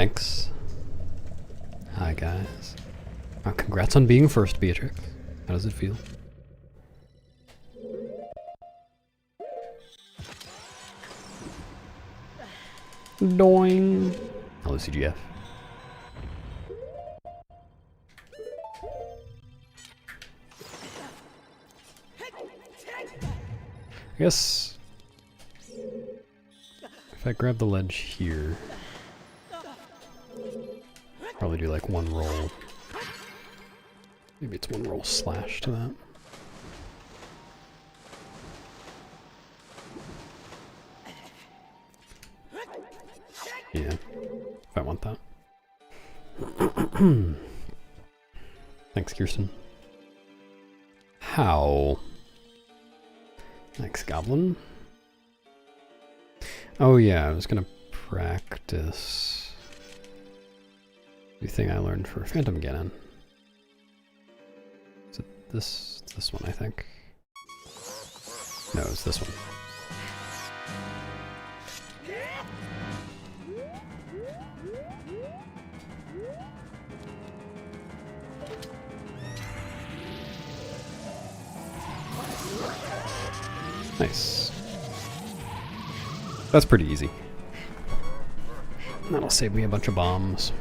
Thanks. Hi, guys. Congrats on being first, Beatrix. How does it feel? Doing. Hello, CGF. I guess if I grab the ledge here, probably do like one roll. Maybe it's one roll slash to that. Yeah, if I want that. Thanks, Kirsten. How? Thanks, Goblin. Oh yeah, I was gonna practice the thing I learned for Phantom Ganon. Is it this? It's this one, I think. No, it's this one. Nice. That's pretty easy. That'll save me a bunch of bombs.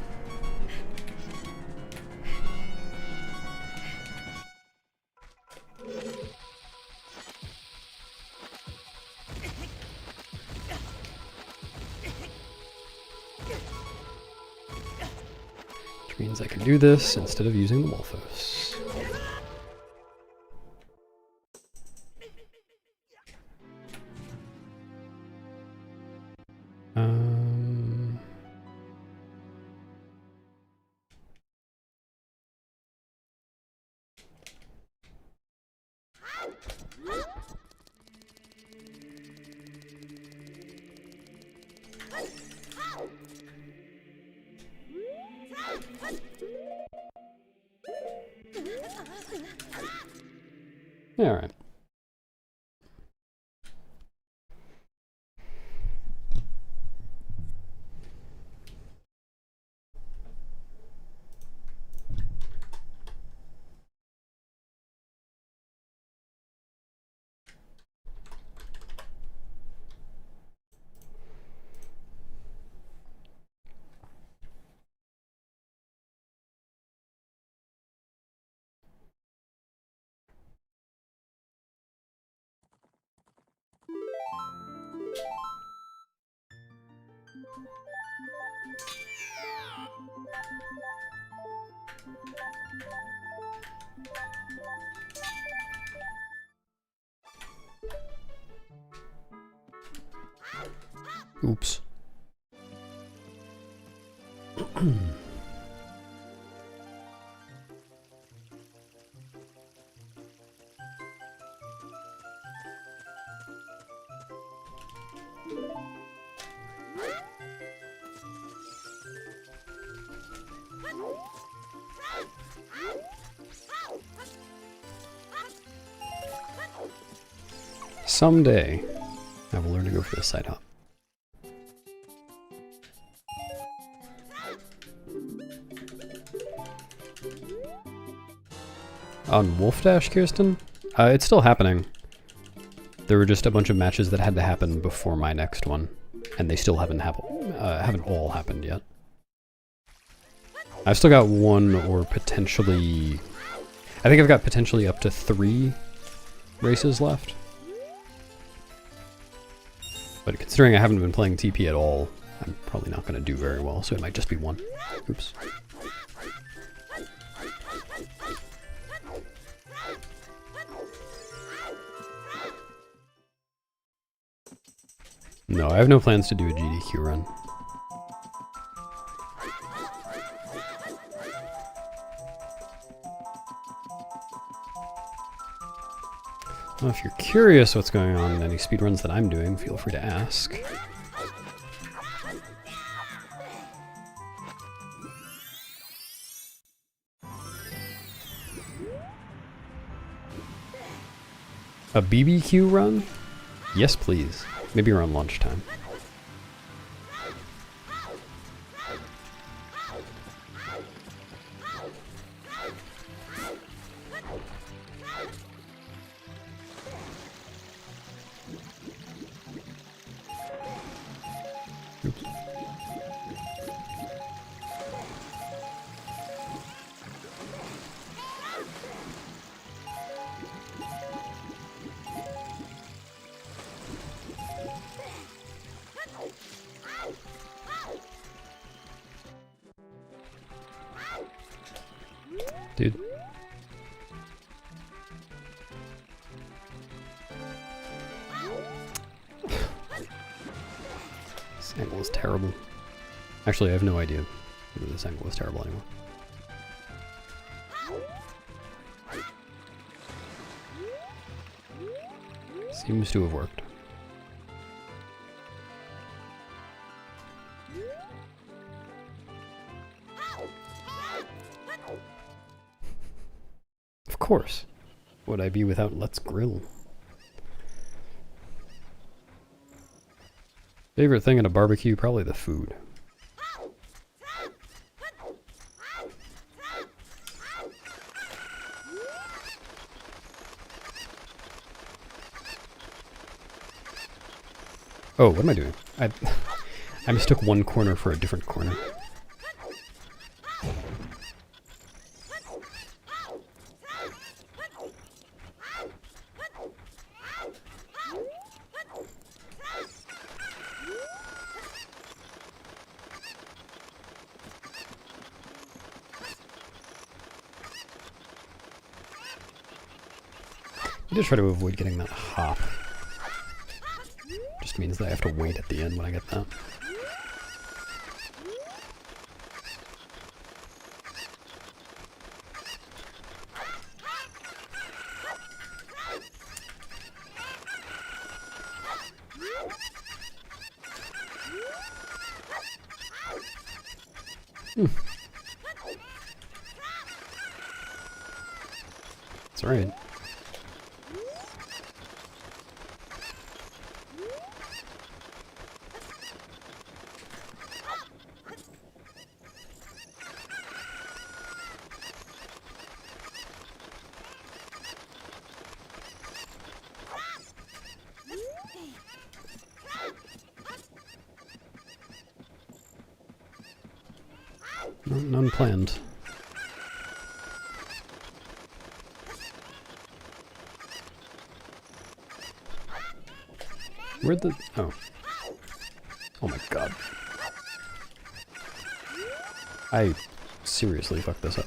Which means I can do this instead of using the Wolfos. Yeah, all right. Oops. Someday, I will learn to go for the side hop. On Wolf Dash, Kirsten? It's still happening. There were just a bunch of matches that had to happen before my next one, and they still haven't all happened yet. I've still got one or potentially... I think I've got potentially up to 3 races left. But considering I haven't been playing TP at all, I'm probably not going to do very well, so it might just be 1. Oops. No, I have no plans to do a GDQ run. Well, if you're curious what's going on in any speedruns that I'm doing, feel free to ask. A BBQ run? Yes, please. Maybe around lunchtime. Dude. This angle is terrible. Actually, I have no idea whether this angle is terrible anymore. Seems to have worked. Of course. Would I be without Let's Grill? Favorite thing at a barbecue? Probably the food. Oh, what am I doing? I mistook one corner for a different corner. I just try to avoid getting that hop. Just means that I have to wait at the end when I get that. That's right. None planned. Where'd the... Oh. Oh my god. I seriously fucked this up.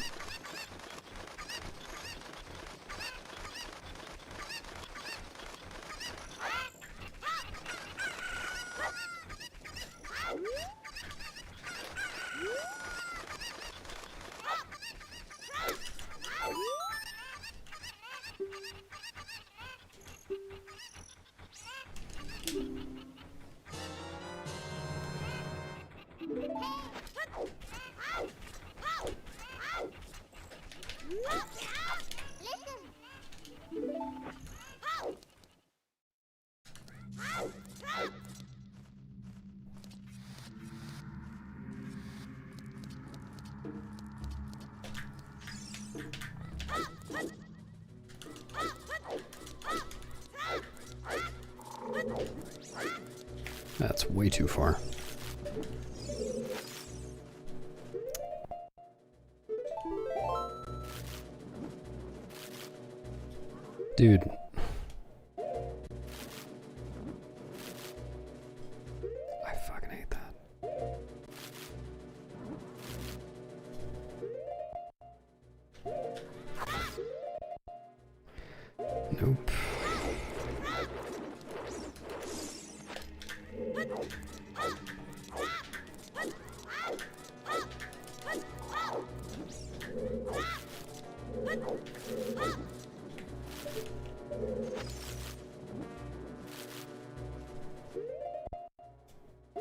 That's way too far. Dude. I fucking hate that. Nope.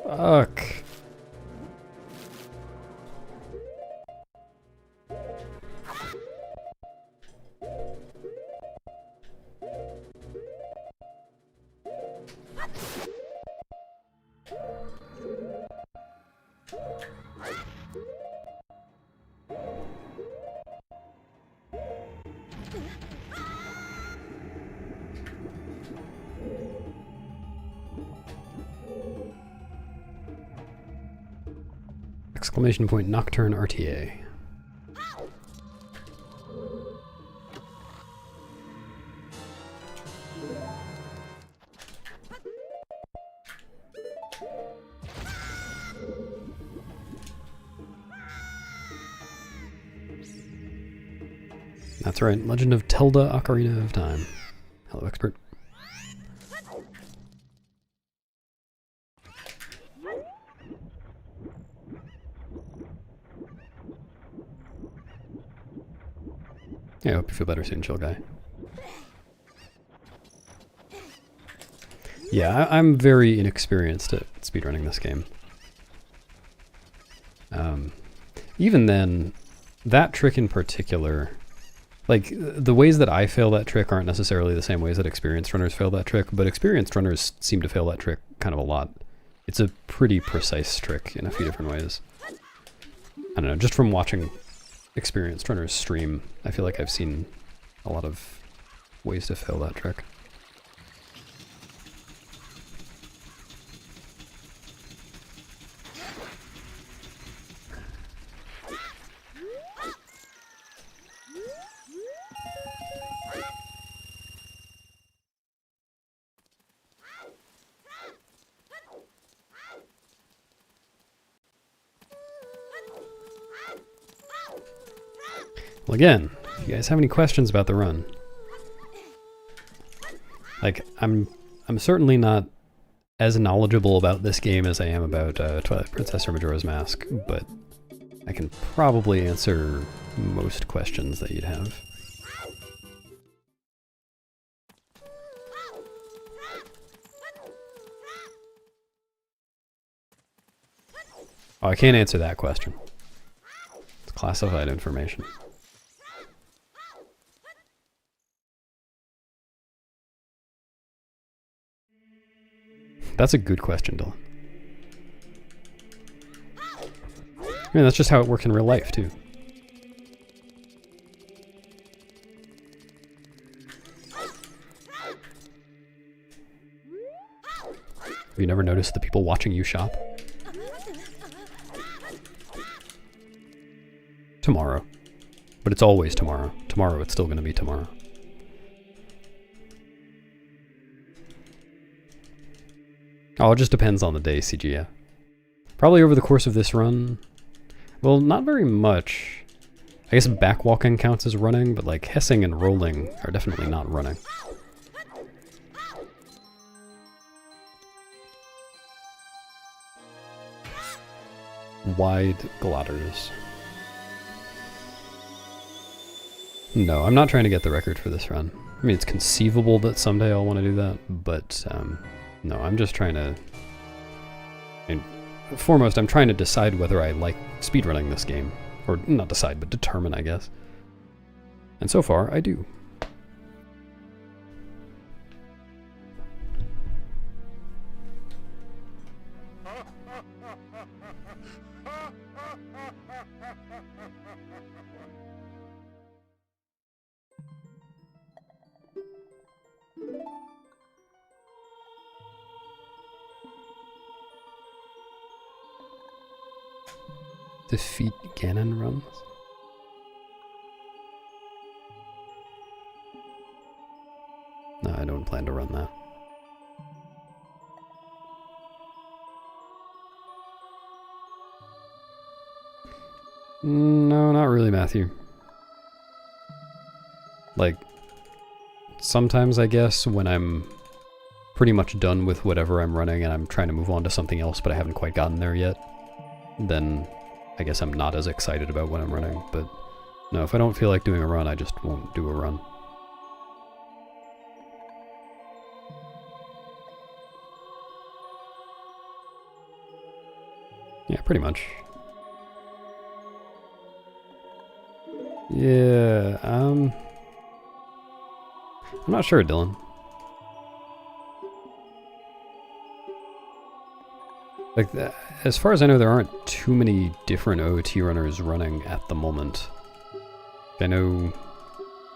Fuck. Exclamation point Nocturne RTA. That's right, Legend of Zelda Ocarina of Time. Hello, expert. Yeah, I hope you feel better soon, chill guy. Yeah, I'm very inexperienced at speedrunning this game. Even then, that trick in particular, like, the ways that I fail that trick aren't necessarily the same ways that experienced runners fail that trick, but experienced runners seem to fail that trick kind of a lot. It's a pretty precise trick in a few different ways. I don't know, just from watching experienced runners stream, I feel like I've seen a lot of ways to fail that trick. Well, again, if you guys have any questions about the run, like, I'm certainly not as knowledgeable about this game as I am about Twilight Princess or Majora's Mask, but I can probably answer most questions that you'd have. Oh, I can't answer that question. It's classified information. That's a good question, Dylan. I mean, that's just how it works in real life, too. Have you never noticed the people watching you shop? Tomorrow. But it's always tomorrow. Tomorrow, it's still going to be tomorrow. Oh, it just depends on the day, CG. Probably over the course of this run. Well, not very much. I guess backwalking counts as running, but like hessing and rolling are definitely not running. Wide gliders. No, I'm not trying to get the record for this run. I mean, it's conceivable that someday I'll want to do that, but no, I'm just trying to... And foremost, I'm trying to decide whether I like speedrunning this game. Or not decide, but determine, I guess. And so far, I do. Defeat Ganon runs? No, I don't plan to run that. No, not really, Matthew. Like, sometimes I guess when I'm pretty much done with whatever I'm running and I'm trying to move on to something else but I haven't quite gotten there yet, then I guess I'm not as excited about what I'm running, but no, if I don't feel like doing a run, I just won't do a run. Yeah, pretty much. Yeah, I'm not sure, Dylan. Like, as far as I know, there aren't too many different OOT runners running at the moment. I know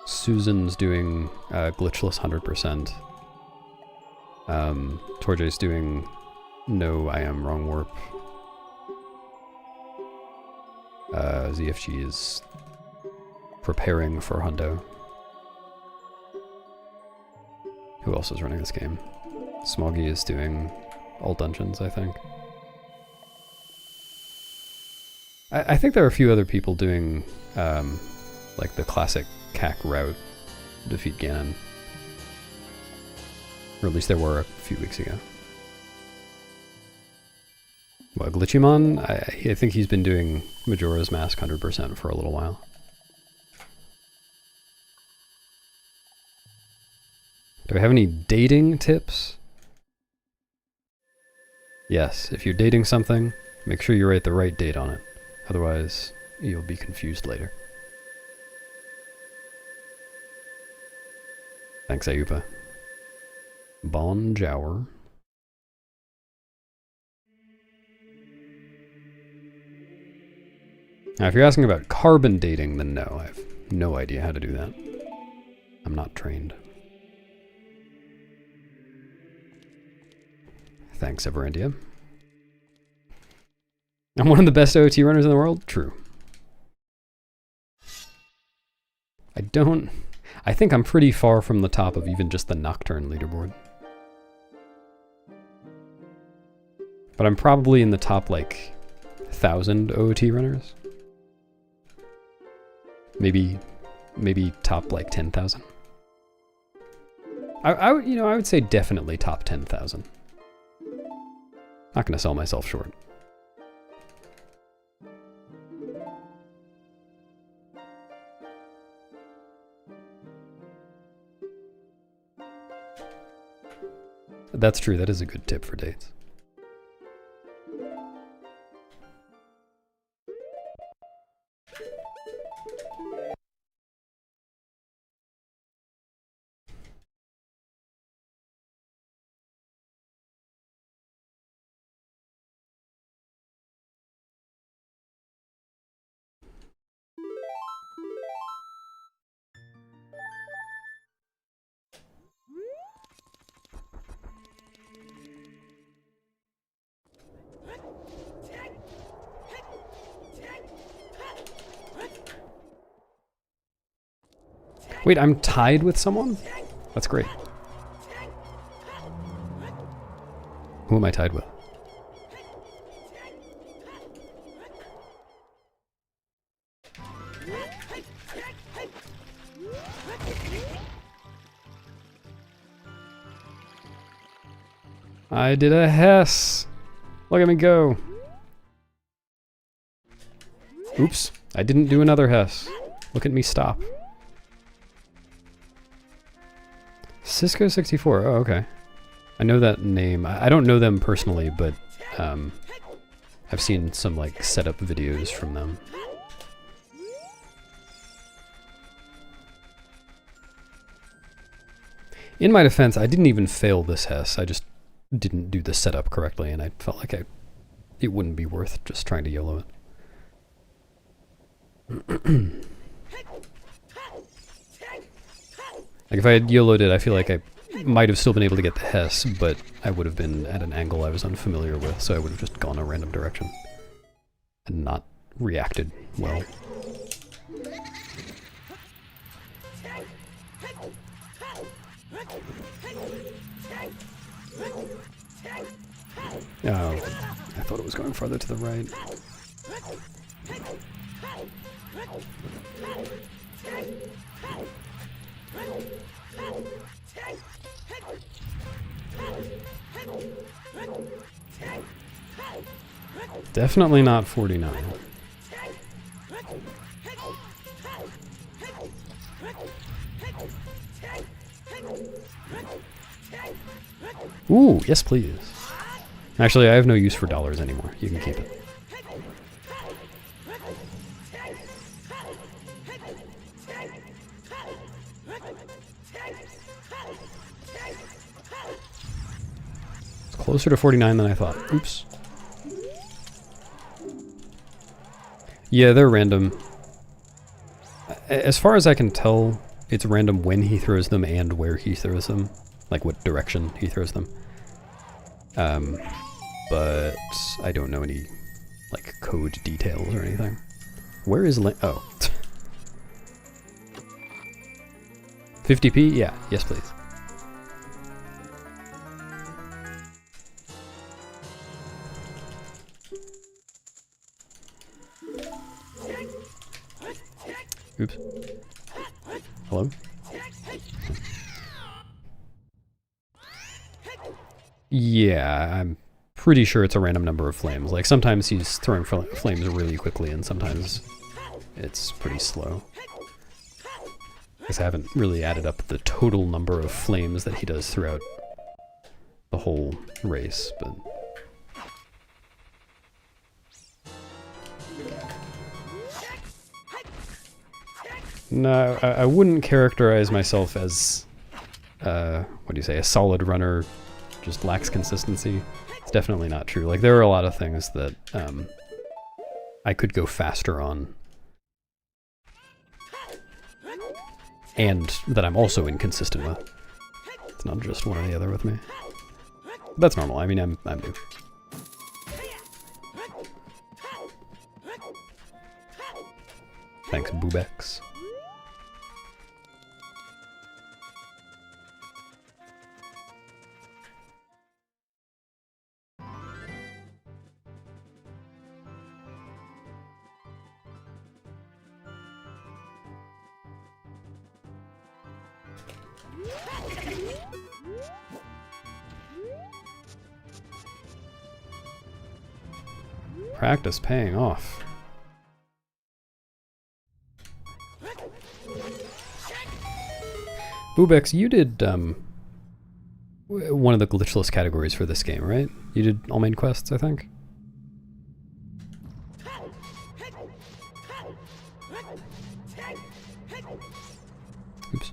Susan's doing glitchless 100%. Torjay's doing no I am wrong warp. ZFG is preparing for Hundo. Who else is running this game? Smoggy is doing all dungeons, I think. I think there are a few other people doing like the classic CAC route defeat Ganon. Or at least there were a few weeks ago. Well, Glitchymon, I think he's been doing Majora's Mask 100% for a little while. Do I have any dating tips? Yes, if you're dating something, make sure you write the right date on it. Otherwise, you'll be confused later. Thanks, Ayupa. Bon Jower. Now, if you're asking about carbon dating, then no, I have no idea how to do that. I'm not trained. Thanks, Everendia. I'm one of the best OT runners in the world? True. I think I'm pretty far from the top of even just the Nocturne leaderboard. But I'm probably in the top, like, 1,000 OT runners. Maybe top, like, 10,000. I would say definitely top 10,000. Not gonna sell myself short. That's true, that is a good tip for dates. Wait, I'm tied with someone? That's great. Who am I tied with? I did a Hess. Look at me go. Oops, I didn't do another Hess. Look at me stop. Cisco 64, oh okay. I know that name. I don't know them personally, but I've seen some like setup videos from them. In my defense, I didn't even fail this Hess. I just didn't do the setup correctly, and I felt like it wouldn't be worth just trying to YOLO it. Like if I had YOLO'd it, I feel like I might have still been able to get the Hess, but I would have been at an angle I was unfamiliar with, so I would have just gone a random direction and not reacted well. Oh, I thought it was going farther to the right. Definitely not 49. Ooh, yes please. Actually, I have no use for dollars anymore. You can keep it. It's closer to 49 than I thought. Oops. Yeah, they're random. As far as I can tell, it's random when he throws them and where he throws them. Like what direction he throws them. But I don't know any like code details or anything. Where is oh. 50p? Yeah, yes please. Oops. Hello? Yeah, I'm pretty sure it's a random number of flames. Like, sometimes he's throwing flames really quickly, and sometimes it's pretty slow. I guess I haven't really added up the total number of flames that he does throughout the whole race, but... No, I wouldn't characterize myself as, what do you say, a solid runner, just lacks consistency. It's definitely not true. Like, there are a lot of things that I could go faster on, and that I'm also inconsistent with. It's not just one or the other with me. That's normal. I mean, I'm new. Thanks, Boobex. Practice paying off. Boobex, you did one of the glitchless categories for this game, right? You did all main quests, I think? Oops.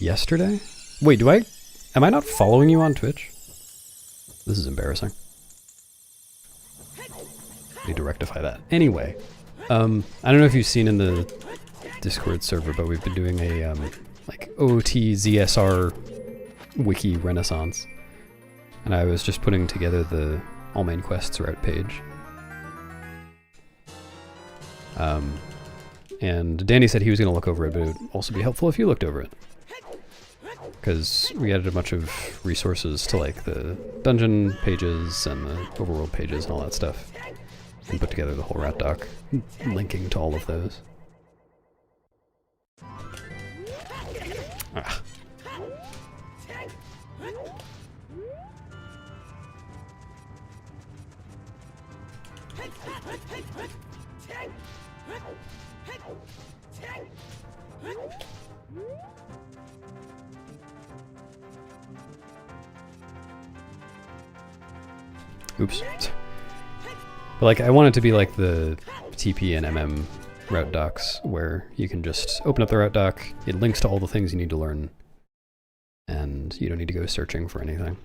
Yesterday? Wait, am I not following you on Twitch? This is embarrassing. Need to rectify that. Anyway, I don't know if you've seen in the Discord server, but we've been doing a, like, OT ZSR wiki renaissance. And I was just putting together the all main quests route page. And Danny said he was going to look over it, but it would also be helpful if you looked over it. Because we added a bunch of resources to, like, the dungeon pages and the overworld pages and all that stuff. And put together the whole route doc, linking to all of those. Ah. Oops. But, like, I want it to be like the TP and MM route docs, where you can just open up the route doc, it links to all the things you need to learn, and you don't need to go searching for anything.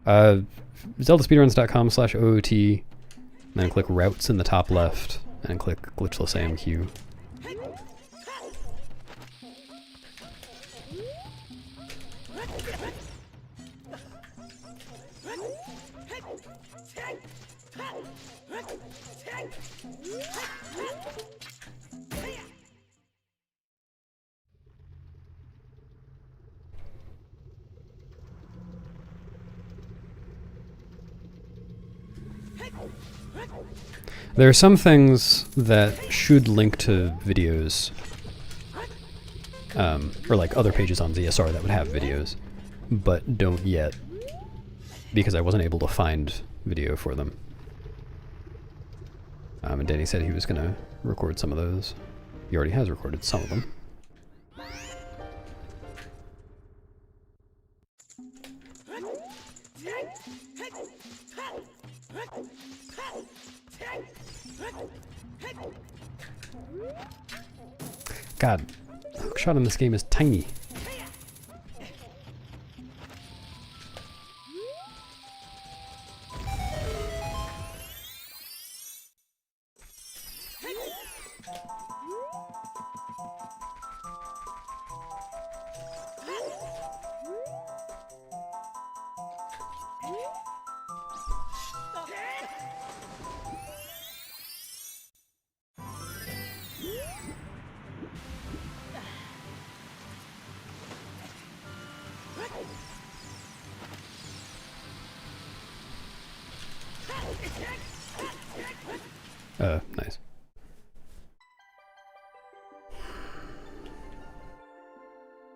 ZeldaSpeedruns.com/OOT, and then click routes in the top left, and click glitchless AMQ. There are some things that should link to videos, or like other pages on ZSR that would have videos, but don't yet, because I wasn't able to find video for them. And Danny said he was going to record some of those. He already has recorded some of them. God, the hookshot in this game is tiny. Nice.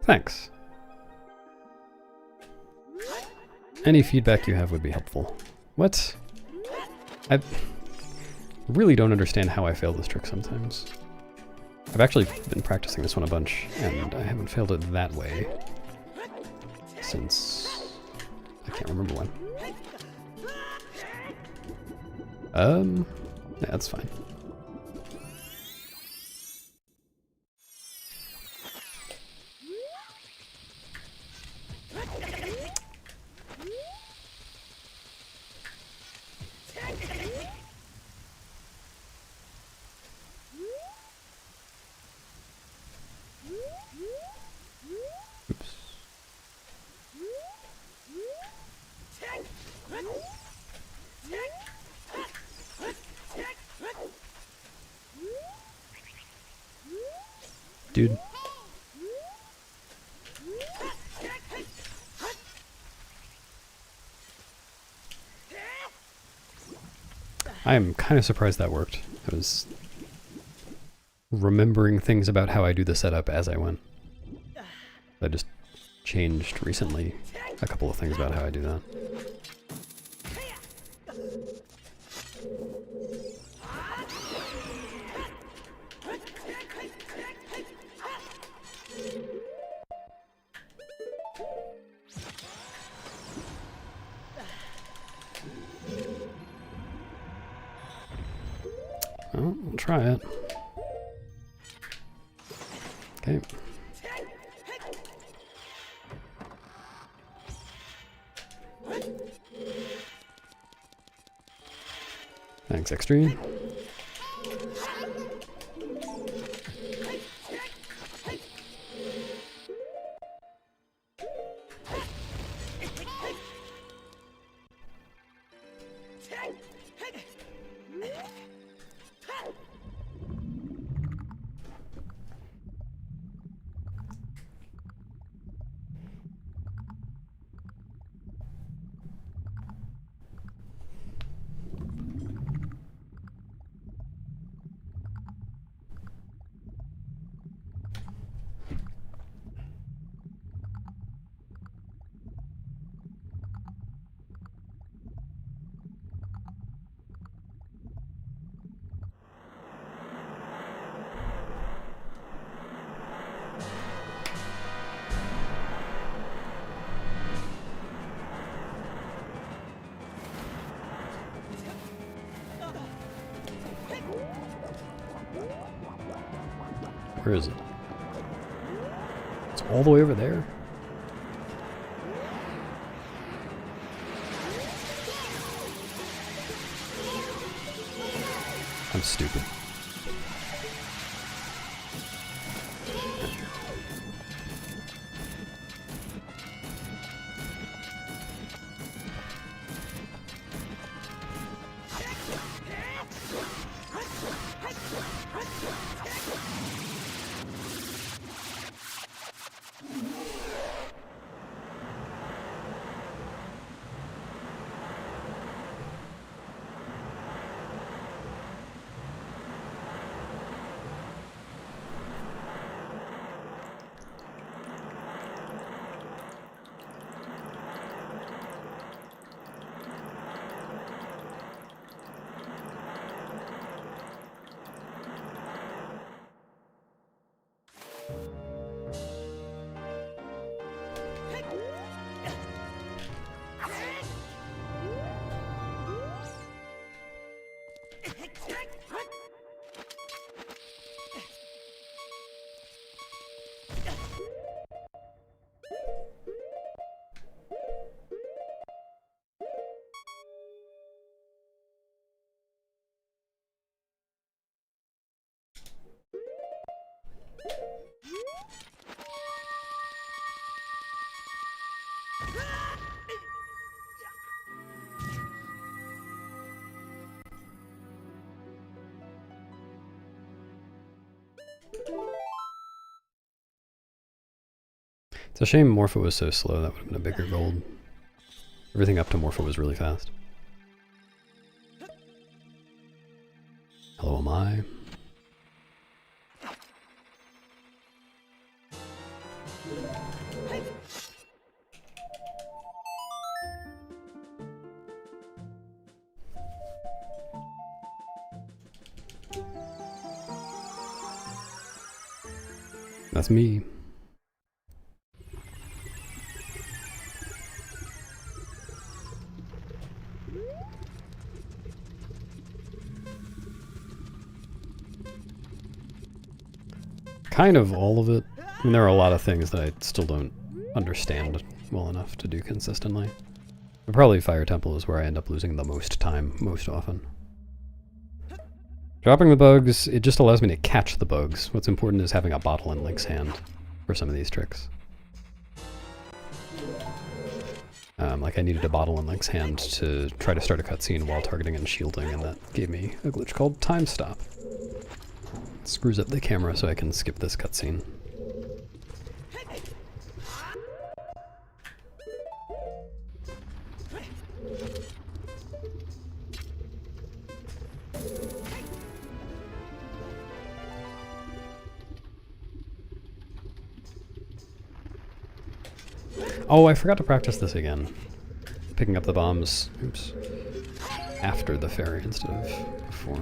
Thanks. Any feedback you have would be helpful. What? I really don't understand how I fail this trick sometimes. I've actually been practicing this one a bunch, and I haven't failed it that way since... I can't remember when. Yeah, that's fine. Dude. I am kind of surprised that worked. I was remembering things about how I do the setup as I went. I just changed recently a couple of things about how I do that. Well, we'll try it. Okay. Thanks, Extreme. Where is it? It's all the way over there? I'm stupid. It's a shame Morpho was so slow, that would have been a bigger gold. Everything up to Morpho was really fast. Hello, am I? That's me. Kind of all of it. I mean, there are a lot of things that I still don't understand well enough to do consistently. But probably Fire Temple is where I end up losing the most time most often. Dropping the bugs, it just allows me to catch the bugs. What's important is having a bottle in Link's hand for some of these tricks. Like I needed a bottle in Link's hand to try to start a cutscene while targeting and shielding, and that gave me a glitch called Time Stop. It screws up the camera so I can skip this cutscene. Oh, I forgot to practice this again. Picking up the bombs, oops, after the fairy instead of before.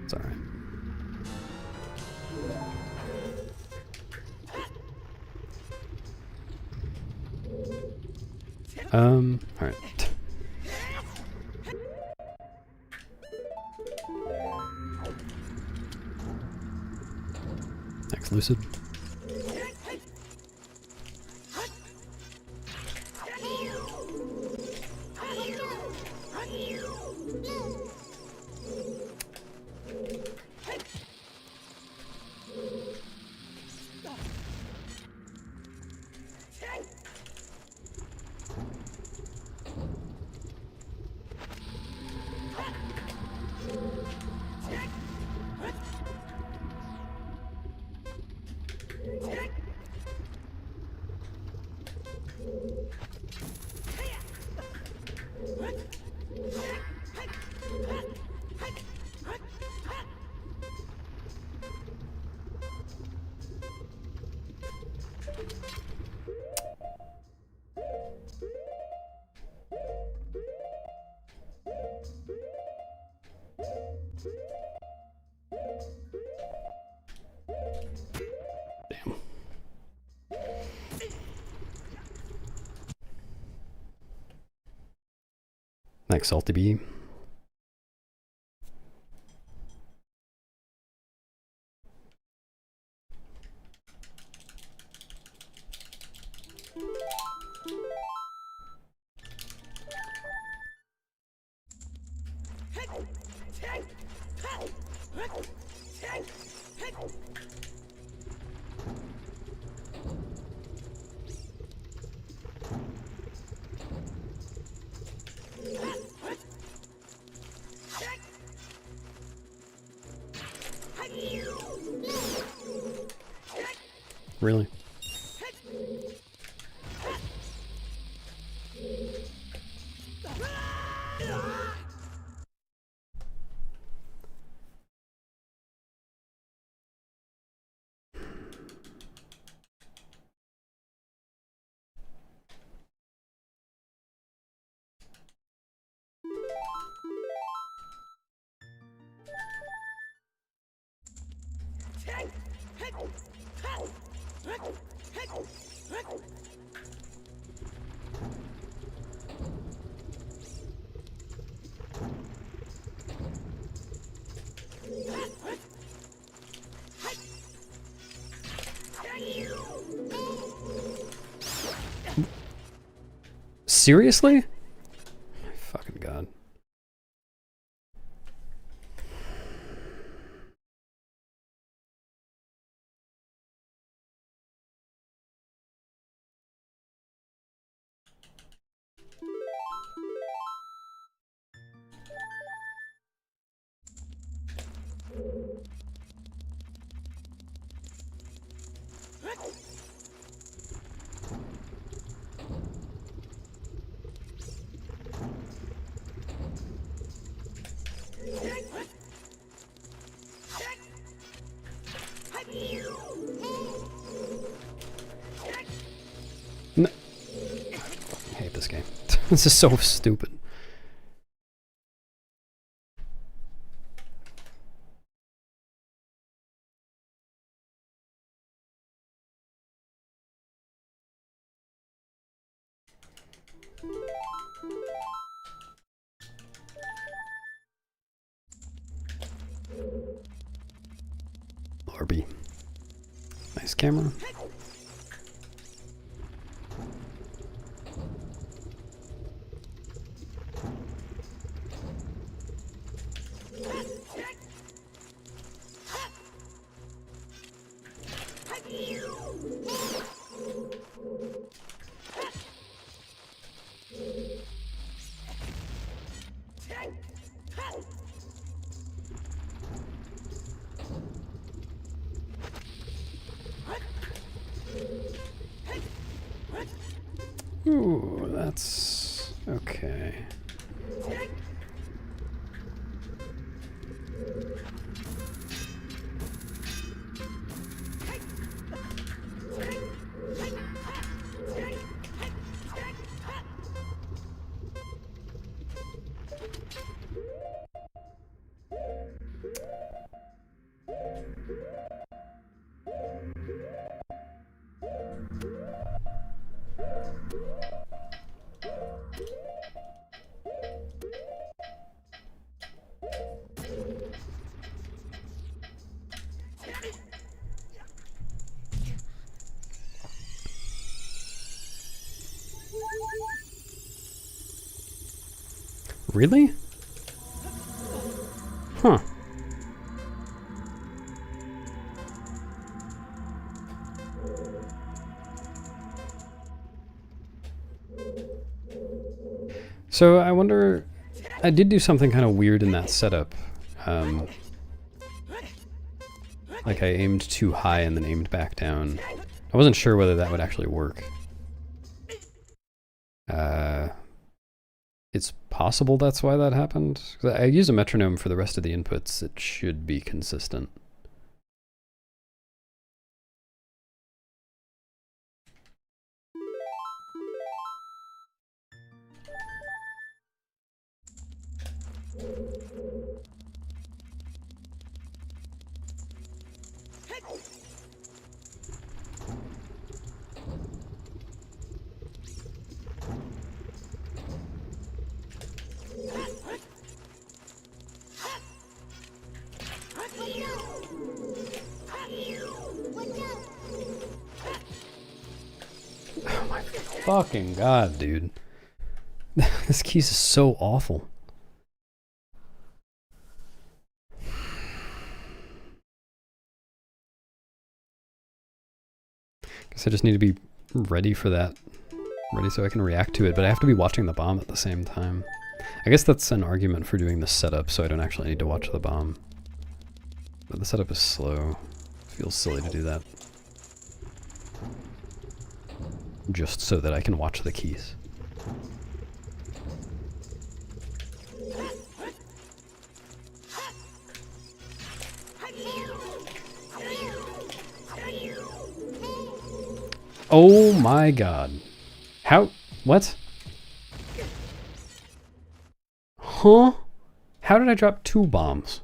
It's alright. Alright. Thanks, Lucid. Damn. Thanks, Salty Bee. Really? Seriously? My fucking god. This is so stupid. Lorby. Nice camera. Ooh, that's okay. Really? Huh. So I wonder, I did do something kind of weird in that setup. Like I aimed too high and then aimed back down. I wasn't sure whether that would actually work. It's possible that's why that happened. 'Cause I use a metronome for the rest of the inputs. It should be consistent. Oh my fucking god, dude. This keys is so awful. Guess I just need to be ready for that. Ready so I can react to it, but I have to be watching the bomb at the same time. I guess that's an argument for doing the setup so I don't actually need to watch the bomb. But the setup is slow. It feels silly to do that. Just so that I can watch the keys. Oh my god. How? What? Huh? How did I drop 2 bombs?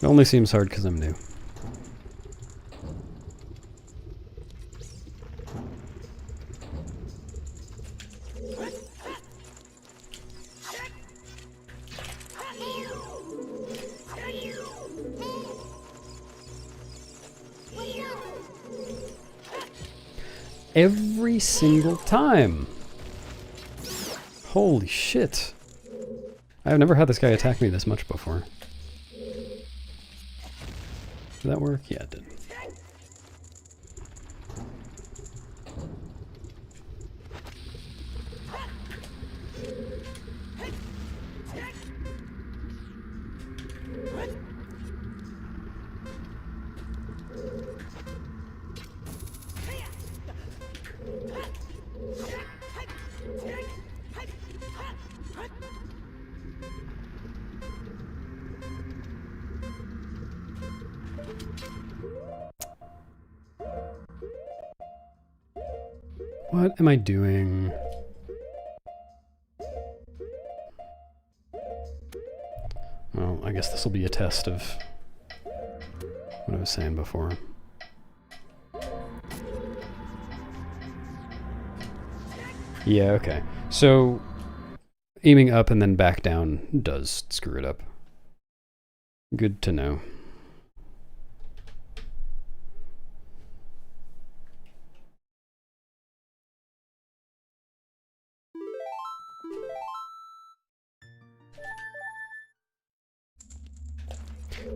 It only seems hard because I'm new. Every single time. Holy shit. I've never had this guy attack me this much before. Did that work? Yeah, it did. What am I doing? Well, I guess this will be a test of what I was saying before. Yeah, okay. So, aiming up and then back down does screw it up. Good to know.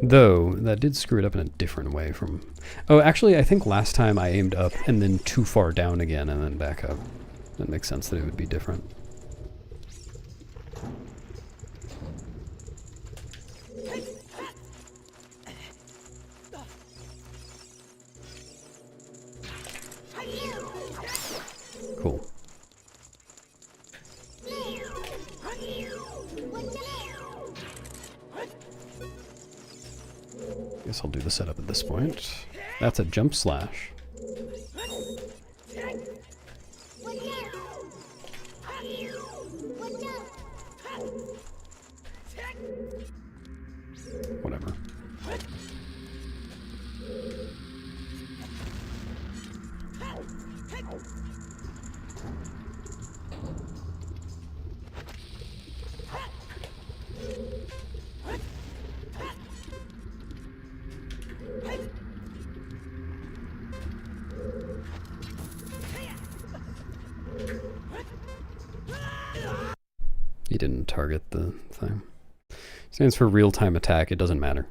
Though, that did screw it up in a different way from... Oh, actually, I think last time I aimed up and then too far down again and then back up. That makes sense that it would be different. Cool. Guess I'll do the setup at this point. That's a jump slash. Whatever. He didn't target the thing. Stands for real-time attack. It doesn't matter.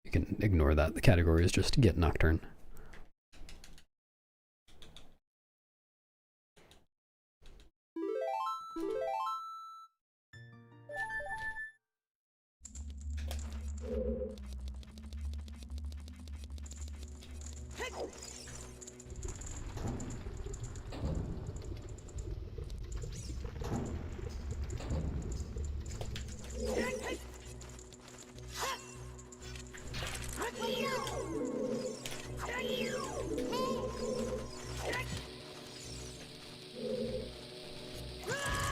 You can ignore that. The category is just get Nocturne.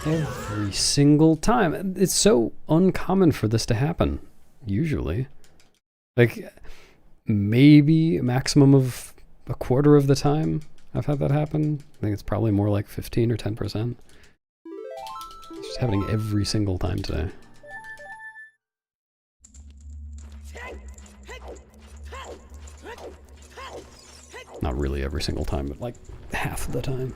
Every single time. It's so uncommon for this to happen, usually. Like, maybe a maximum of a quarter of the time I've had that happen. I think it's probably more like 15 or 10%. It's just happening every single time today. Not really every single time, but like half of the time.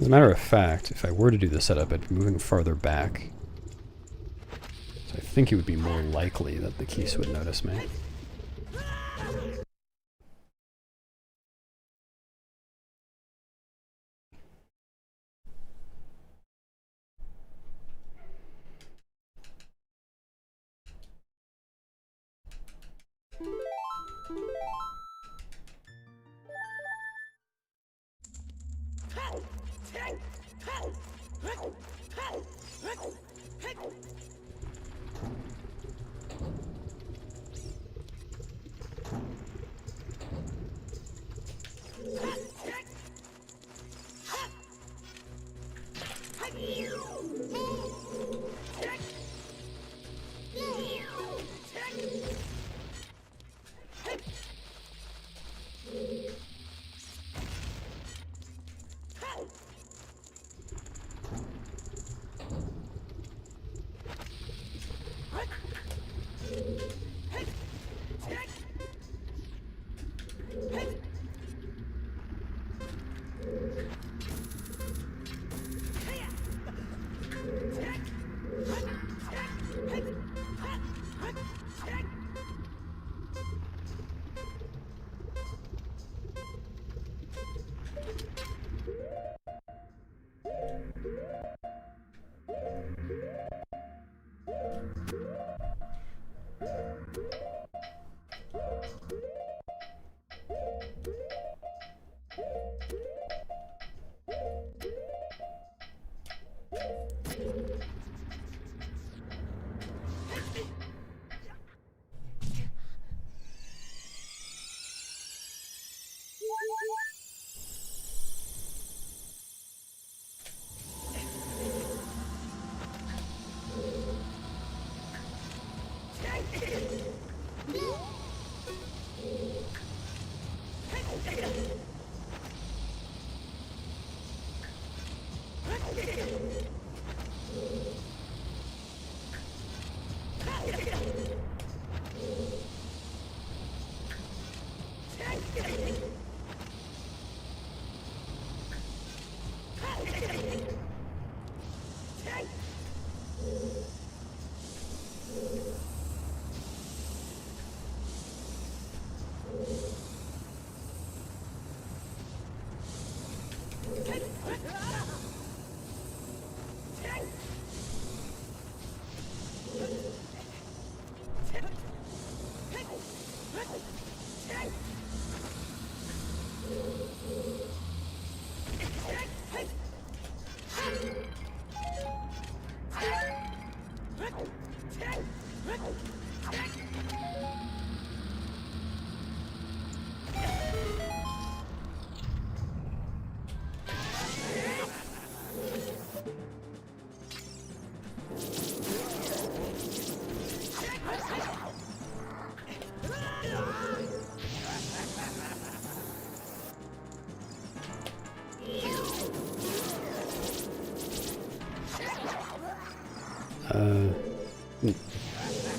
As a matter of fact, if I were to do the setup, I'd be moving farther back. So I think it would be more likely that the Keese would notice me.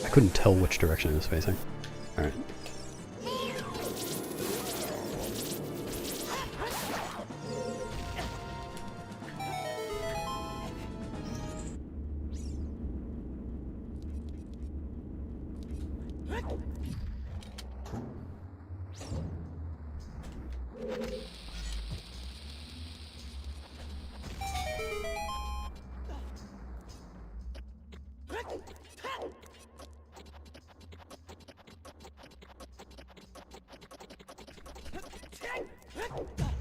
I couldn't tell which direction it was facing. Alright.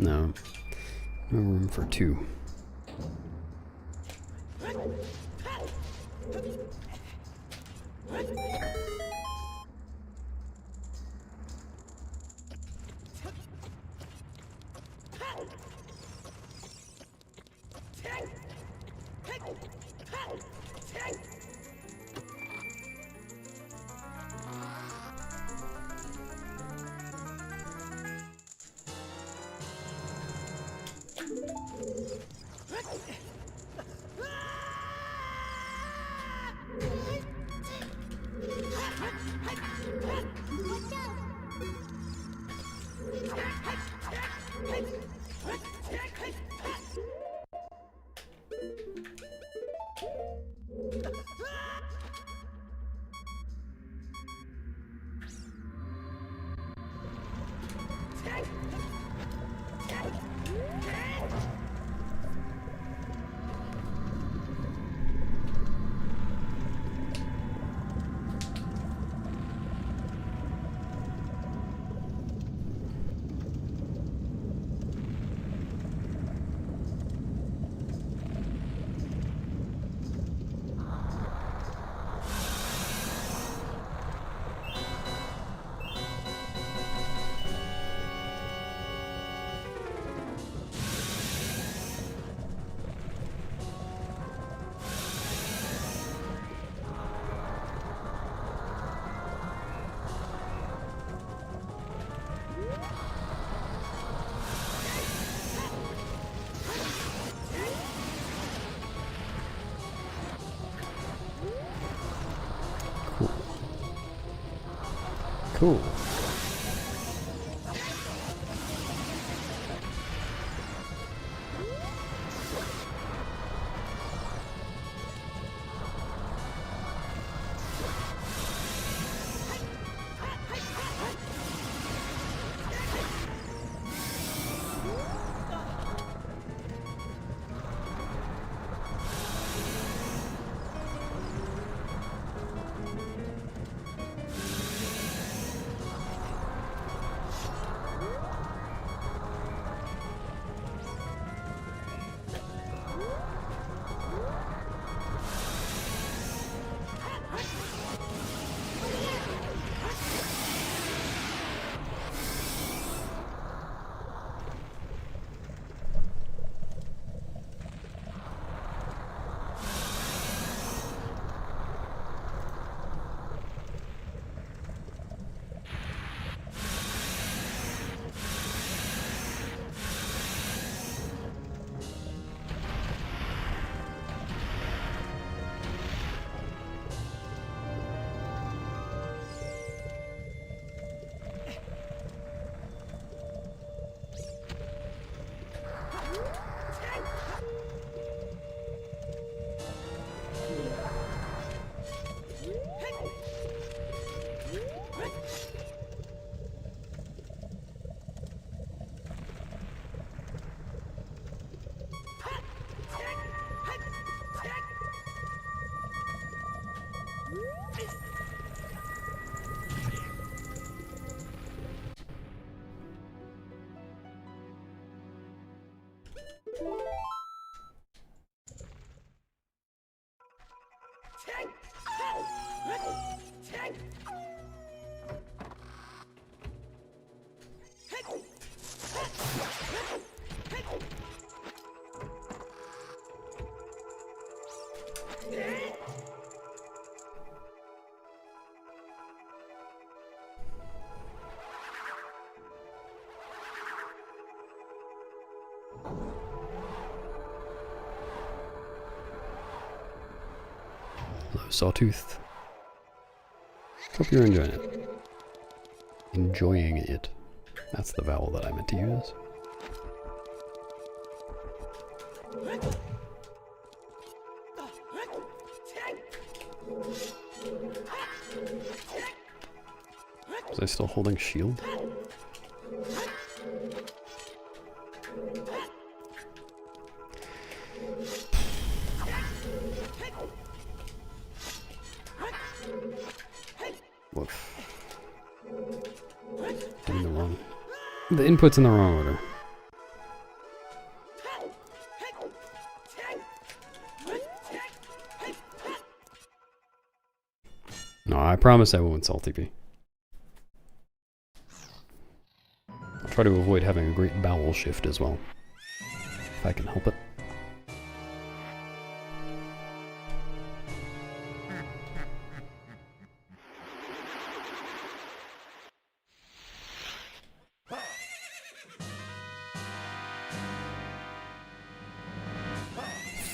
No. No room for two. Cool. Sawtooth. Hope you're enjoying it. Enjoying it. That's the vowel that I meant to use. Was I still holding shield? Woof. Doing the wrong. The input's in the wrong order. No, I promise I won't salty pee. I'll try to avoid having a great bowel shift as well, if I can help it.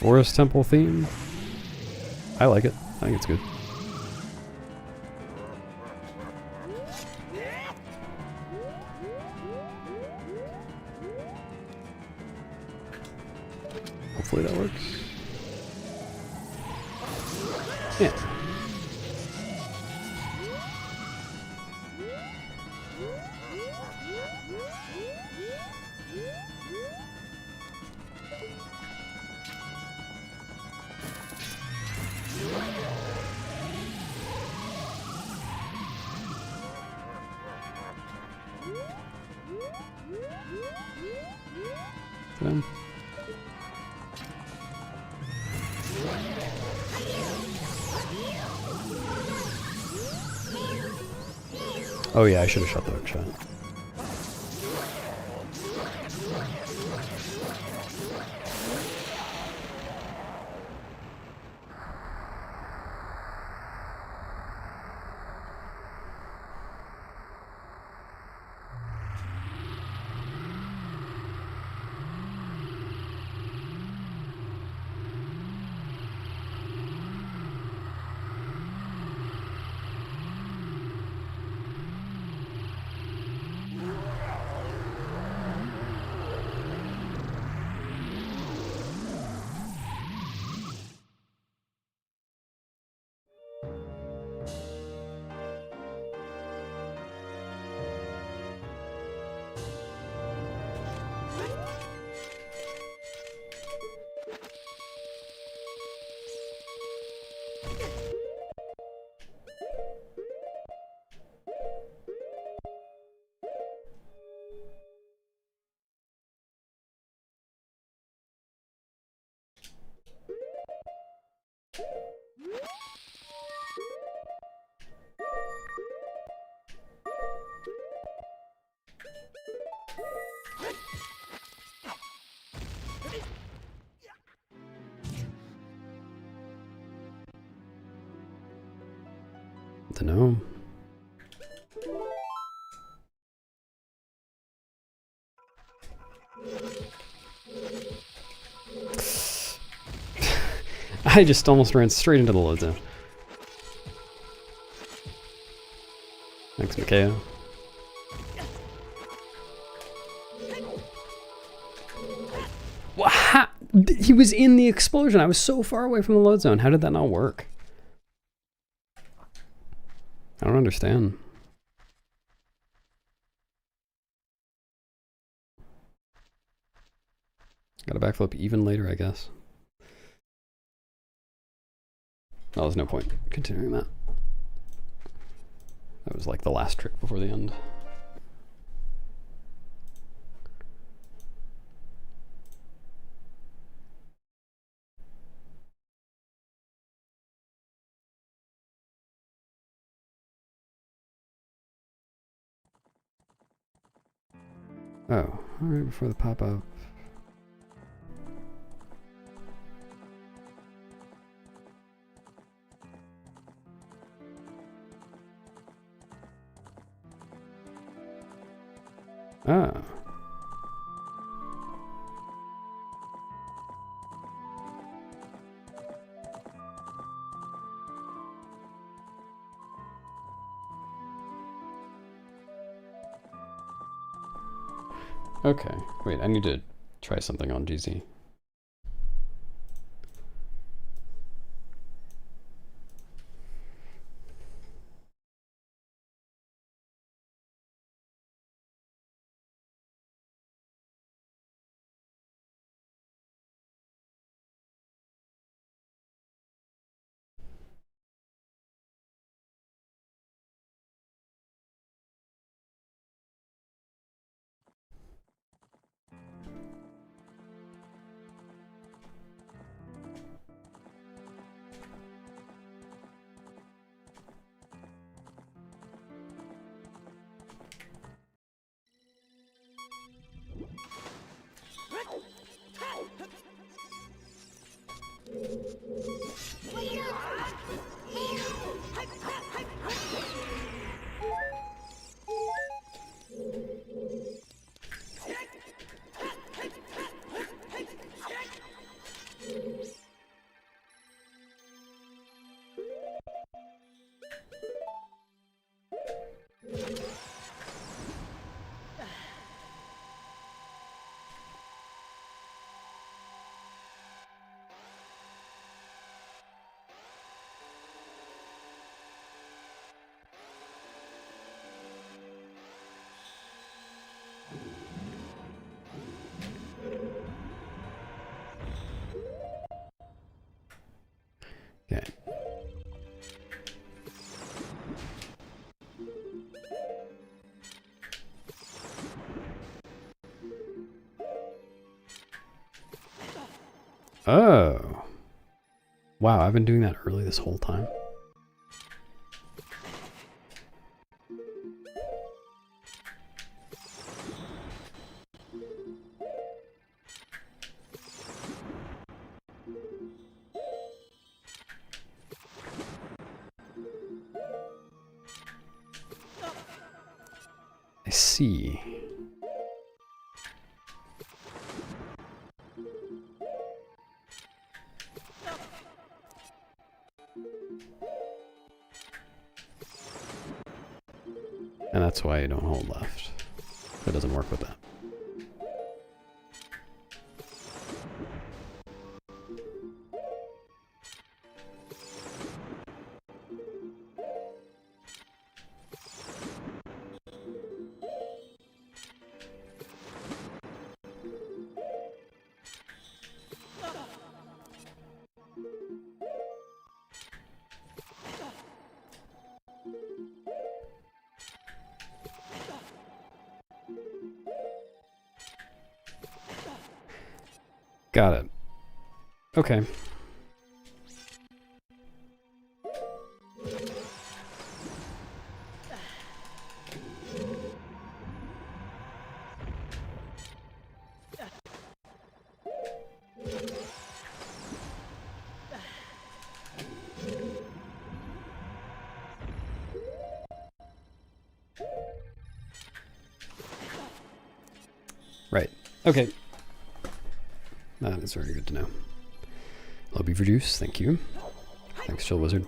Forest Temple theme? I like it. I think it's good. Hopefully that works. Yeah. Oh yeah, I should have shot the hook shot. Dunno. I just almost ran straight into the load zone. Thanks, Mikhail. Wow! He was in the explosion. I was so far away from the load zone. How did that not work? I don't understand. Got a backflip even later, I guess. Oh, there's no point continuing that. That was like the last trick before the end. Oh, alright, before the pop-up. Ah. Okay, wait, I need to try something on GZ. Okay. Oh. Wow, I've been doing that early this whole time. I see. And that's why you don't hold left. It doesn't work with that. Got it. Okay. Right. Okay. That is very good to know. Hello, Beaver Juice. Thank you. Thanks, Chill Wizard.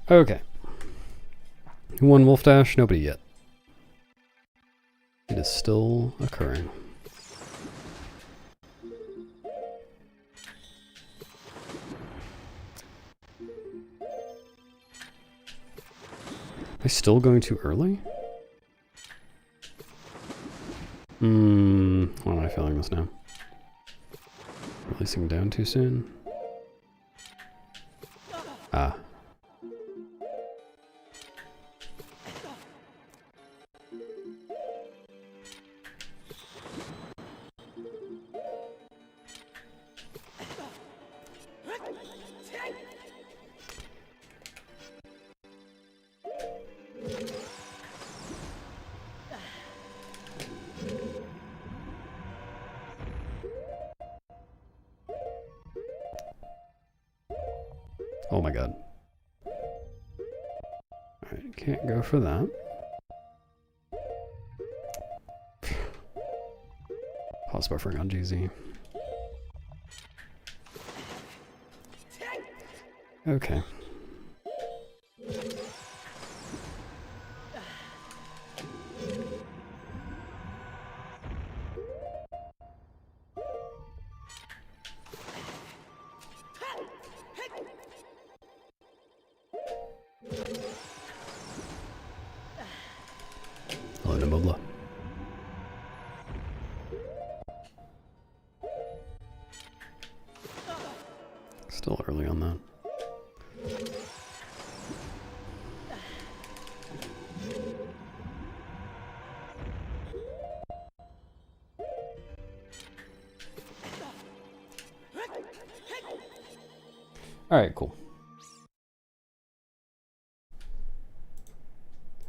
Okay. Who won Wolf Dash? Nobody yet. It is still occurring. Am I still going too early? Why am I feeling this now? Releasing down too soon? Ah. Oh my god. Alright, can't go for that. Pause buffering on GZ. Okay. Hello, Namobla. Still early on that. Alright, cool.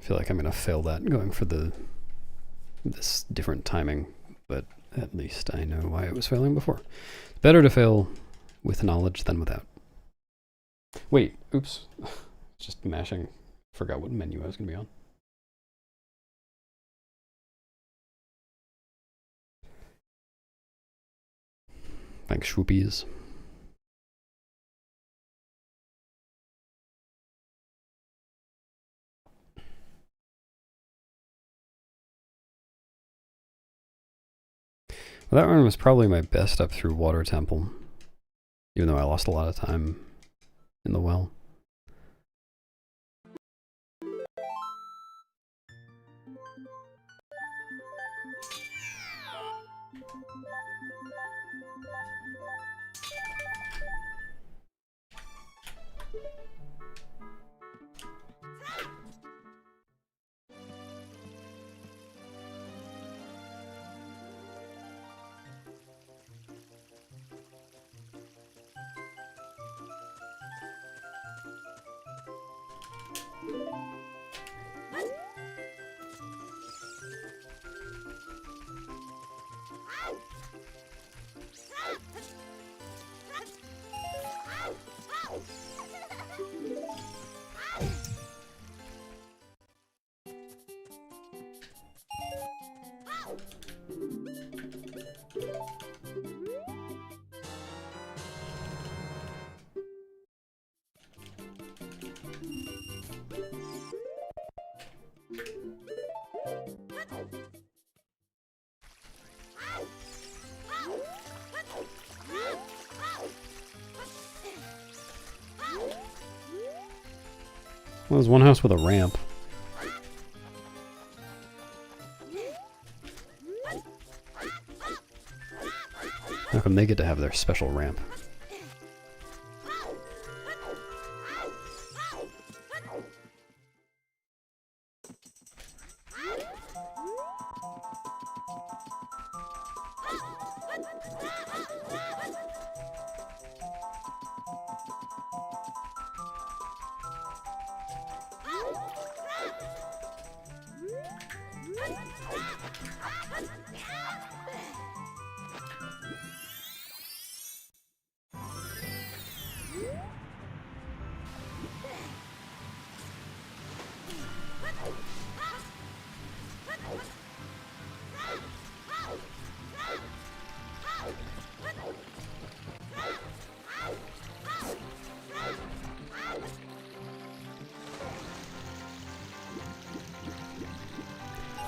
I feel like I'm gonna fail that going for this different timing, but at least I know why it was failing before. It's better to fail with knowledge than without. Wait, oops. Just mashing. Forgot what menu I was gonna be on. Thanks, Swoopies. Well, that run was probably my best up through Water Temple, even though I lost a lot of time in the well. Well, there's one house with a ramp. How come they get to have their special ramp?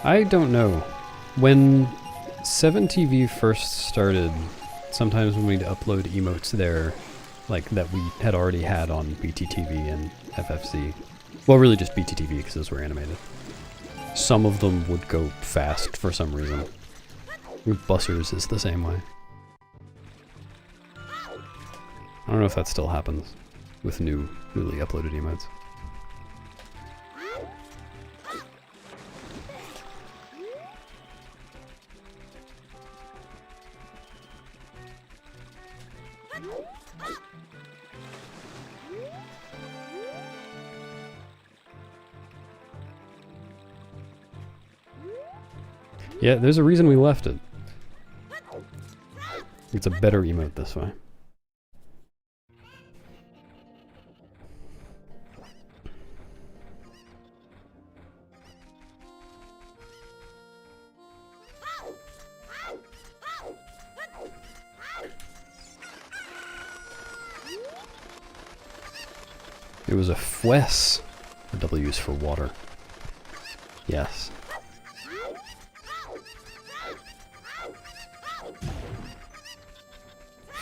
I don't know. When 7TV first started, sometimes when we'd upload emotes there, like that we had already had on BTTV and FFC, well, really just BTTV because those were animated, some of them would go fast for some reason. Bussers is the same way. I don't know if that still happens with newly uploaded emotes. Yeah, there's a reason we left it. It's a better emote this way. It was a fwes. The W is for water. Yes.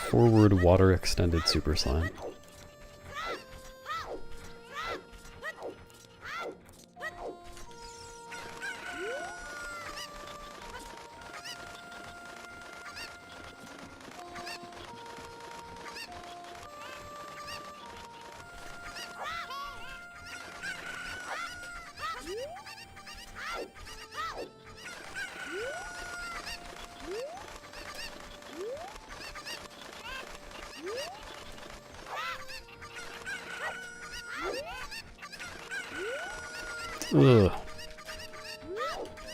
Forward water extended super slime. Ugh.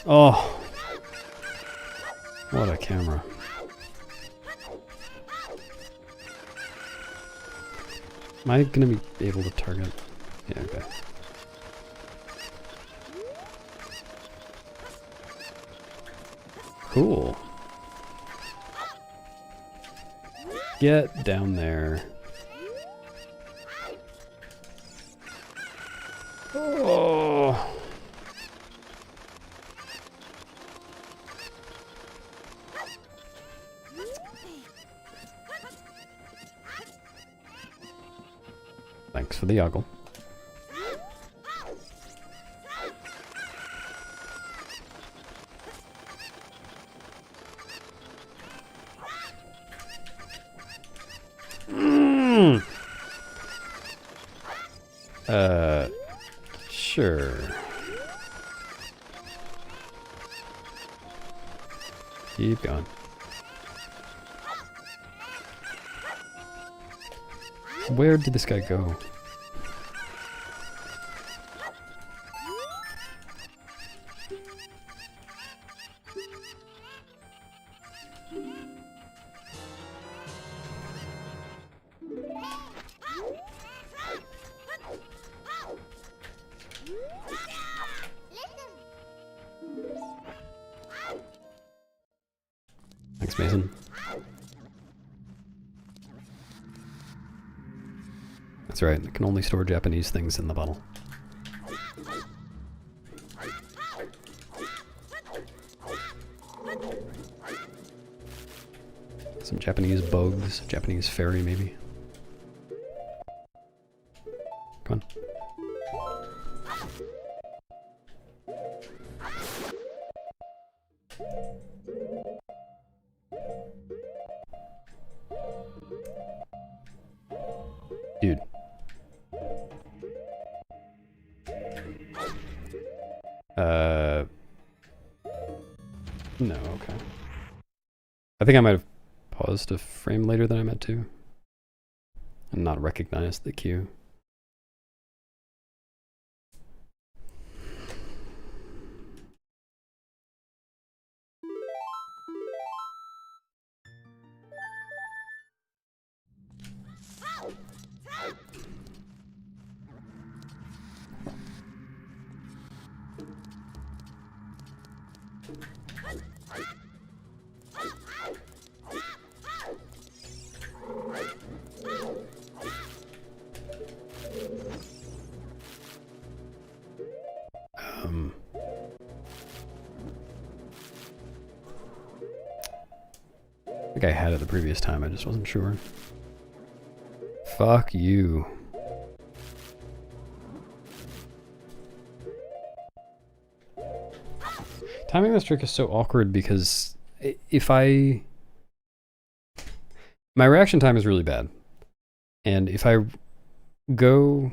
Oh. What a camera. Am I gonna be able to target? Yeah, okay. Cool. Get down there. Oh. Thanks for the ogle. Sure. Keep going. Where did this guy go? Thanks, Mason. That's right, I can only store Japanese things in the bottle. Some Japanese bugs, Japanese fairy maybe. Come on. Dude. No, okay. I think I might have paused a frame later than I meant to and not recognized the cue. like I had it the previous time, I just wasn't sure. Fuck you. Timing this trick is so awkward because if my reaction time is really bad. And if I go,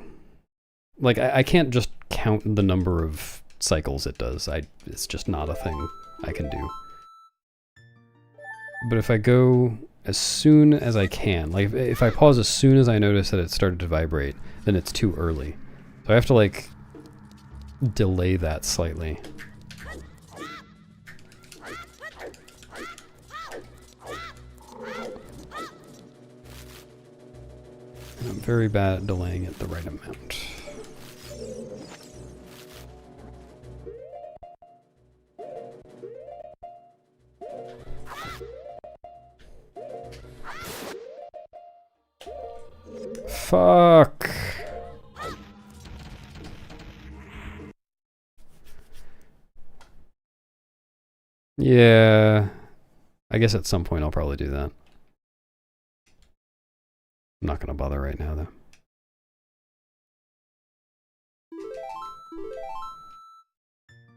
like, I can't just count the number of cycles it does. It's just not a thing I can do. But if I go as soon as I can, like if I pause as soon as I notice that it started to vibrate, then it's too early. So I have to like delay that slightly. And I'm very bad at delaying it the right amount. Fuck. Yeah. I guess at some point I'll probably do that. I'm not gonna bother right now though.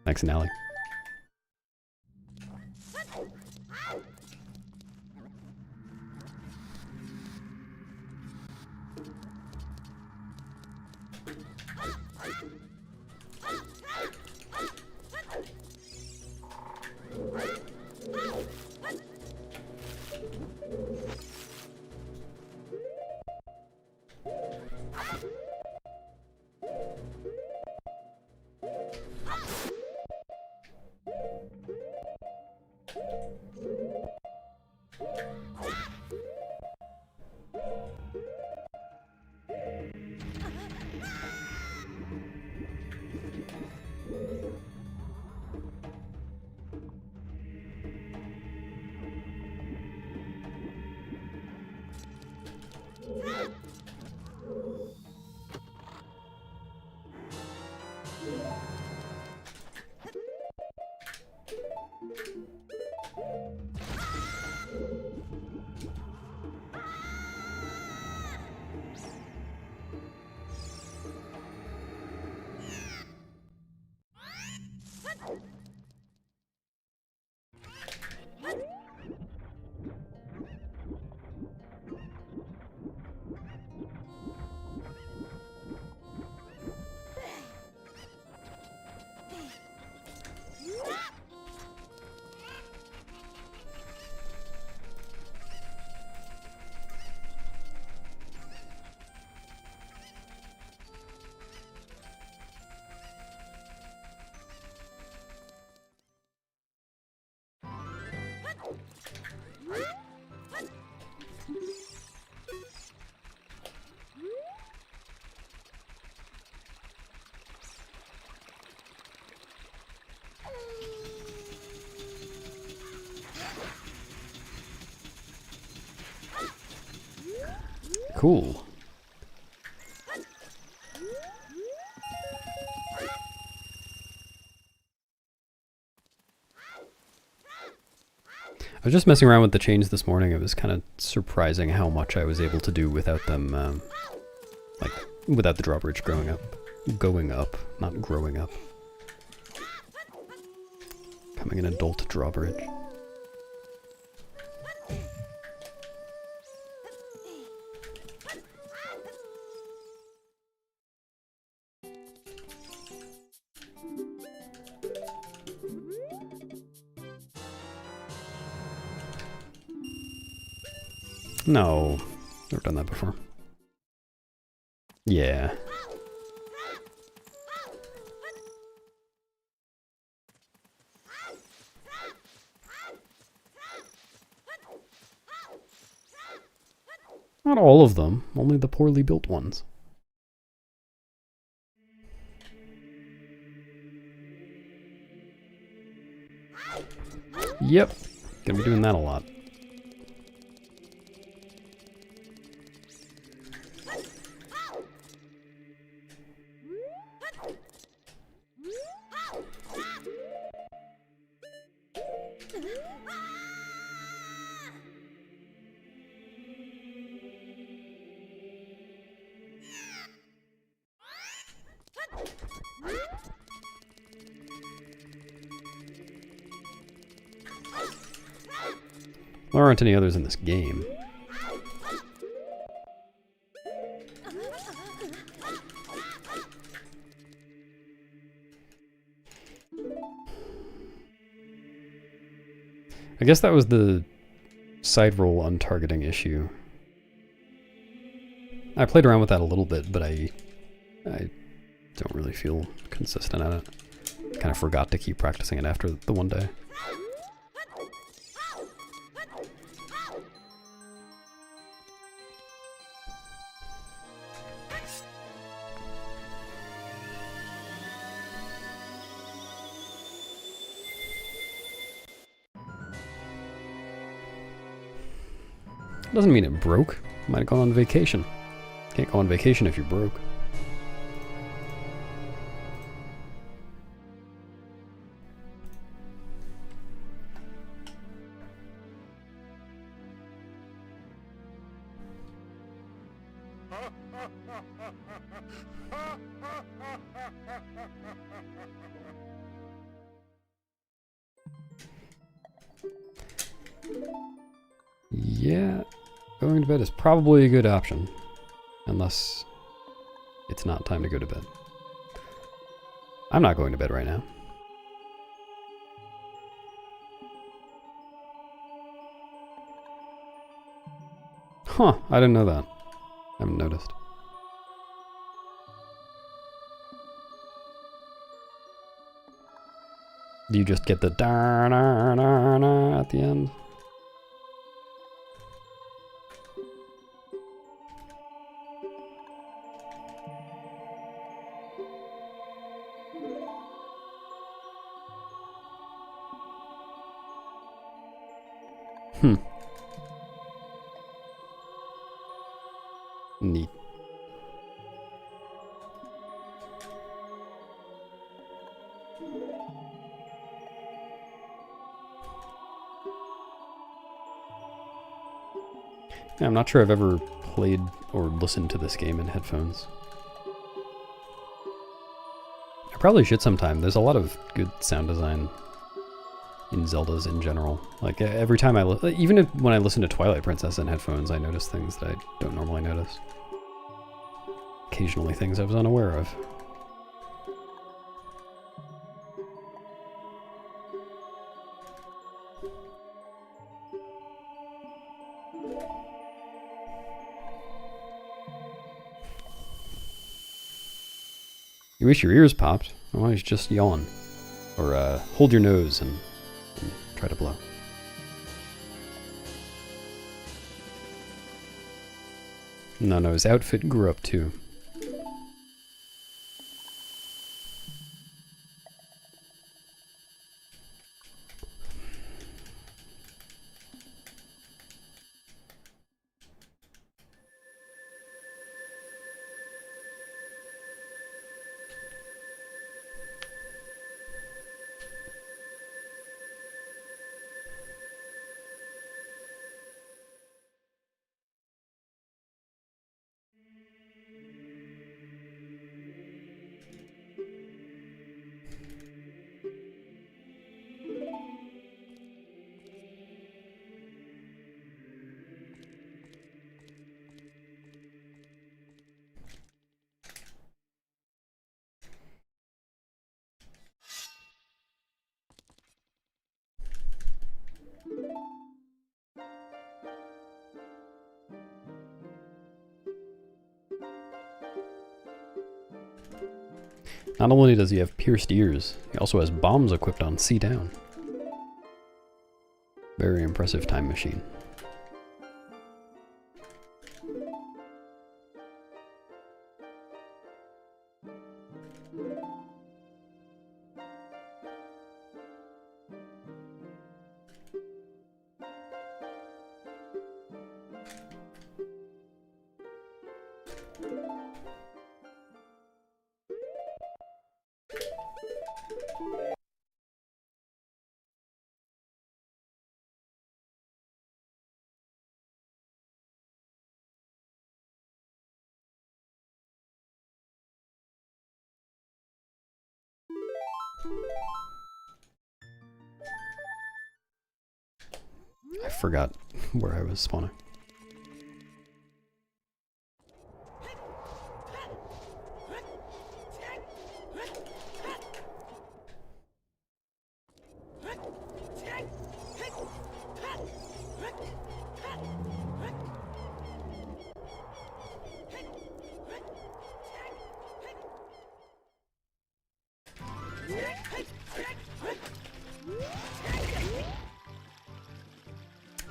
Thanks, Nally. Cool. I was just messing around with the chains this morning. It was kind of surprising how much I was able to do without them, like, without the drawbridge going up, not growing up. Becoming an adult drawbridge. No, never done that before. Yeah. Not all of them, only the poorly built ones. Yep, gonna be doing that a lot. There aren't any others in this game. I guess that was the side roll untargeting issue. I played around with that a little bit, but I don't really feel consistent at it. Kind of forgot to keep practicing it after the one day. Doesn't mean it broke. Might have gone on vacation. Can't go on vacation if you're broke. Yeah, going to bed is probably a good option. Unless it's not time to go to bed. I'm not going to bed right now. Huh, I didn't know that. I haven't noticed. Do you just get the da na na na at the end? Neat. Yeah, I'm not sure I've ever played or listened to this game in headphones. I probably should sometime. There's a lot of good sound design in Zeldas in general. Like every time even when I listen to Twilight Princess in headphones, I notice things that I don't normally notice. Occasionally things I was unaware of. You wish your ears popped? Why don't you just yawn? Or hold your nose and try to blow. No, his outfit grew up too. Not only does he have pierced ears, he also has bombs equipped on C down. Very impressive time machine. I forgot where I was spawning.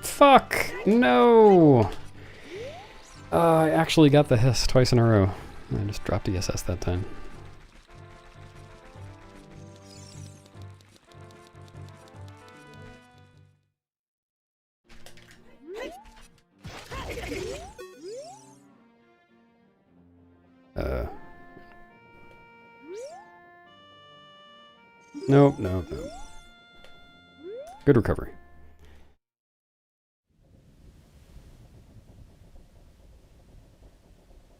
Fuck! No! I actually got the hiss twice in a row. I just dropped ESS that time. Nope, nope, nope. Good recovery.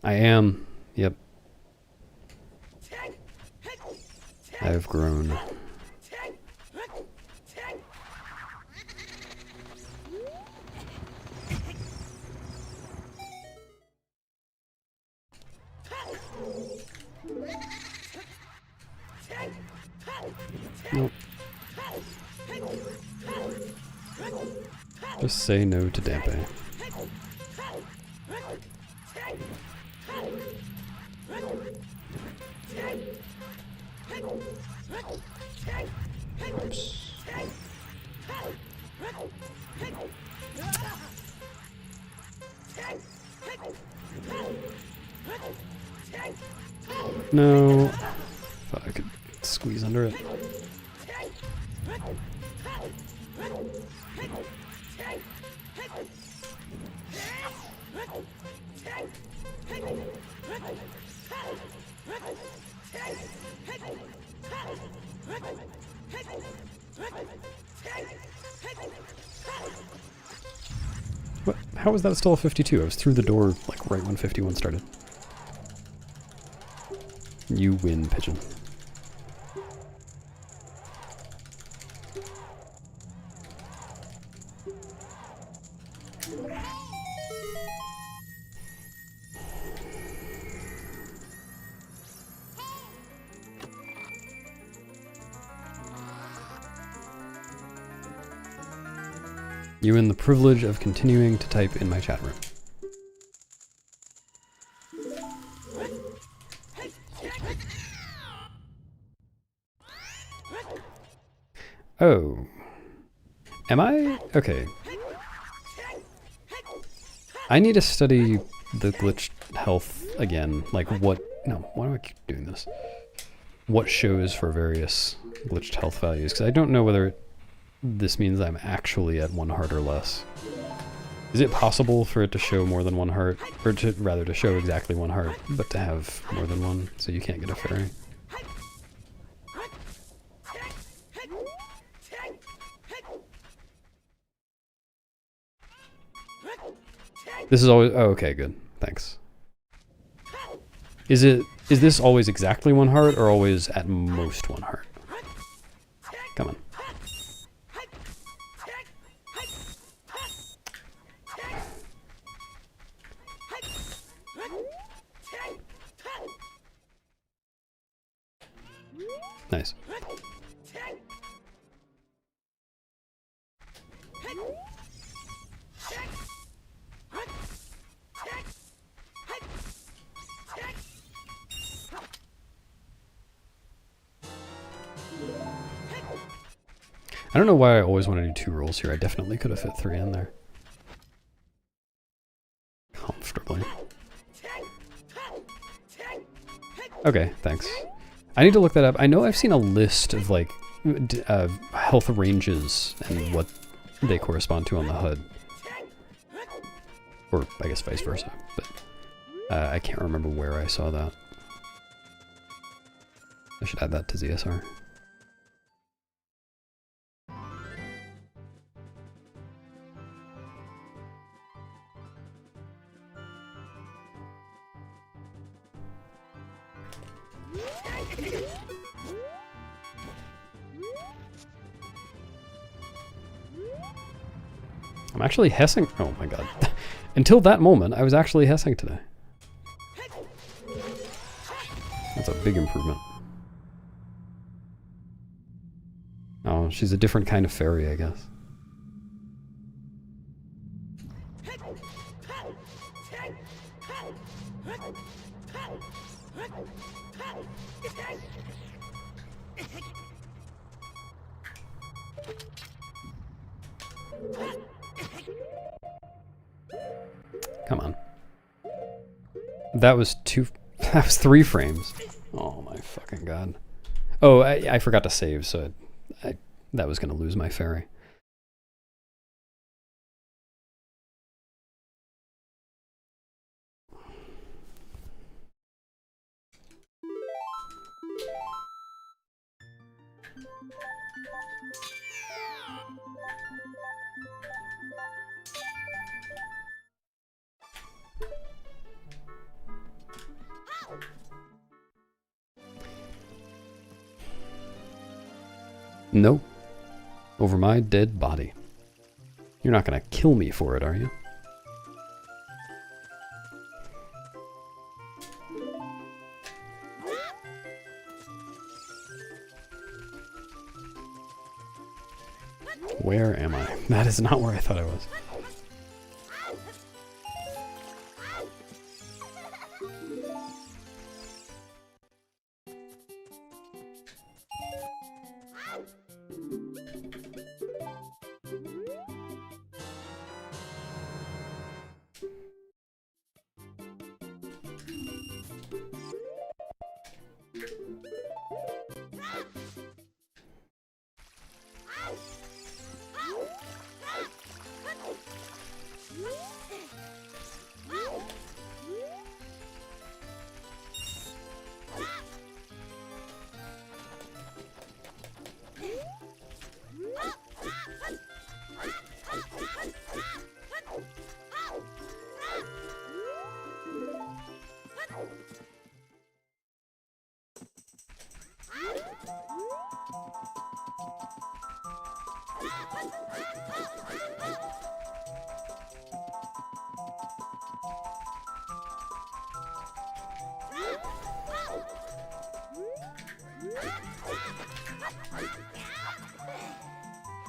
I am. Yep. I've grown. Nope. Just say no to Dampe. Oops. No. Thought I could squeeze under it. What? How was that still a 52? I was through the door like right when 51 started. You win, pigeon. You win the privilege of continuing to type in my chat room. Oh. Am I? Okay. I need to study the glitched health again. Like what? No, why do I keep doing this? What shows for various glitched health values? Because I don't know whether this means I'm actually at 1 heart or less. Is it possible for it to show more than 1 heart? Or to rather to show exactly 1 heart, but to have more than one, so you can't get a fairy? This is always, oh, okay, good. Thanks. Is this always exactly 1 heart or always at most 1 heart? Come on. Nice. I don't know why I always want to do 2 rolls here. I definitely could have fit 3 in there. Comfortably. Okay, thanks. I need to look that up. I know I've seen a list of like health ranges and what they correspond to on the HUD. Or I guess vice versa, but I can't remember where I saw that. I should add that to ZSR. I'm actually hessing. Oh my god. Until that moment, I was actually hessing today. That's a big improvement. Oh, she's a different kind of fairy, I guess. Come on. That was that was 3 frames. Oh my fucking god. Oh, I forgot to save, so that was gonna lose my fairy. No. Over my dead body. You're not gonna kill me for it, are you? Where am I? That is not where I thought I was.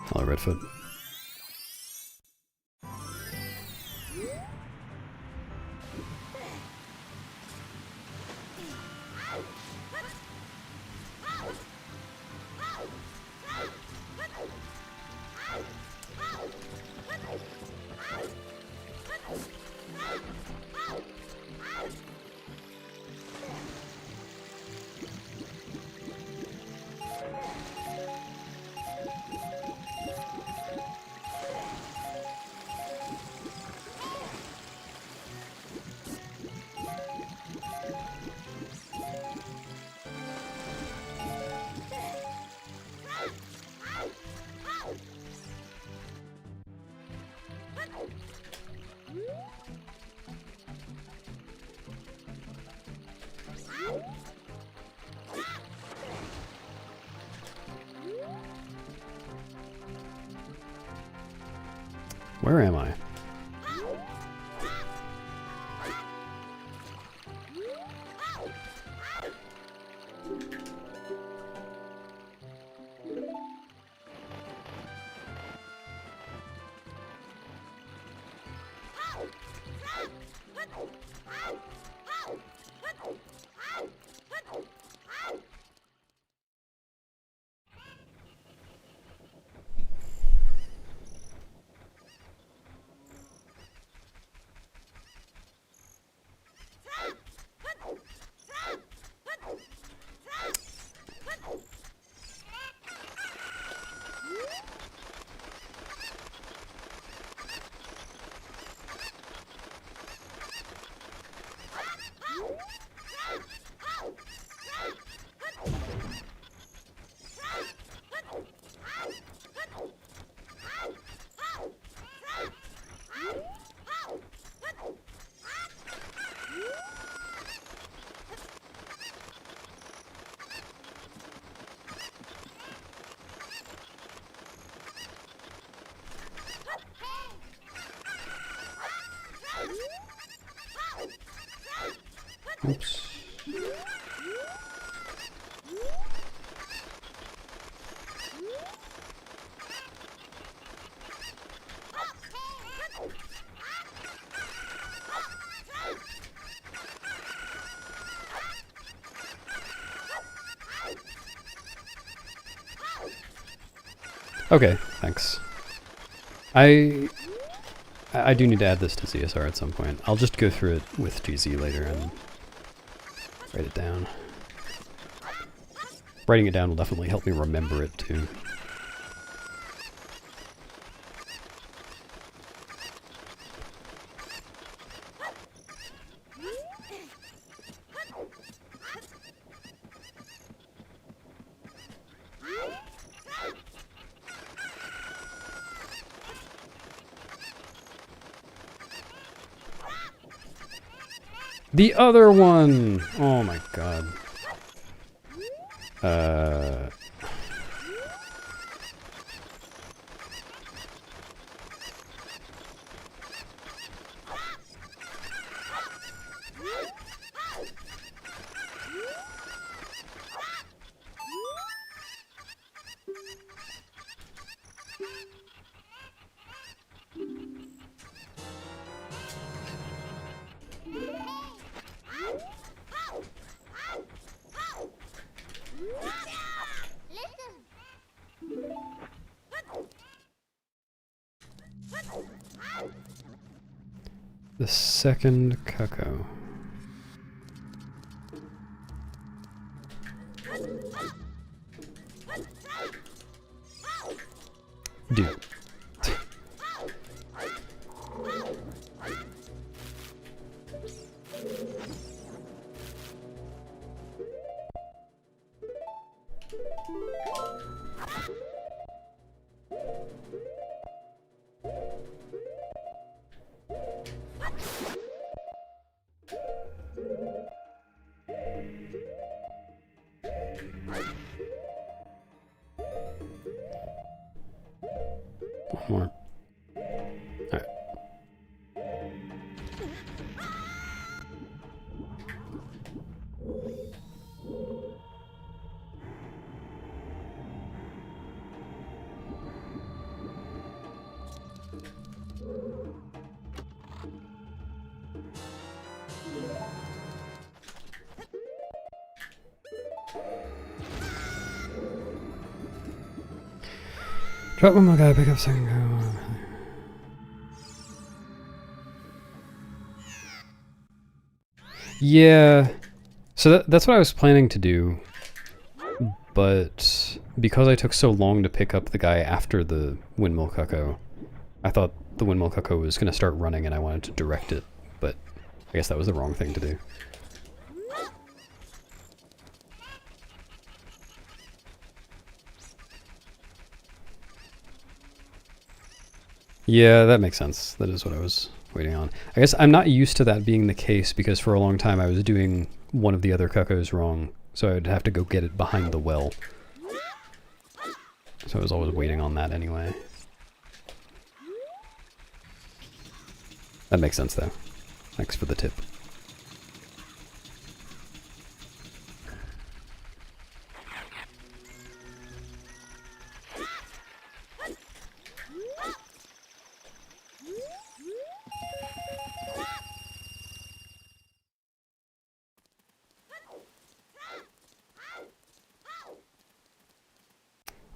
Hello, Redfoot. Where am I? Oops. Okay, thanks. I do need to add this to CSR at some point. I'll just go through it with GZ later and write it down. Writing it down will definitely help me remember it too. The other one! Oh my god. The second cuckoo. Dude. One more. Alright. Drop one more guy, pick up second guy. Yeah, so that's what I was planning to do, but because I took so long to pick up the guy after the windmill cuckoo, I thought the windmill cuckoo was going to start running and I wanted to direct it, but I guess that was the wrong thing to do. Yeah, that makes sense. That is what I was waiting on. I guess I'm not used to that being the case because for a long time I was doing one of the other cuckoos wrong, so I'd have to go get it behind the well. So I was always waiting on that anyway. That makes sense though. Thanks for the tip.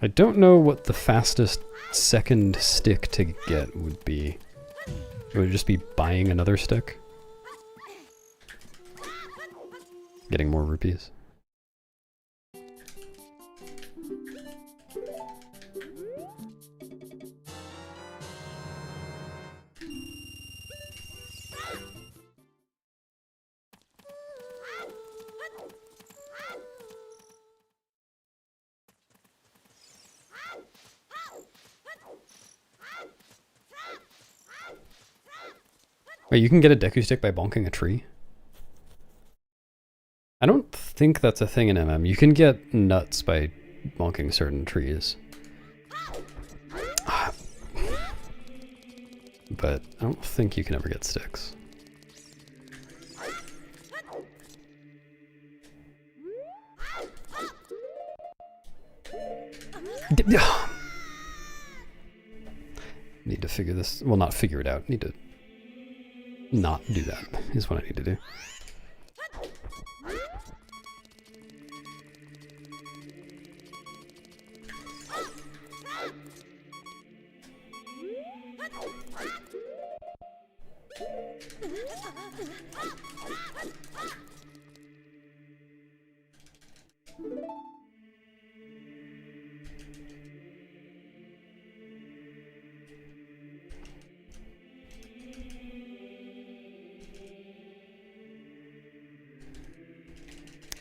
I don't know what the fastest second stick to get would be. It would just be buying another stick? Getting more rupees? Wait, you can get a Deku stick by bonking a tree? I don't think that's a thing in MM. You can get nuts by bonking certain trees. But I don't think you can ever get sticks. Need to figure this, well, not figure it out. Need to not do that is what I need to do.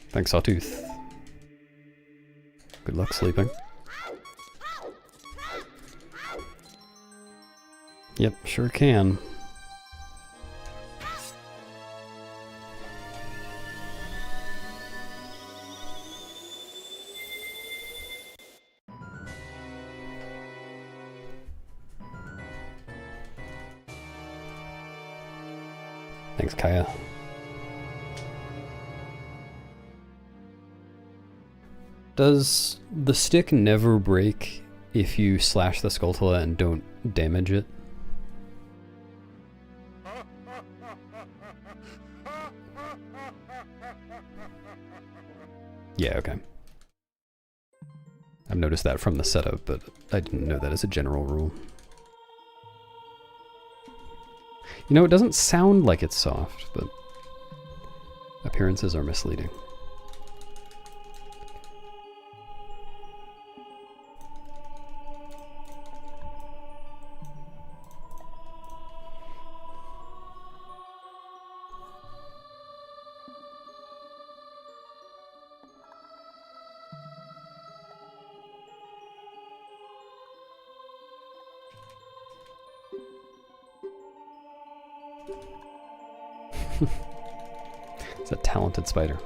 Thanks, Sawtooth. Good luck sleeping. Yep, sure can. Thanks, Kaya. Does the stick never break if you slash the Skulltula and don't damage it? Yeah, okay. I've noticed that from the setup, but I didn't know that as a general rule. You know, it doesn't sound like it's soft, but appearances are misleading. It's a talented spider.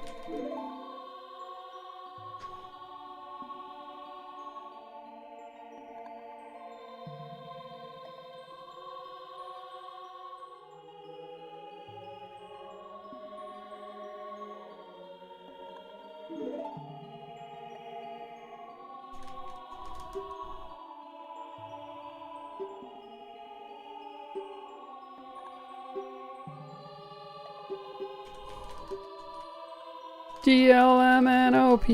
GLMNOP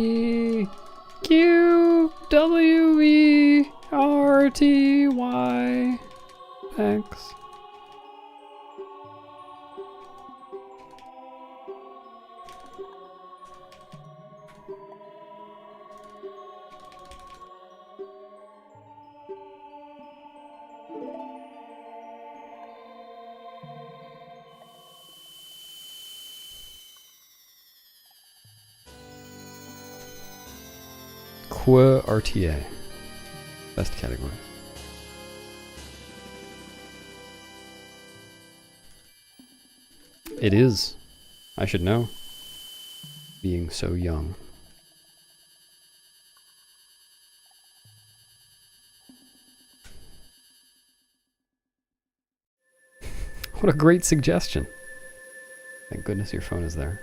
QWERTY. Thanks. RTA. Best category. It is. I should know. Being so young. What a great suggestion. Thank goodness your phone is there.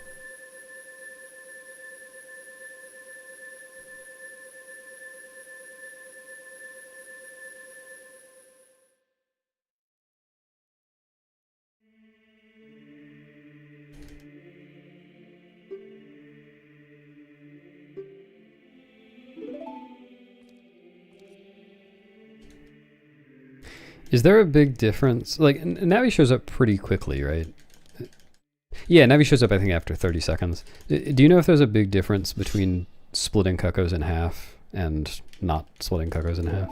Is there a big difference? Like, Navi shows up pretty quickly, right? Yeah, Navi shows up, I think, after 30 seconds. Do you know if there's a big difference between splitting Cuckoos in half and not splitting Cuckoos in half?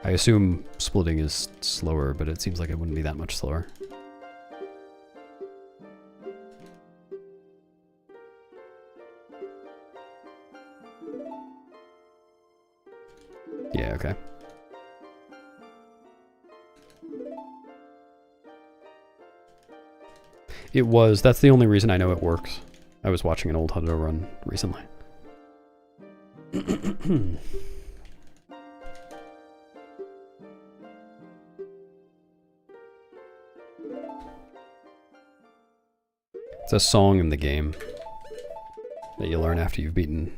I assume splitting is slower, but it seems like it wouldn't be that much slower. Yeah, okay. It was. That's the only reason I know it works. I was watching an old Hundo run recently. It's a song in the game that you learn after you've beaten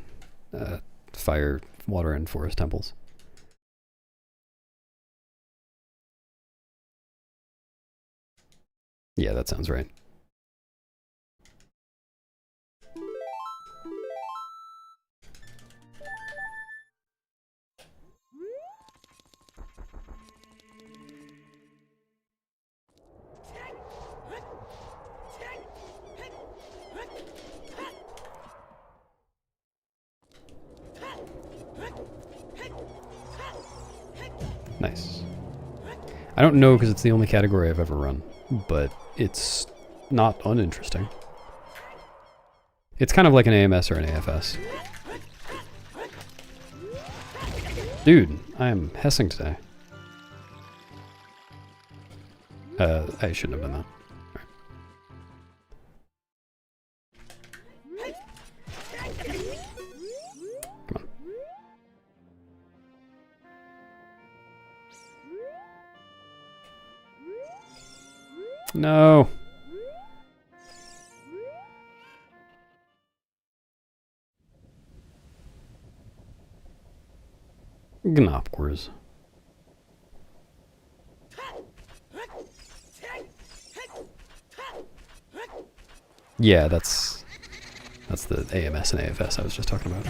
fire, water, and forest temples. Yeah, that sounds right. Nice. I don't know because it's the only category I've ever run, but it's not uninteresting. It's kind of like an AMS or an AFS. Dude, I am hessing today. I shouldn't have done that. Right. Come on. No. Gnopkers. Yeah, that's the AMS and AFS I was just talking about.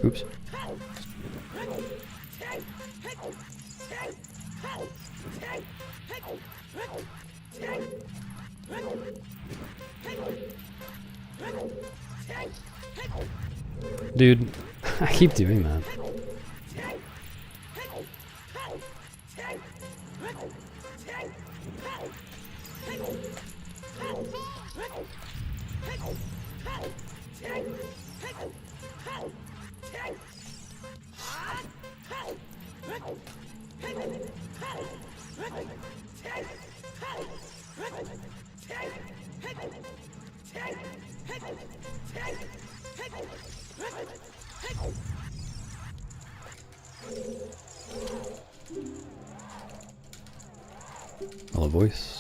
Oops. Dude, I keep doing that. Hello, voice.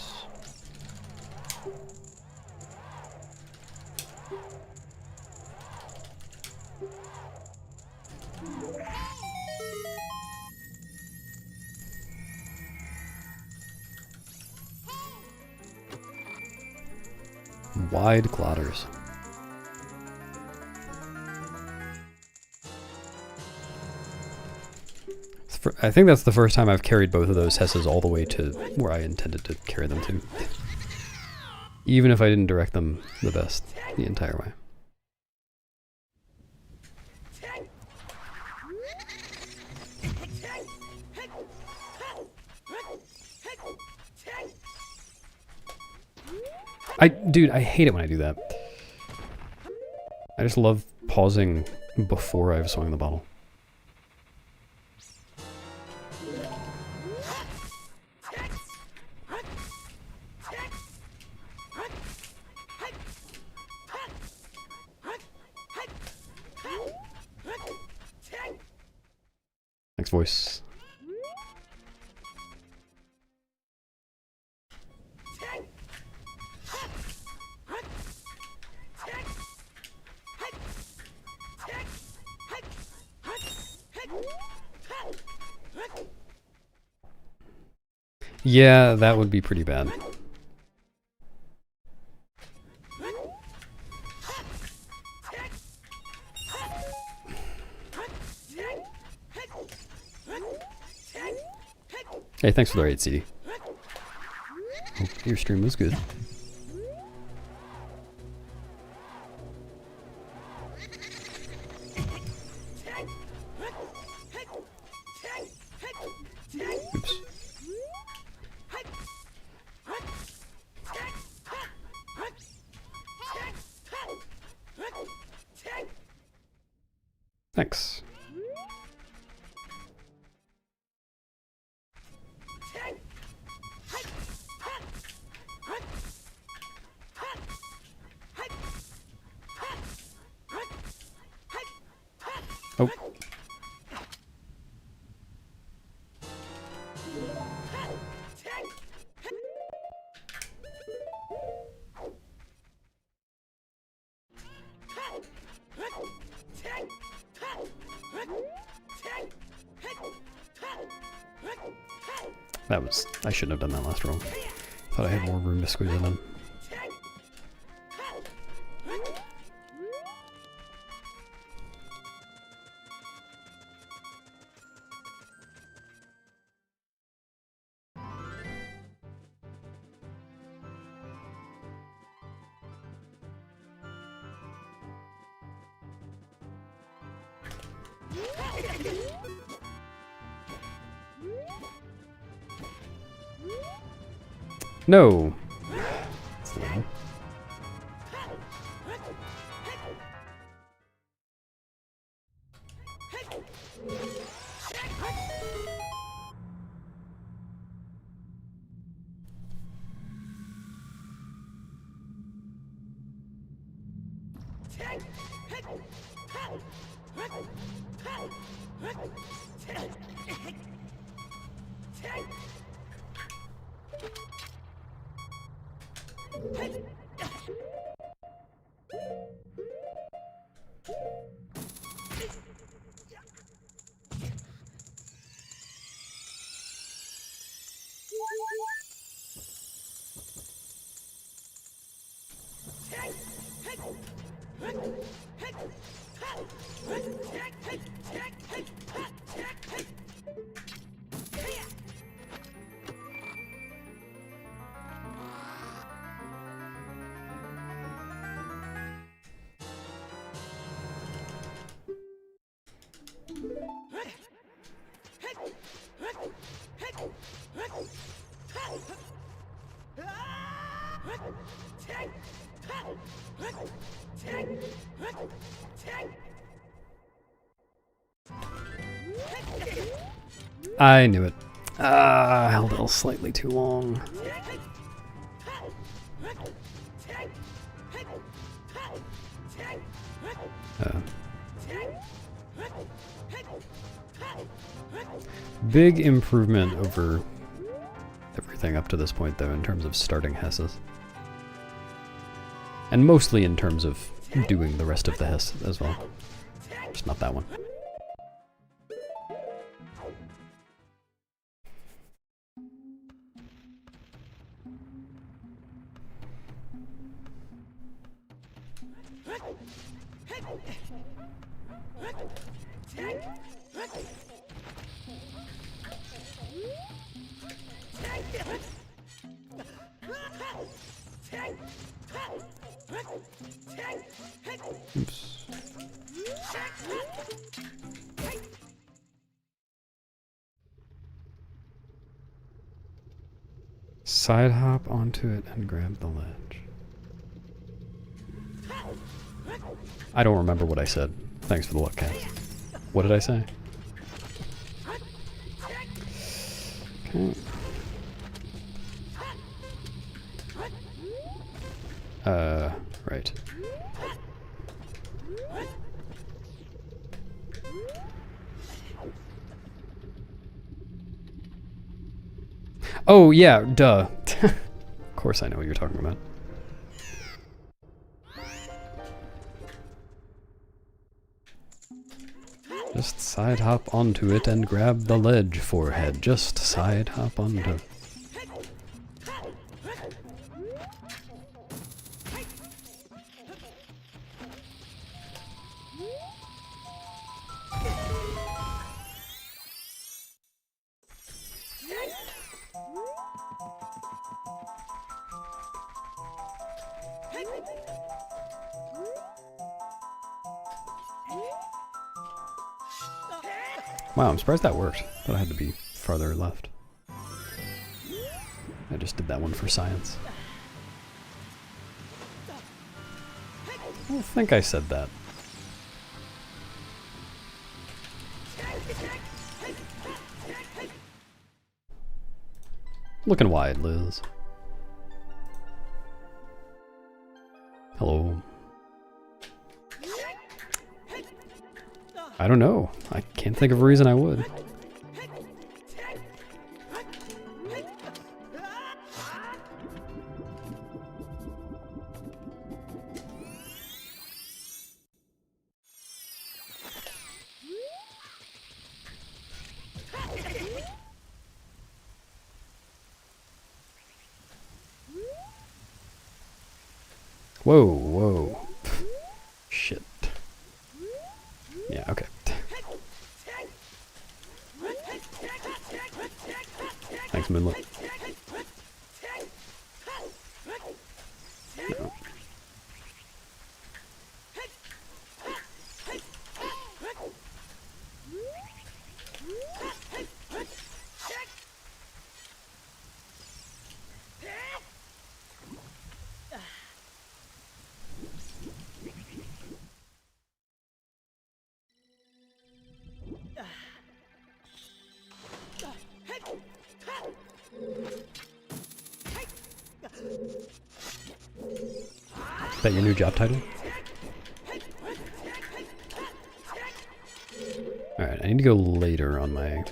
Wide clotters. I think that's the first time I've carried both of those Hesses all the way to where I intended to carry them to. Even if I didn't direct them the best the entire way. Dude, I hate it when I do that. I just love pausing before I've swung the bottle. Next voice. Yeah, that would be pretty bad. Hey, thanks for the raid, CD. Hope your stream was good. Oops. Thanks. Oh. I shouldn't have done that last roll. Thought I had more room to squeeze it in. No! That's the one. I knew it. I held L slightly too long. Big improvement over everything up to this point, though, in terms of starting Hesses. And mostly in terms of doing the rest of the Hess as well. Just not that one. Oops. Side hop onto it and grab the ledge. I don't remember what I said. Thanks for the luck, cat. What did I say? Okay. Right. Oh, yeah, duh. Of course I know what you're talking about. Just side hop onto it and grab the ledge, forehead. Just side hop onto. Wow, I'm surprised that worked. Thought I had to be farther left. I just did that one for science. I don't think I said that. Looking wide, Liz. Hello. I don't know. I can't think of a reason I would. Whoa, whoa. Shit. Yeah, okay. Thanks, Moonlit. No. Is that your new job title? Alright, I need to go later on my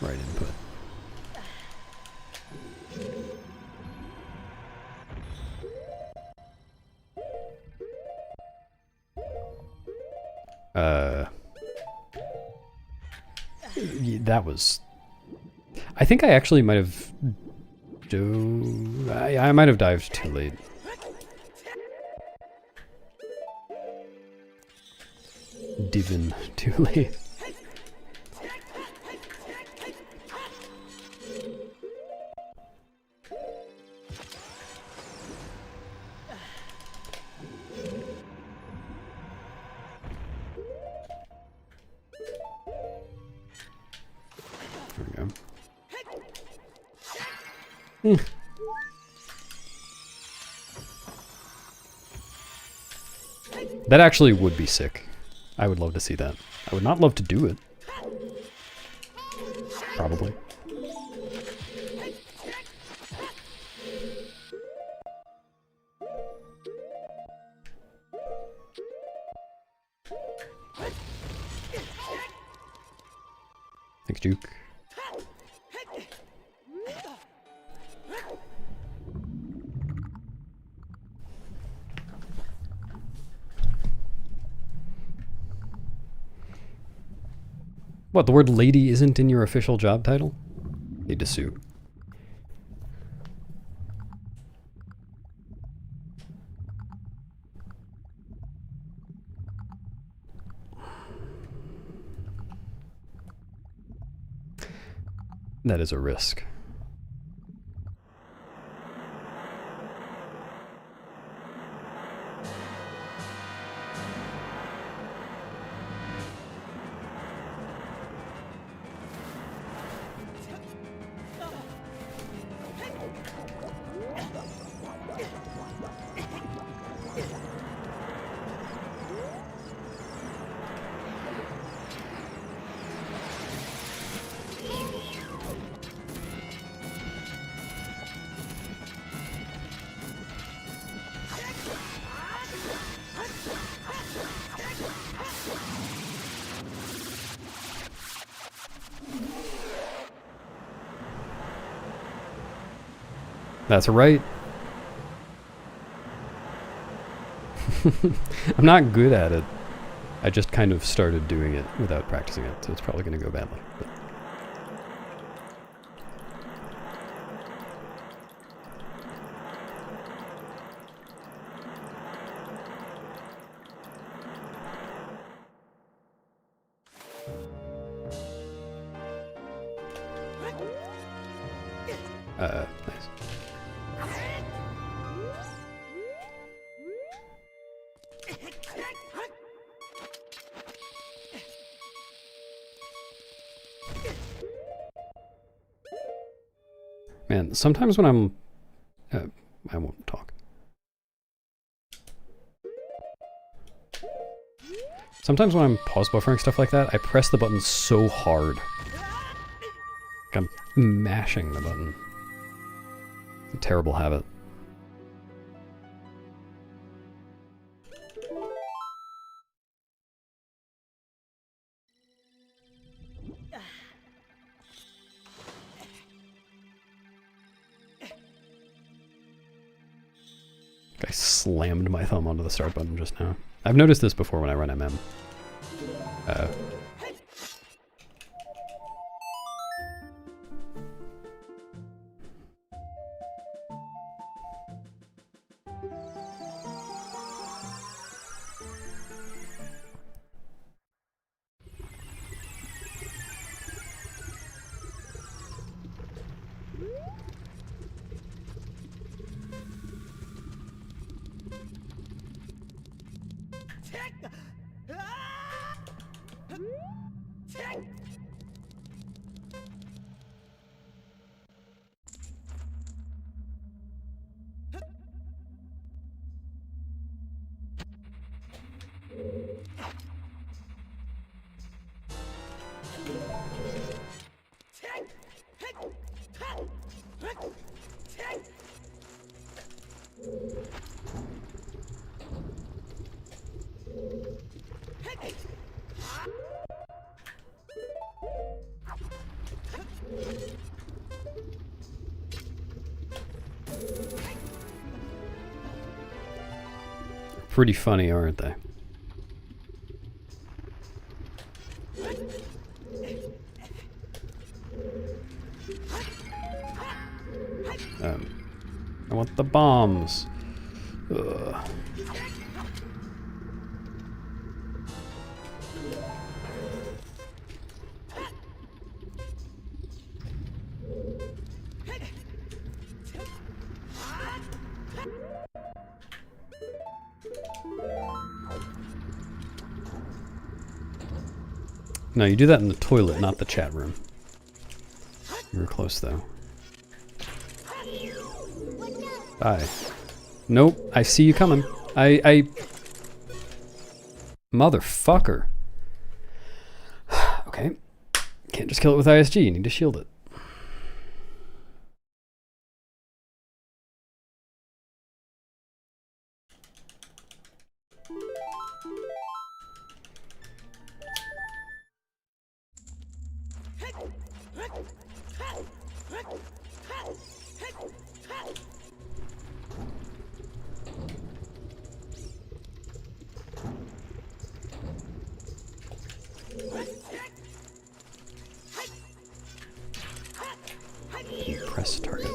right input. That was... I think I actually might have... I might have dived too late. Divin too late. There we go. That actually would be sick. I would love to see that. I would not love to do it. Probably. Thanks, Juke. What, the word lady isn't in your official job title? Need to sue. That is a risk. That's right. I'm not good at it. I just kind of started doing it without practicing it, so it's probably going to go badly. But. Nice. Man, sometimes when I'm... I won't talk. Sometimes when I'm pause buffering stuff like that, I press the button so hard. Like I'm mashing the button. It's a terrible habit. I slammed my thumb onto the start button just now. I've noticed this before when I run MM. pretty funny, aren't they? I want the bombs. Ugh. No, you do that in the toilet, not the chat room. You were close, though. Bye. Nope, I see you coming. Motherfucker. Okay. Can't just kill it with ISG, you need to shield it. Press target.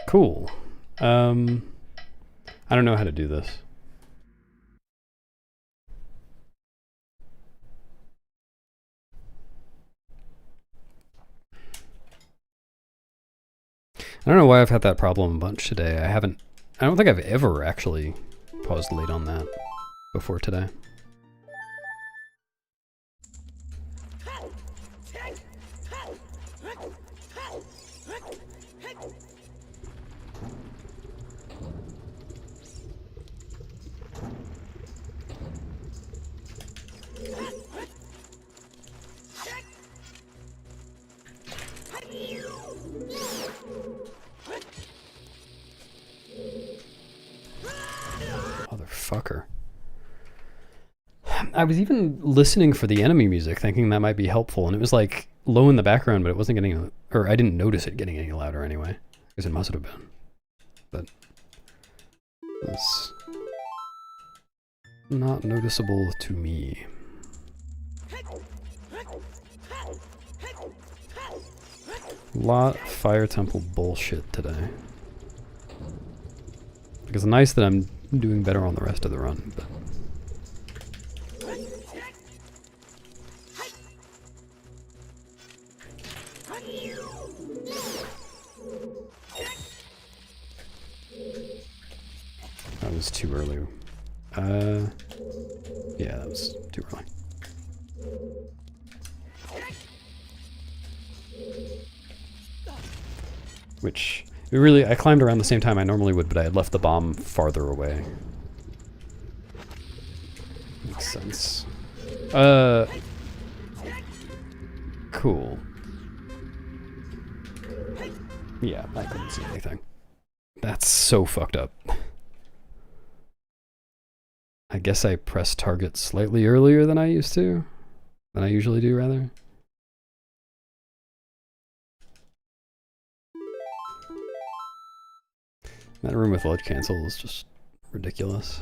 Cool. I don't know how to do this. I don't know why I've had that problem a bunch today. I don't think I've ever actually paused late on that before today. Motherfucker. I was even listening for the enemy music, thinking that might be helpful, and it was like low in the background, but it wasn't getting, or I didn't notice it getting any louder anyway, because it must have been. But it's not noticeable to me. Lot of Fire Temple bullshit today. Like, it's nice that I'm doing better on the rest of the run, but that was too early. Yeah, that was too early. Which, really, I climbed around the same time I normally would, but I had left the bomb farther away. Makes sense. Cool. Yeah, I couldn't see anything. That's so fucked up. I guess I pressed target slightly earlier than I used to. Than I usually do, rather. That room with ledge cancel is just ridiculous.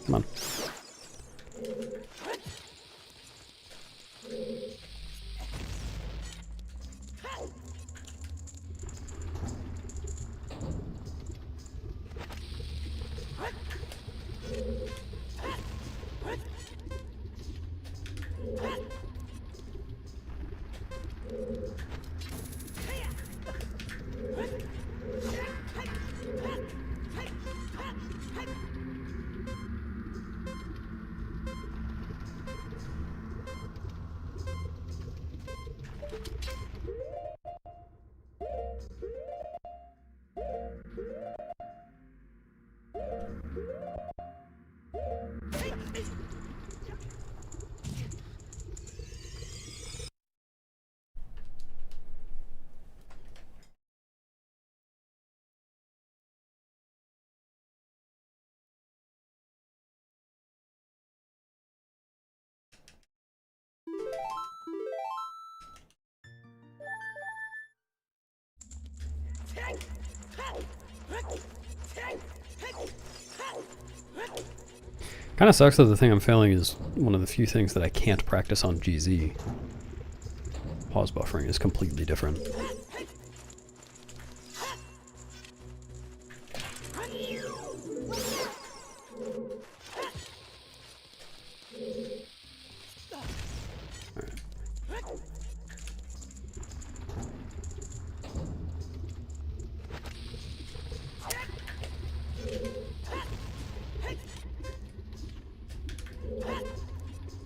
Come on. Kind of sucks that the thing I'm failing is one of the few things that I can't practice on GZ. Pause buffering is completely different.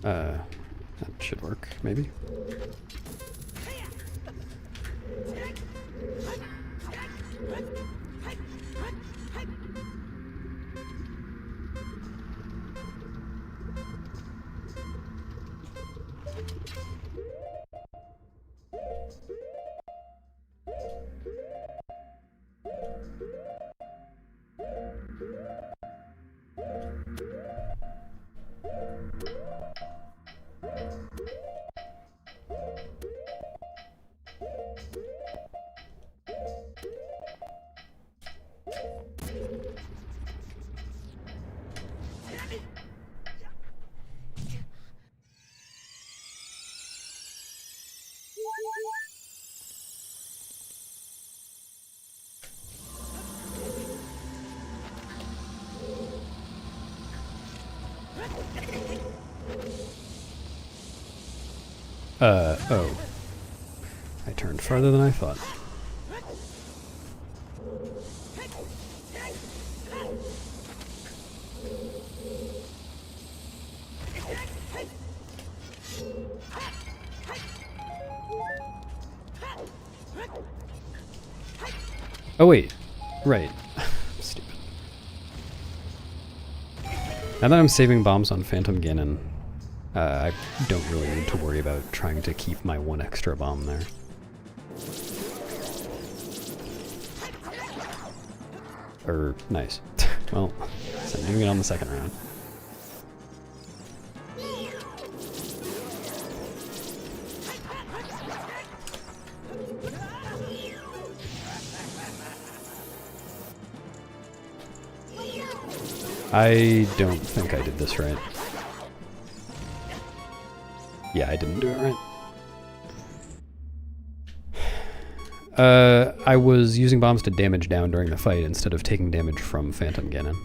That should work, maybe. Oh. I turned farther than I thought. Oh wait, right. Stupid. Now that I'm saving bombs on Phantom Ganon, I don't really need to worry about trying to keep my one extra bomb there. Nice. Well, so I'm doing it on the second round. I don't think I did this right. Yeah, I didn't do it right. I was using bombs to damage down during the fight instead of taking damage from Phantom Ganon.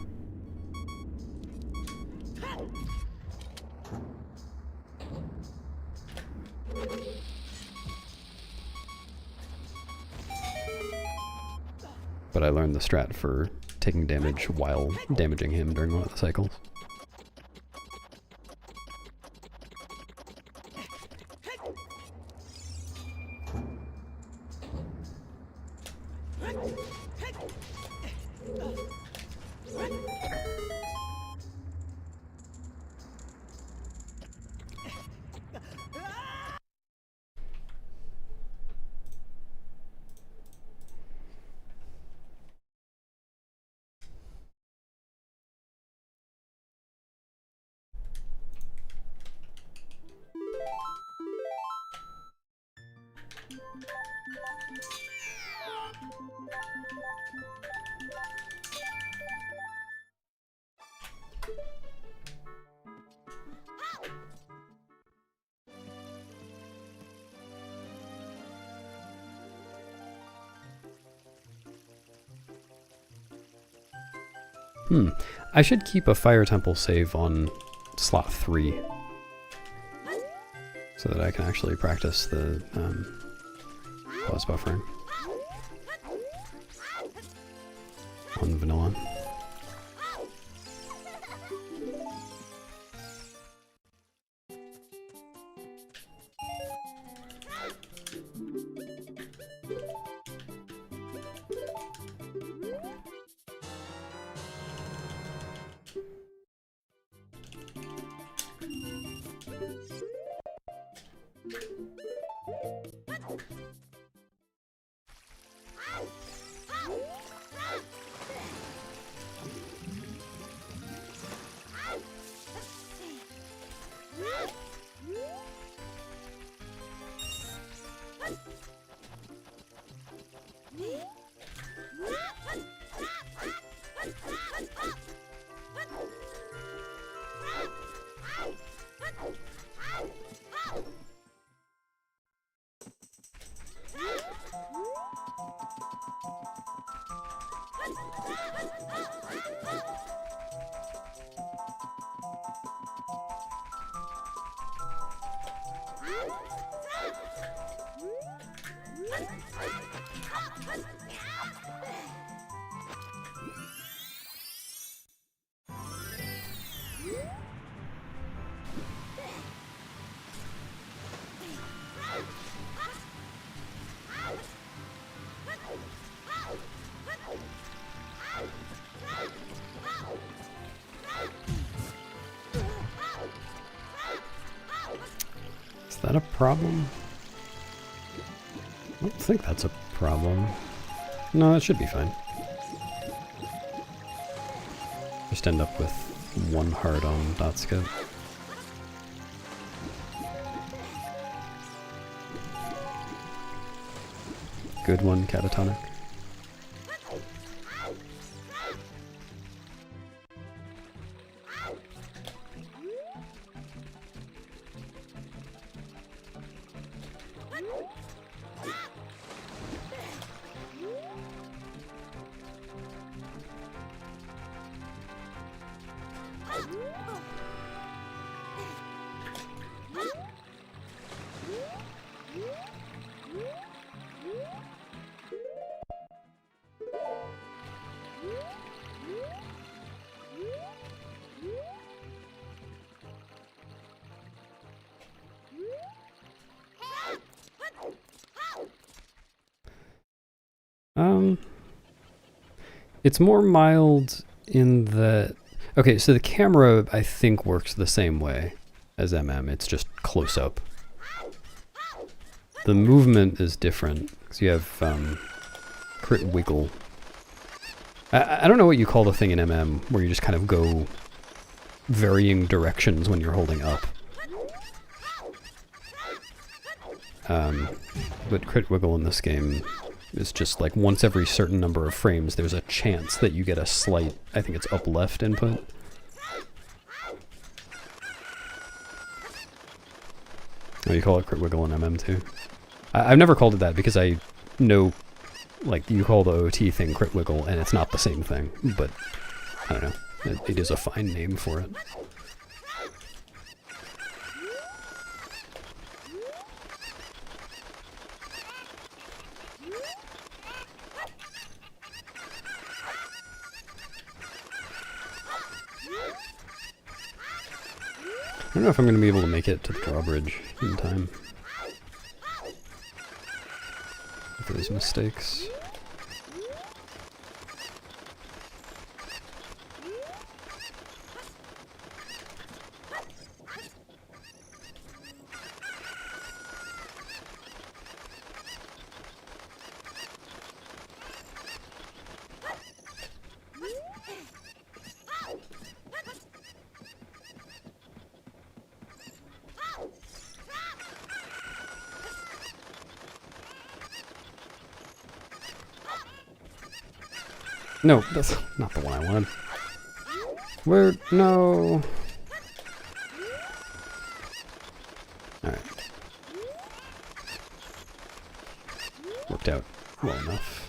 But I learned the strat for taking damage while damaging him during one of the cycles. I should keep a Fire Temple save on slot 3 so that I can actually practice the pause buffering on vanilla. Is that a problem? I don't think that's a problem. No, it should be fine. Just end up with one heart on Dotska. Good one, Catatonic. It's more mild in that... Okay, so the camera, I think, works the same way as MM. It's just close-up. The movement is different, because you have crit wiggle. I don't know what you call the thing in MM, where you just kind of go varying directions when you're holding up. But crit wiggle in this game is just like once every certain number of frames there's a chance that you get a slight, I think it's up left input. Oh, you call it crit wiggle in MM too? I've never called it that because I know, like, you call the OT thing crit wiggle and it's not the same thing, but I don't know, it is a fine name for it. I don't know if I'm going to be able to make it to the drawbridge in time. With those mistakes. No, that's not the one I wanted. Where? No. Alright. Worked out well enough.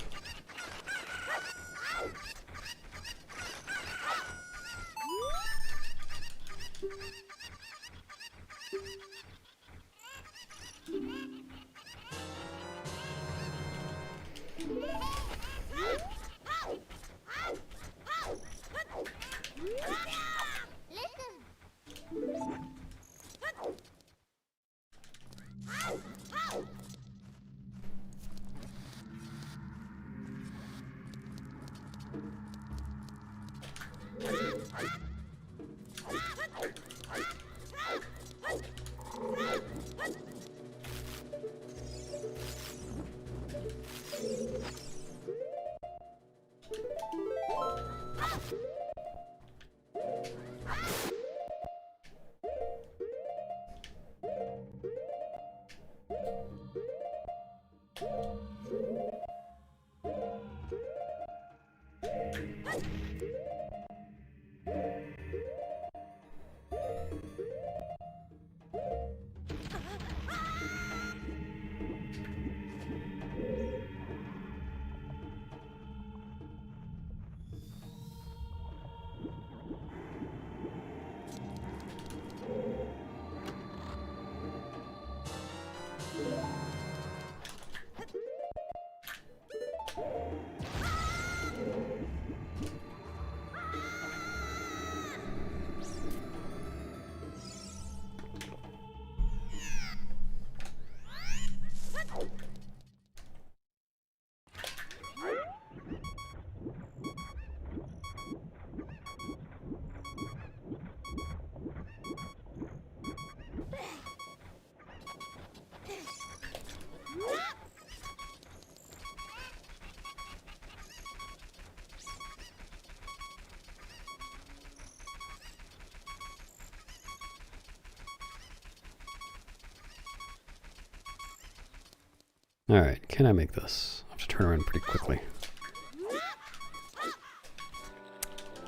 Alright, can I make this? I have to turn around pretty quickly.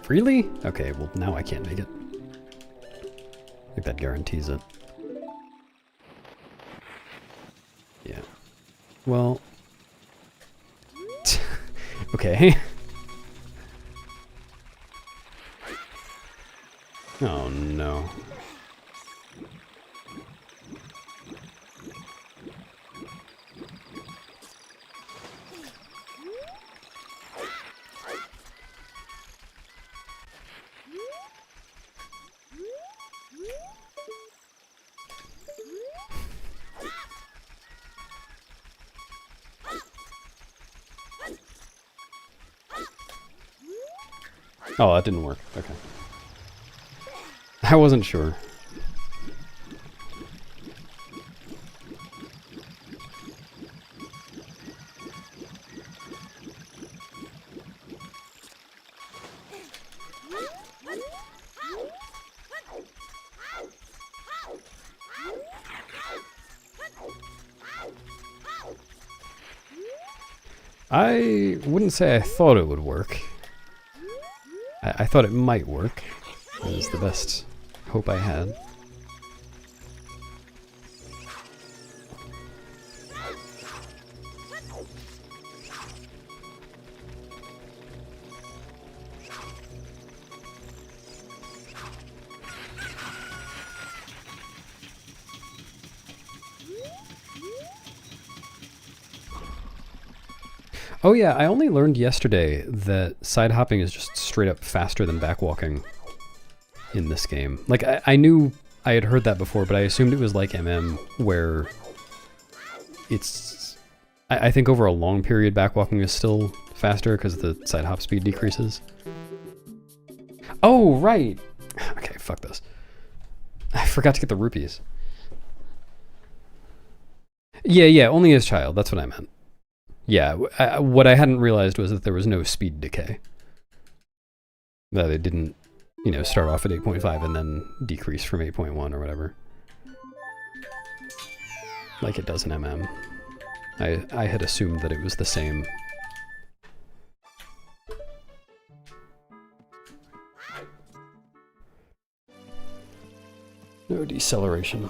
Really? Okay, well now I can't make it. I think that guarantees it. Yeah. Well... okay. Oh no. Oh, that didn't work. Okay. I wasn't sure. I wouldn't say I thought it would work. I thought it might work. That was the best hope I had. Oh yeah, I only learned yesterday that side hopping is just straight up faster than backwalking in this game. Like, I knew I had heard that before, but I assumed it was like MM, where it's... I think over a long period backwalking is still faster because the side hop speed decreases. Oh, right! Okay, fuck this. I forgot to get the rupees. Yeah, only as child, that's what I meant. Yeah, what I hadn't realized was that there was no speed decay. That it didn't, you know, start off at 8.5 and then decrease from 8.1 or whatever. Like it does in MM. I had assumed that it was the same. No deceleration.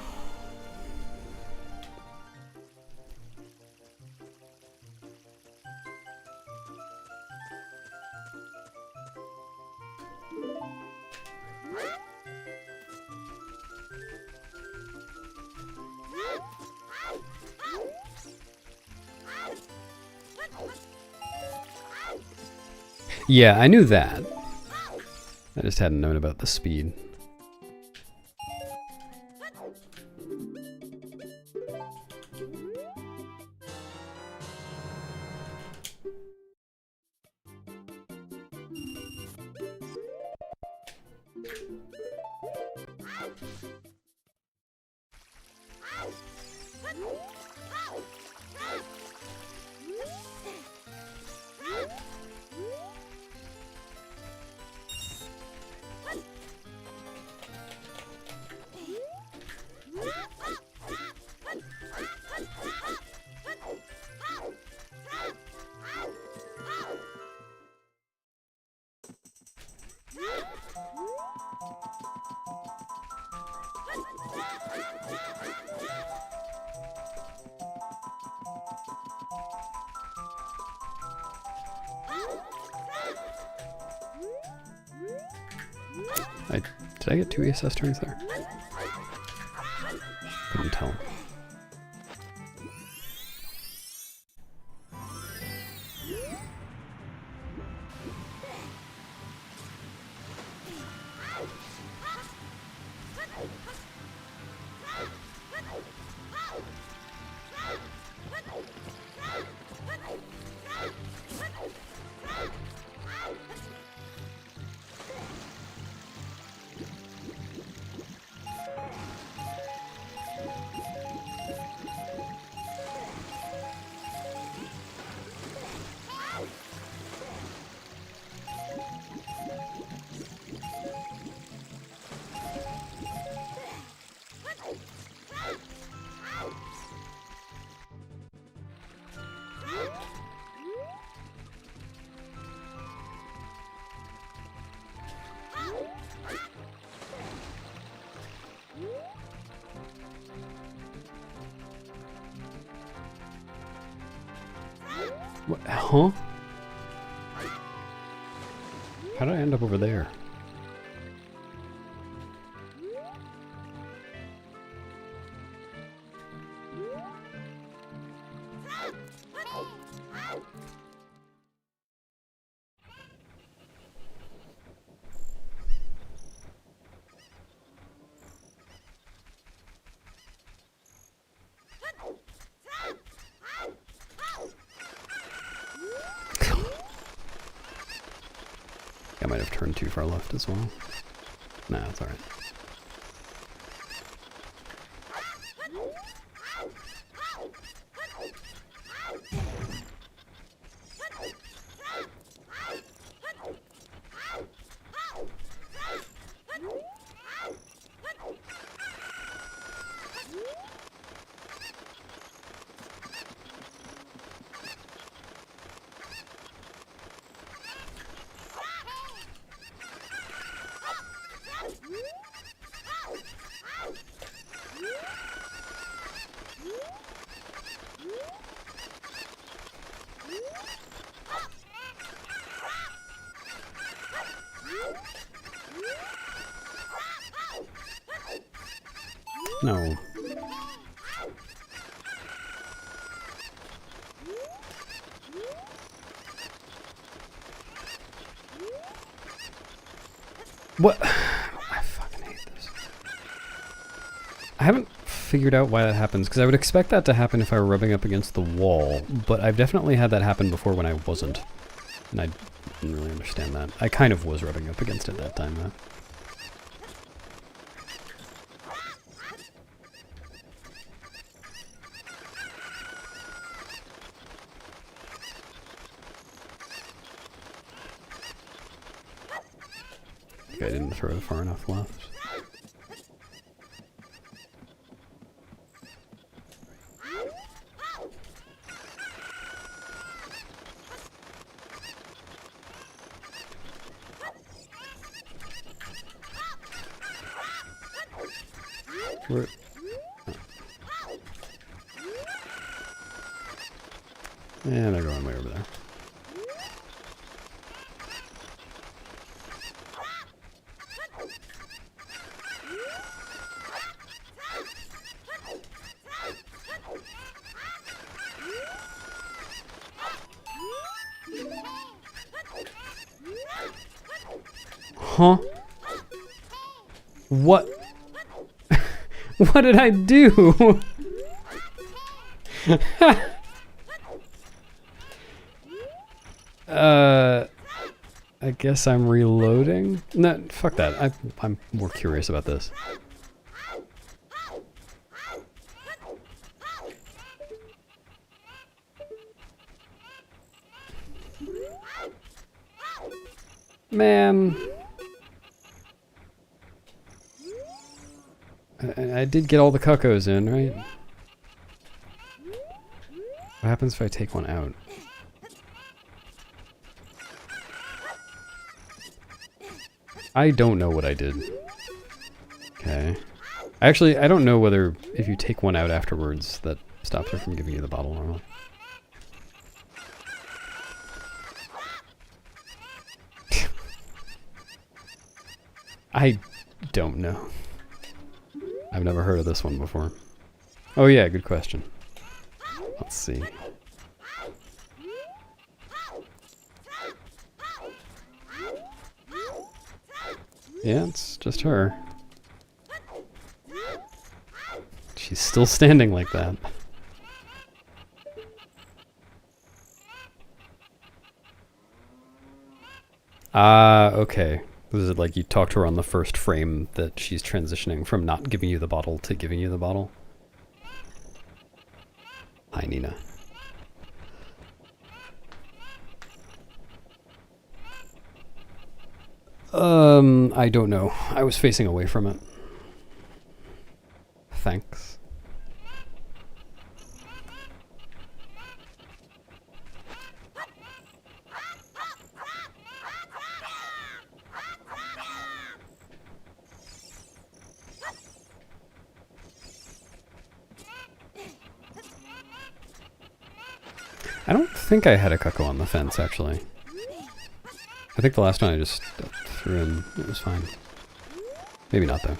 Yeah, I knew that. I just hadn't known about the speed. Did I get 2 ESS turns there? Couldn't tell. What? Huh? How did I end up over there? I might have turned too far left as well. Nah, it's alright. No. What? I fucking hate this. I haven't figured out why that happens, because I would expect that to happen if I were rubbing up against the wall, but I've definitely had that happen before when I wasn't. And I didn't really understand that. I kind of was rubbing up against it that time, though. I didn't throw it far enough left. Where? Oh. And they're going way over there. Huh? What? What did I do? I guess I'm reloading? No, fuck that. I'm more curious about this. Man. I did get all the cuckoos in, right? What happens if I take one out? I don't know what I did. Okay. Actually, I don't know whether if you take one out afterwards, that stops her from giving you the bottle or not. I don't know. I've never heard of this one before. Oh yeah, good question. Let's see. Yeah, it's just her. She's still standing like that. Ah, okay. Is it like you talk to her on the first frame that she's transitioning from not giving you the bottle to giving you the bottle? Hi, Nina. I don't know. I was facing away from it. Thanks. I don't think I had a cuckoo on the fence, actually. I think the last one I just threw in. It was fine. Maybe not, though.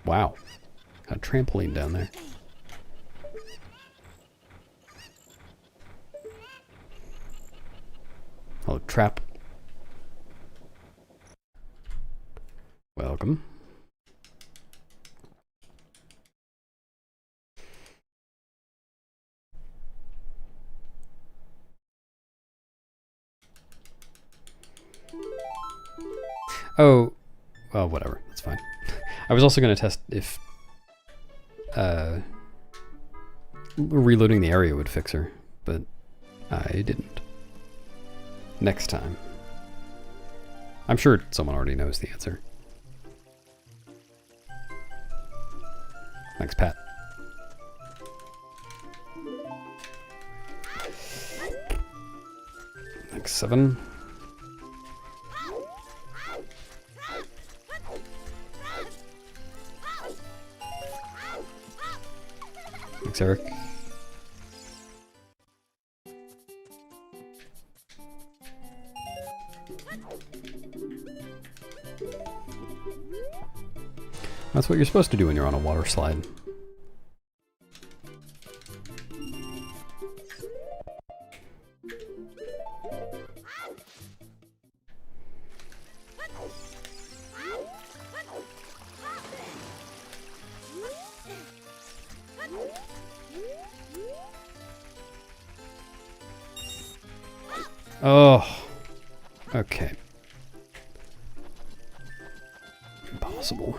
Wow. Got a trampoline down there. Hello, trap. Welcome. Oh, well, whatever. That's fine. I was also going to test if reloading the area would fix her, but I didn't. Next time. I'm sure someone already knows the answer. Thanks, Pat. Thanks, 7. Thanks, Eric. That's what you're supposed to do when you're on a water slide. Oh, okay. Impossible.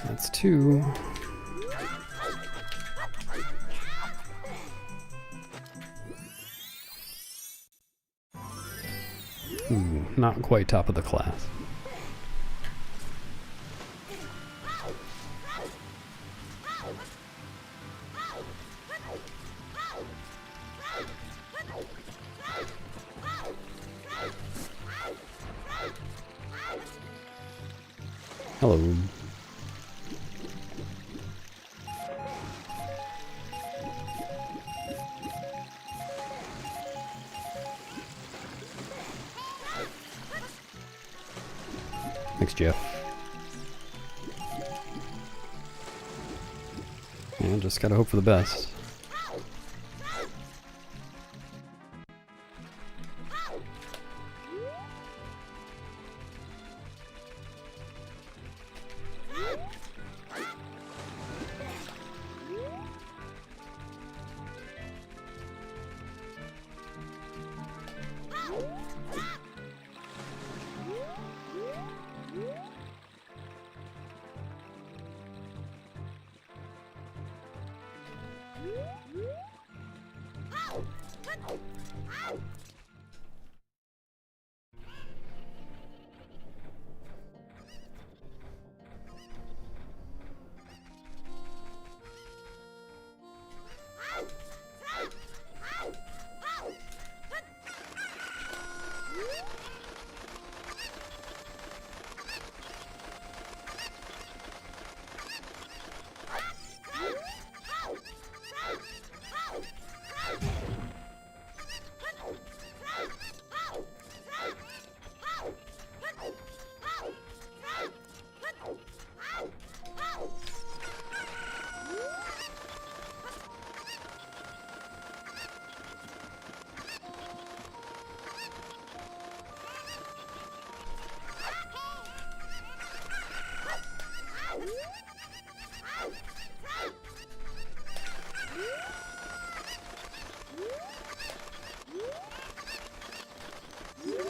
That's 2. Ooh, not quite top of the class. Hello. Thanks, Jeff. Yeah, just gotta hope for the best.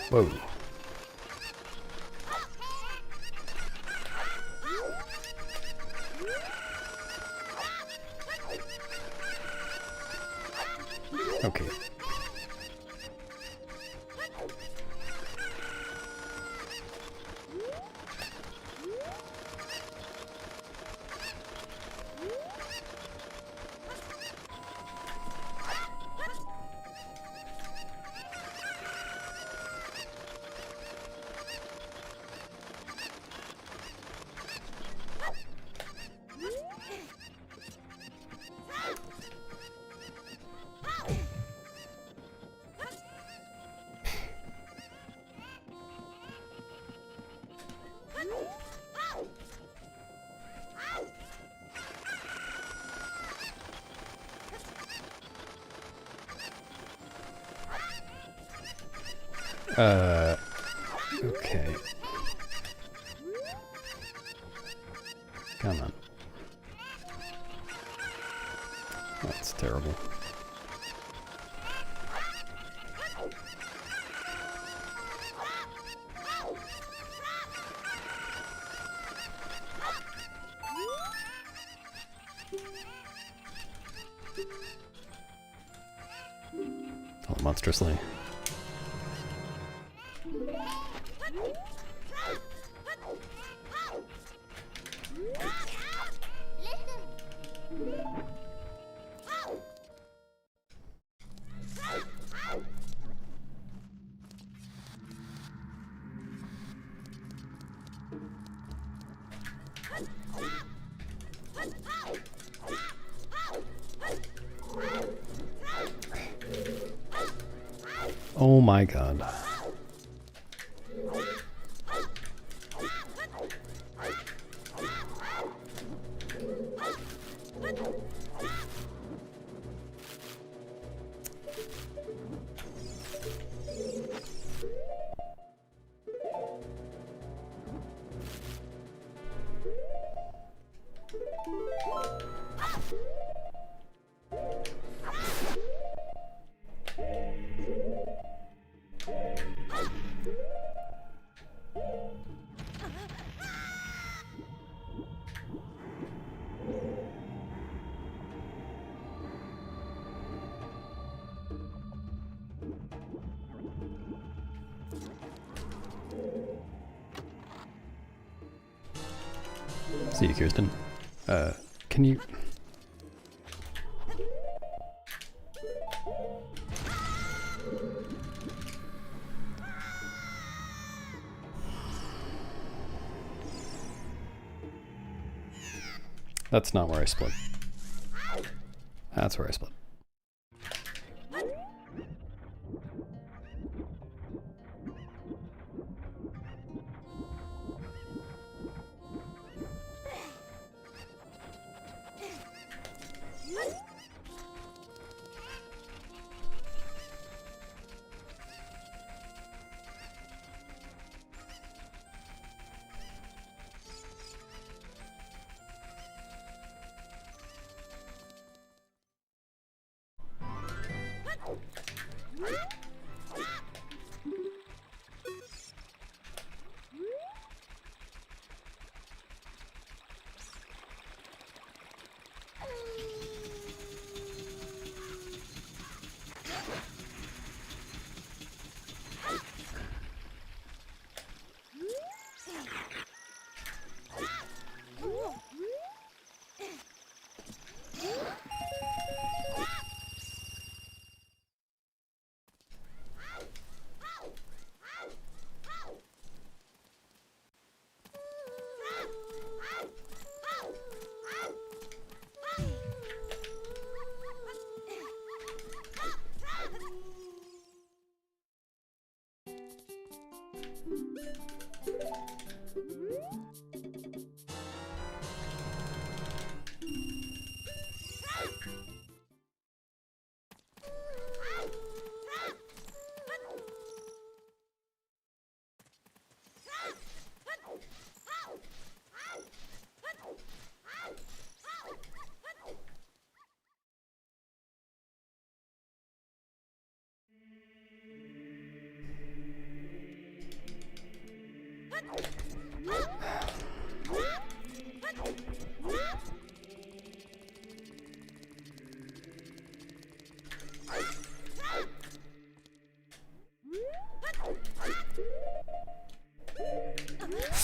Whoa. Okay. Okay. Come on. That's terrible. Oh, monstrously. Oh my god. See you, Kirsten. Can you... That's not where I split. That's where I split.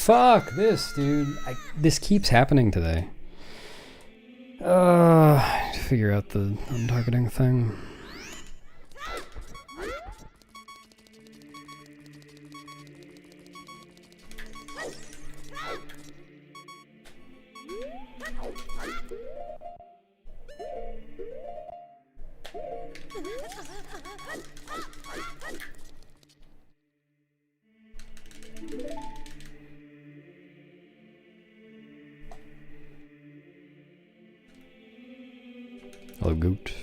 Fuck this, dude. This keeps happening today. I need to figure out the untargeting thing. Hello, Goot.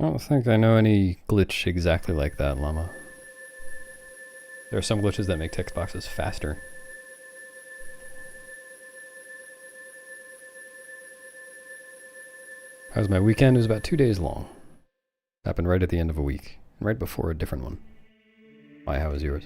I don't think I know any glitch exactly like that, Llama. There are some glitches that make text boxes faster. How's my weekend? It was about 2 days long. Happened right at the end of a week, right before a different one. Why, how was yours?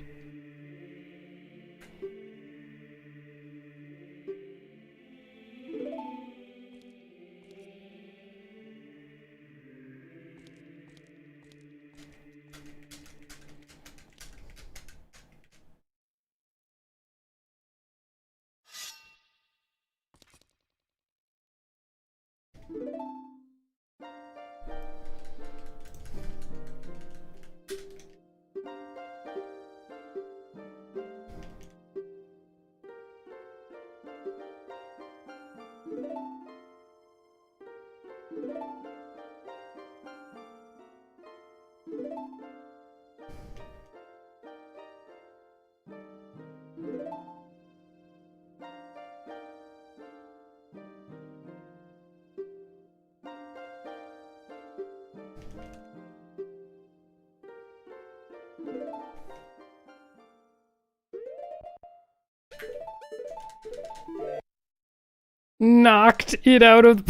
Knocked it out of...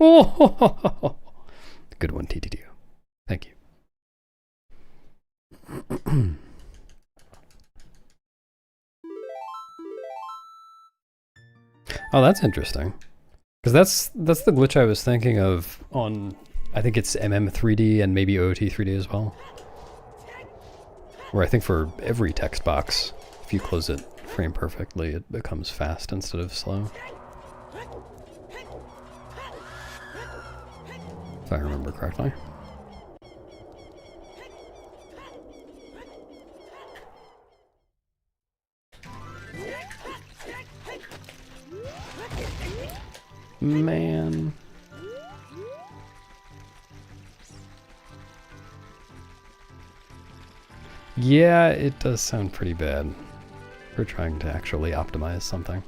Oh, good one, TTD. Thank you. Oh, that's interesting. Because that's the glitch I was thinking of on, I think it's MM3D and maybe OOT3D as well. Where I think for every text box, if you close it frame perfectly, it becomes fast instead of slow. If I remember correctly. Man. Yeah, it does sound pretty bad. We're trying to actually optimize something.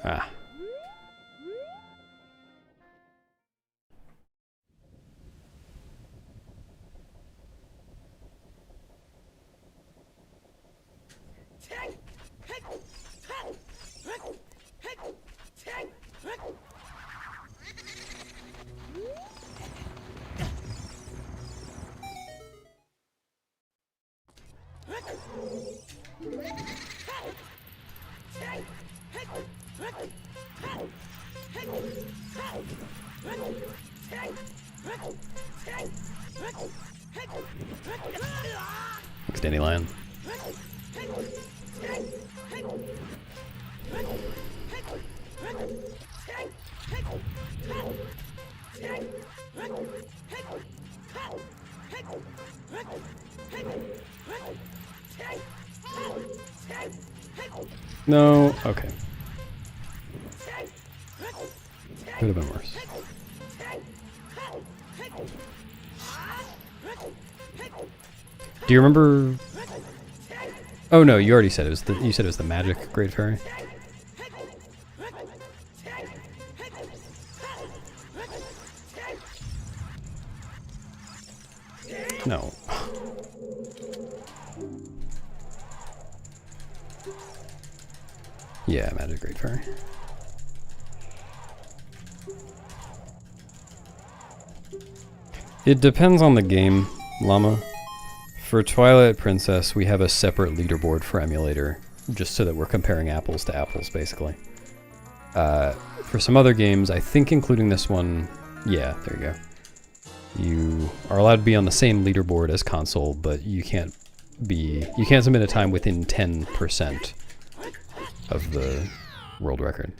Ah. Thanks, Dandelion. No, okay. Could have been worse. Do you remember? Oh no, you already said it was the. You said it was the magic Great Fairy. No. Yeah, magic Great Fairy. It depends on the game, Llama. For Twilight Princess, we have a separate leaderboard for emulator, just so that we're comparing apples to apples, basically. For some other games, I think including this one, yeah, there you go. You are allowed to be on the same leaderboard as console, but you can't submit a time within 10% of the world record.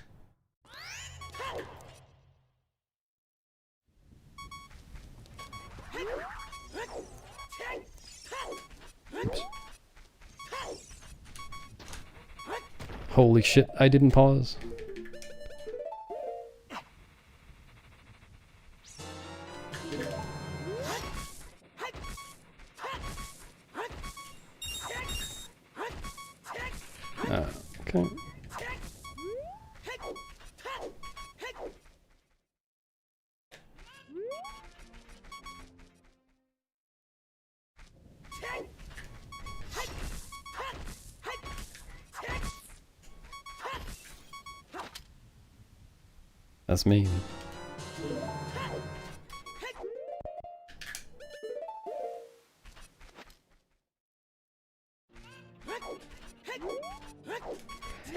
Oops. Holy shit, I didn't pause. Okay. That's me.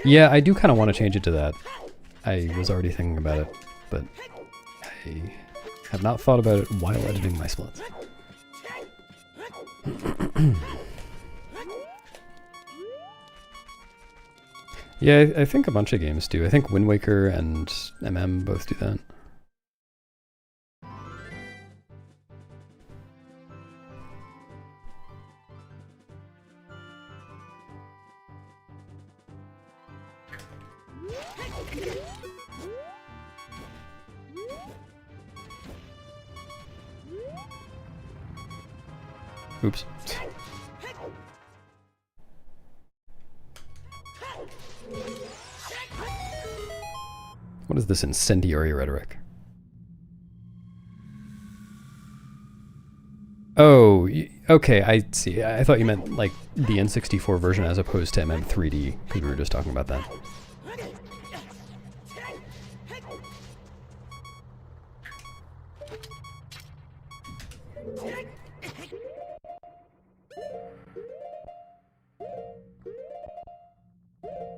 Yeah, I do kind of want to change it to that. I was already thinking about it, but I have not thought about it while editing my splits. Yeah, I think a bunch of games do. I think Wind Waker and MM both do that. Oops. What is this incendiary rhetoric? Oh, okay, I see. I thought you meant like the N64 version as opposed to MM3D, because we were just talking about that.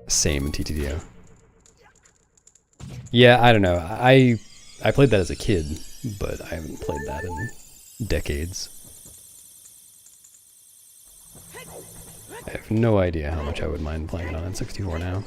Same TTDO. Yeah, I don't know. I played that as a kid, but I haven't played that in decades. I have no idea how much I would mind playing it on N64 now.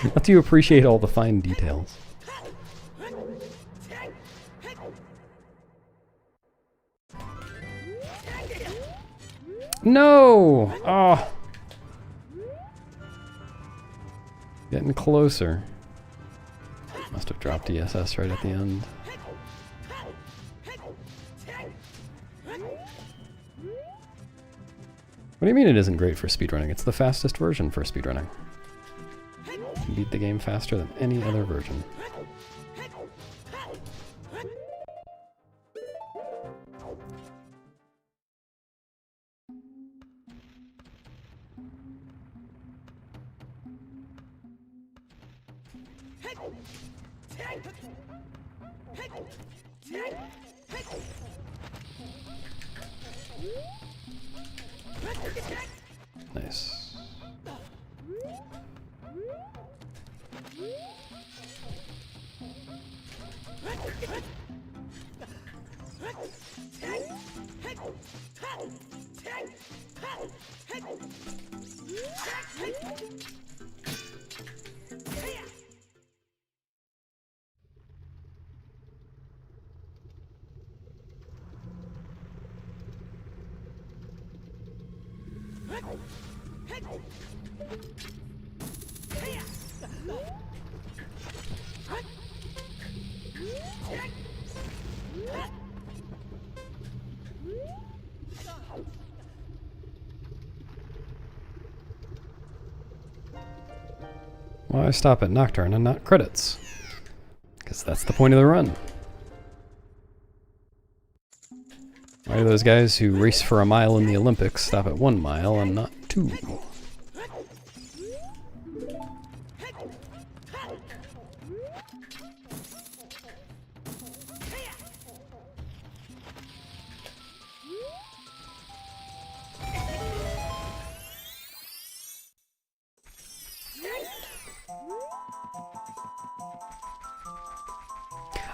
Not to appreciate all the fine details. No! Oh! Getting closer. Must have dropped ESS right at the end. What do you mean it isn't great for speedrunning? It's the fastest version for speedrunning. You can beat the game faster than any other version. Nice. Why stop at Nocturne and not credits? Because that's the point of the run. Why do those guys who race for a mile in the Olympics stop at 1 mile and not 2?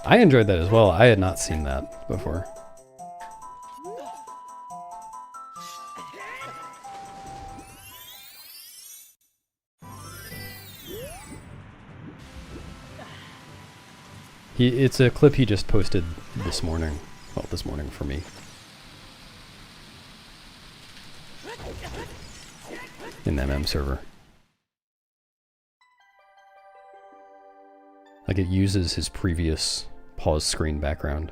I enjoyed that as well. I had not seen that before. It's a clip he just posted this morning. Well, this morning for me. In the MM server. Like it uses his previous pause screen background.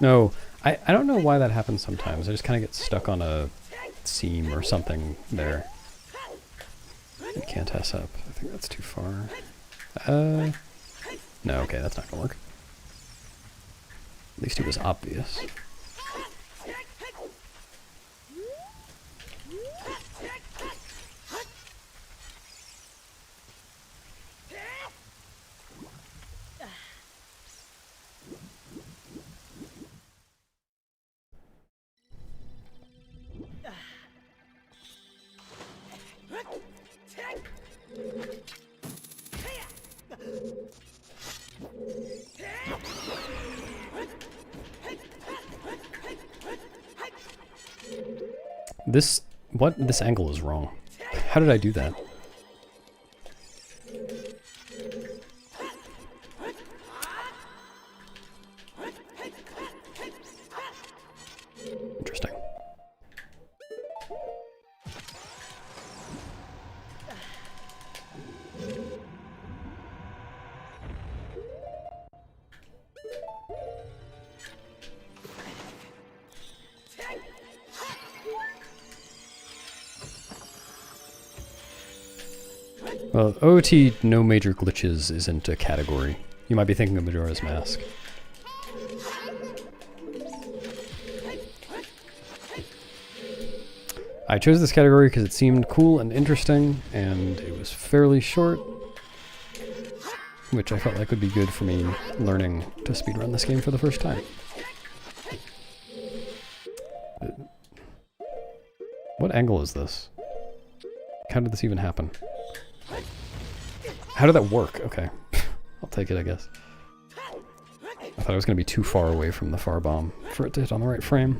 No, I don't know why that happens sometimes. I just kind of get stuck on a seam or something there. I can't test up. I think that's too far. No, okay, that's not gonna work. At least it was obvious. This angle is wrong. How did I do that? Interesting. Well, OOT no major glitches isn't a category. You might be thinking of Majora's Mask. I chose this category because it seemed cool and interesting, and it was fairly short, which I felt like would be good for me learning to speedrun this game for the first time. What angle is this? How did this even happen? How did that work? Okay. I'll take it, I guess. I thought I was going to be too far away from the far bomb for it to hit on the right frame.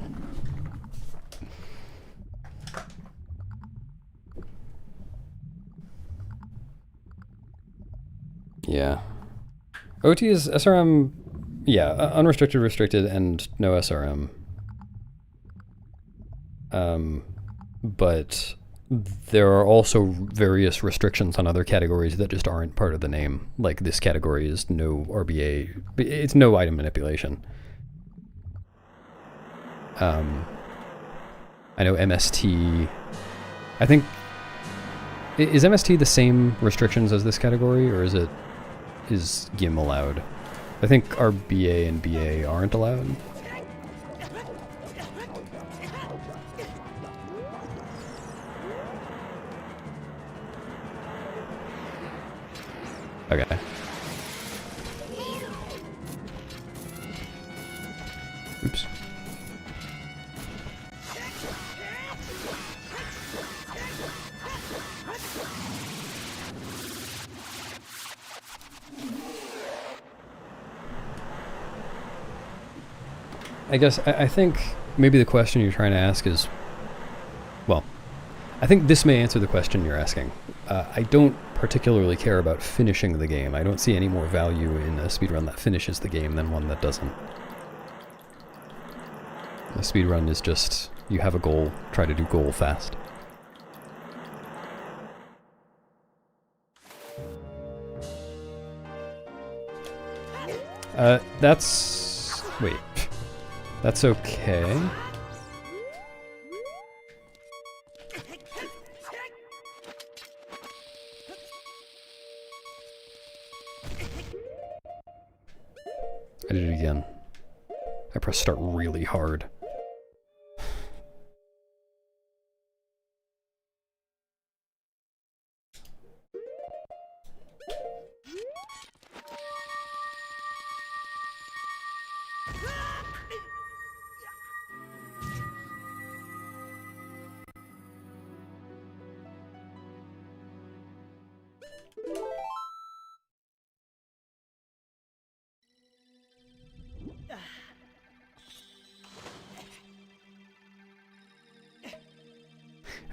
Yeah. OT is SRM, yeah, unrestricted, restricted, and no SRM. But there are also various restrictions on other categories that just aren't part of the name. Like this category is no RBA, it's no item manipulation. I know MST, I think, is MST the same restrictions as this category, or is GIM allowed? I think RBA and BA aren't allowed. Okay. Oops. I guess I think maybe the question you're trying to ask is, well, I think this may answer the question you're asking. I don't particularly care about finishing the game. I don't see any more value in a speedrun that finishes the game than one that doesn't. A speedrun is just, you have a goal, try to do goal fast. Wait. That's okay. I did it again. I pressed start really hard.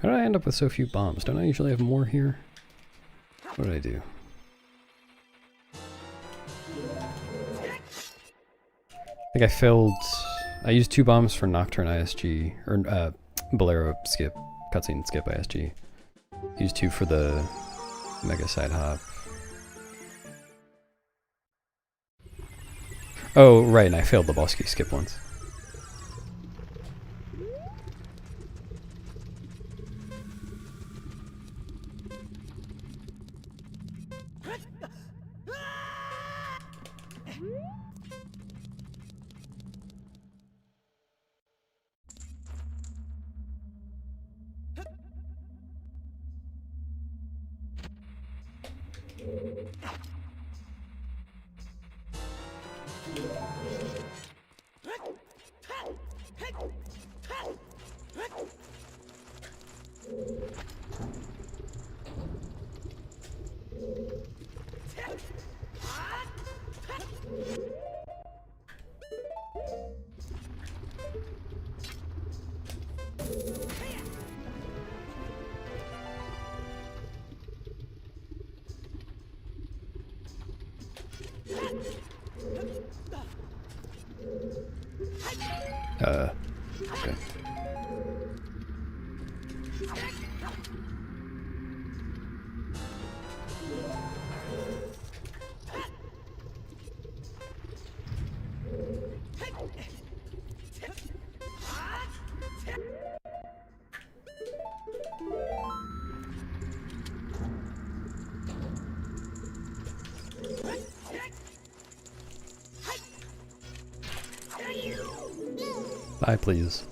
How did I end up with so few bombs? Don't I usually have more here? What did I do? I think I failed. I used 2 bombs for Nocturne ISG, or Bolero skip, cutscene skip ISG. Used 2 for the Mega Side Hop. Oh, right, and I failed the boss key skip once. Okay. Die, please.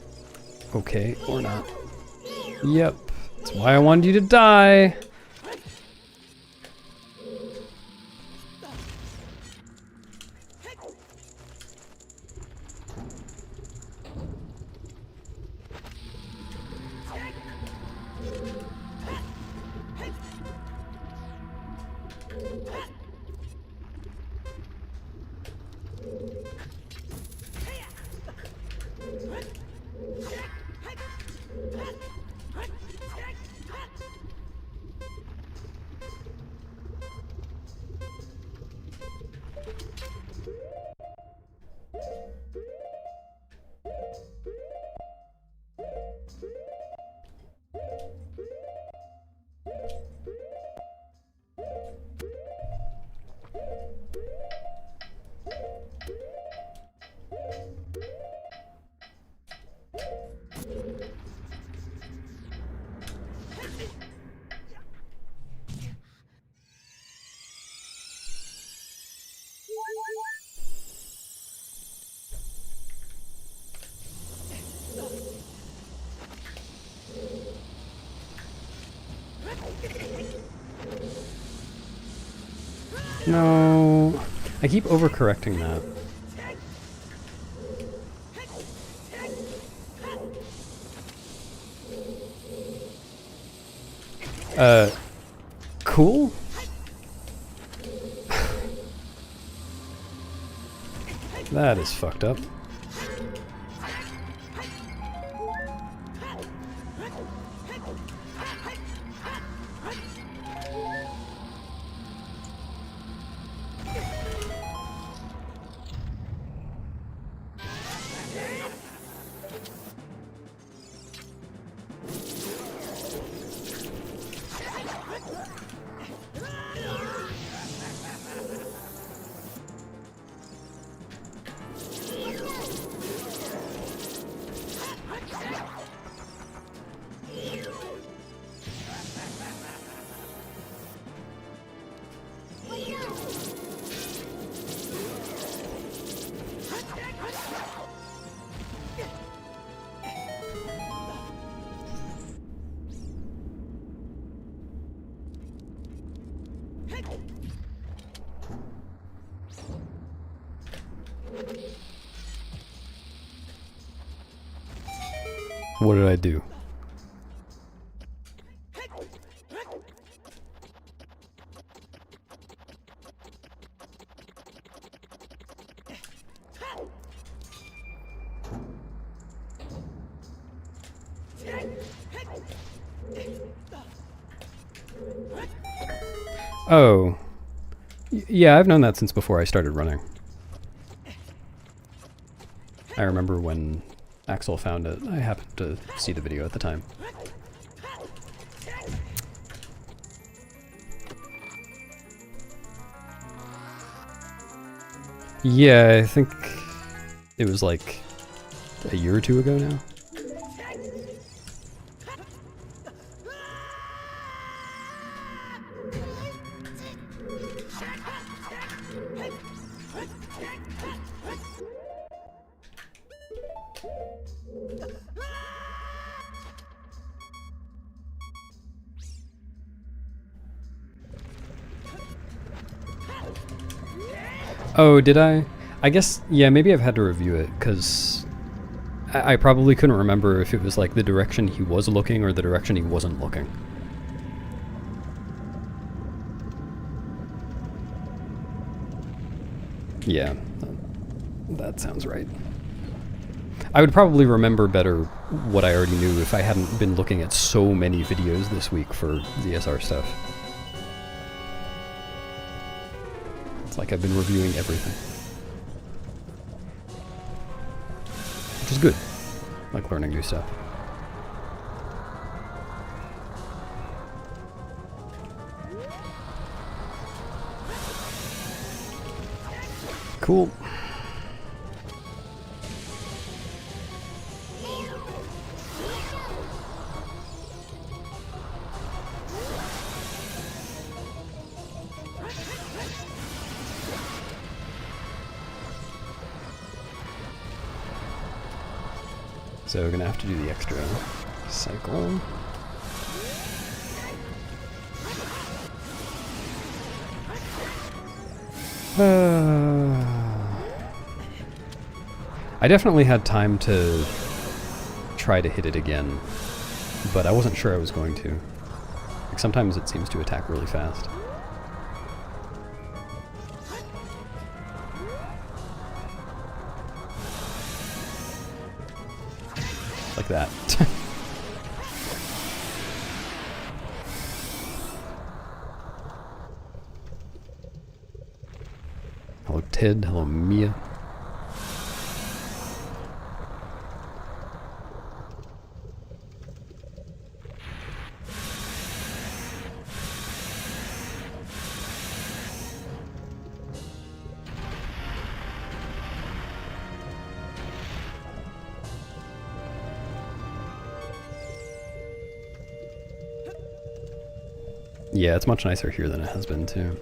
Okay, or not. Yep. That's why I wanted you to die. No. I keep overcorrecting that. Cool? That is fucked up. What did I do? Oh. Yeah, I've known that since before I started running. I remember when Axel found it. I happened to see the video at the time. Yeah, I think it was like a year or two ago now. Oh, did I? I guess, yeah, maybe I've had to review it, because I probably couldn't remember if it was like the direction he was looking or the direction he wasn't looking. Yeah, that sounds right. I would probably remember better what I already knew if I hadn't been looking at so many videos this week for ZSR stuff. It's like I've been reviewing everything. Which is good. like learning new stuff. Cool. So we're gonna have to do the extra cycle. I definitely had time to try to hit it again, but I wasn't sure I was going to. Like, sometimes it seems to attack really fast. Like that. Hello Ted, hello Mia. Yeah, it's much nicer here than it has been too.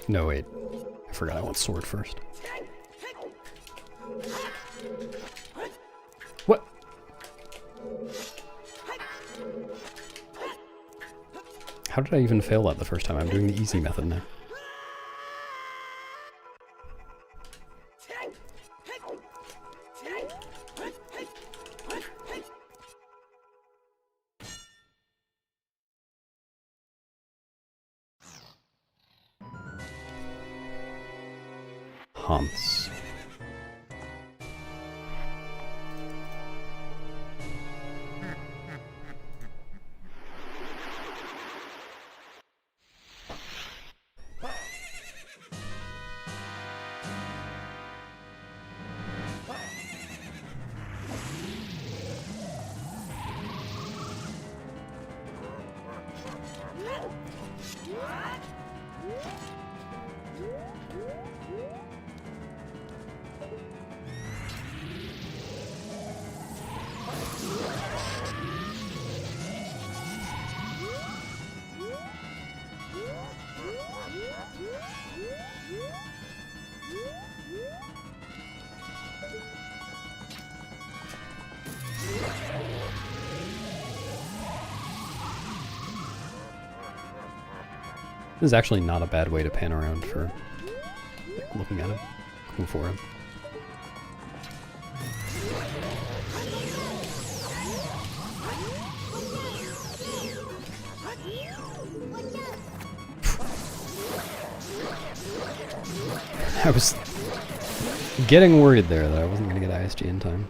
No, wait. I forgot I want sword first. What? How did I even fail that the first time? I'm doing the easy method now. Hans. This is actually not a bad way to pan around for like, looking at him, looking for him. I was getting worried there that I wasn't going to get ISG in time.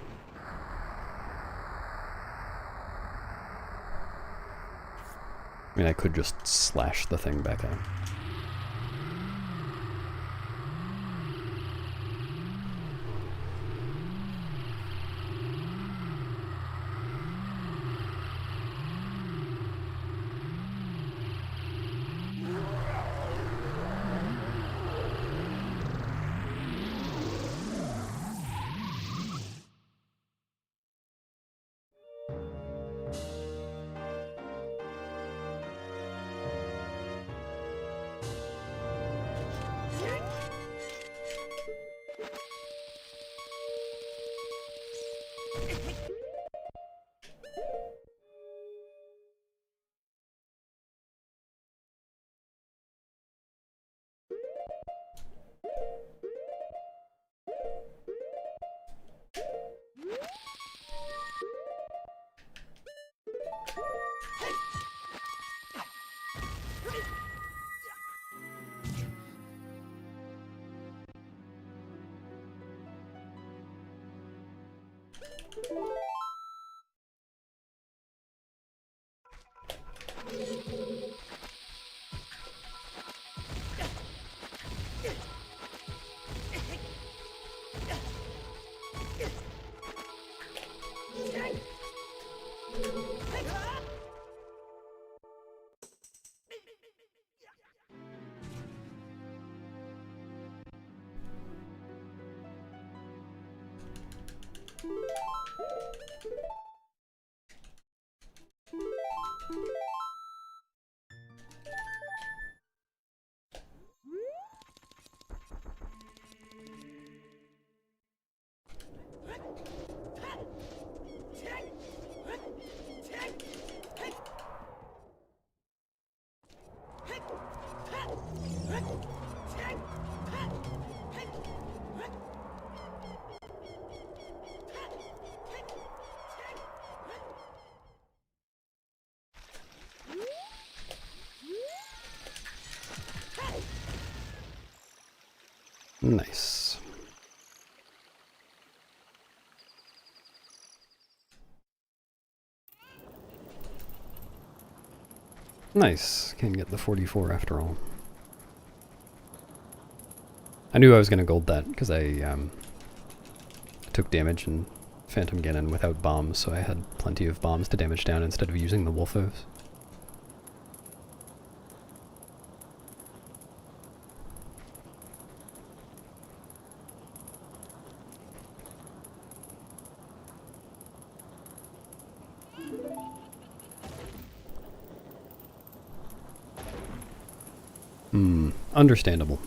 I mean, I could just slash the thing back out. Nice. Nice. Can get the 44 after all. I knew I was going to gold that because I took damage in Phantom Ganon without bombs, so I had plenty of bombs to damage down instead of using the Wolfos. Understandable.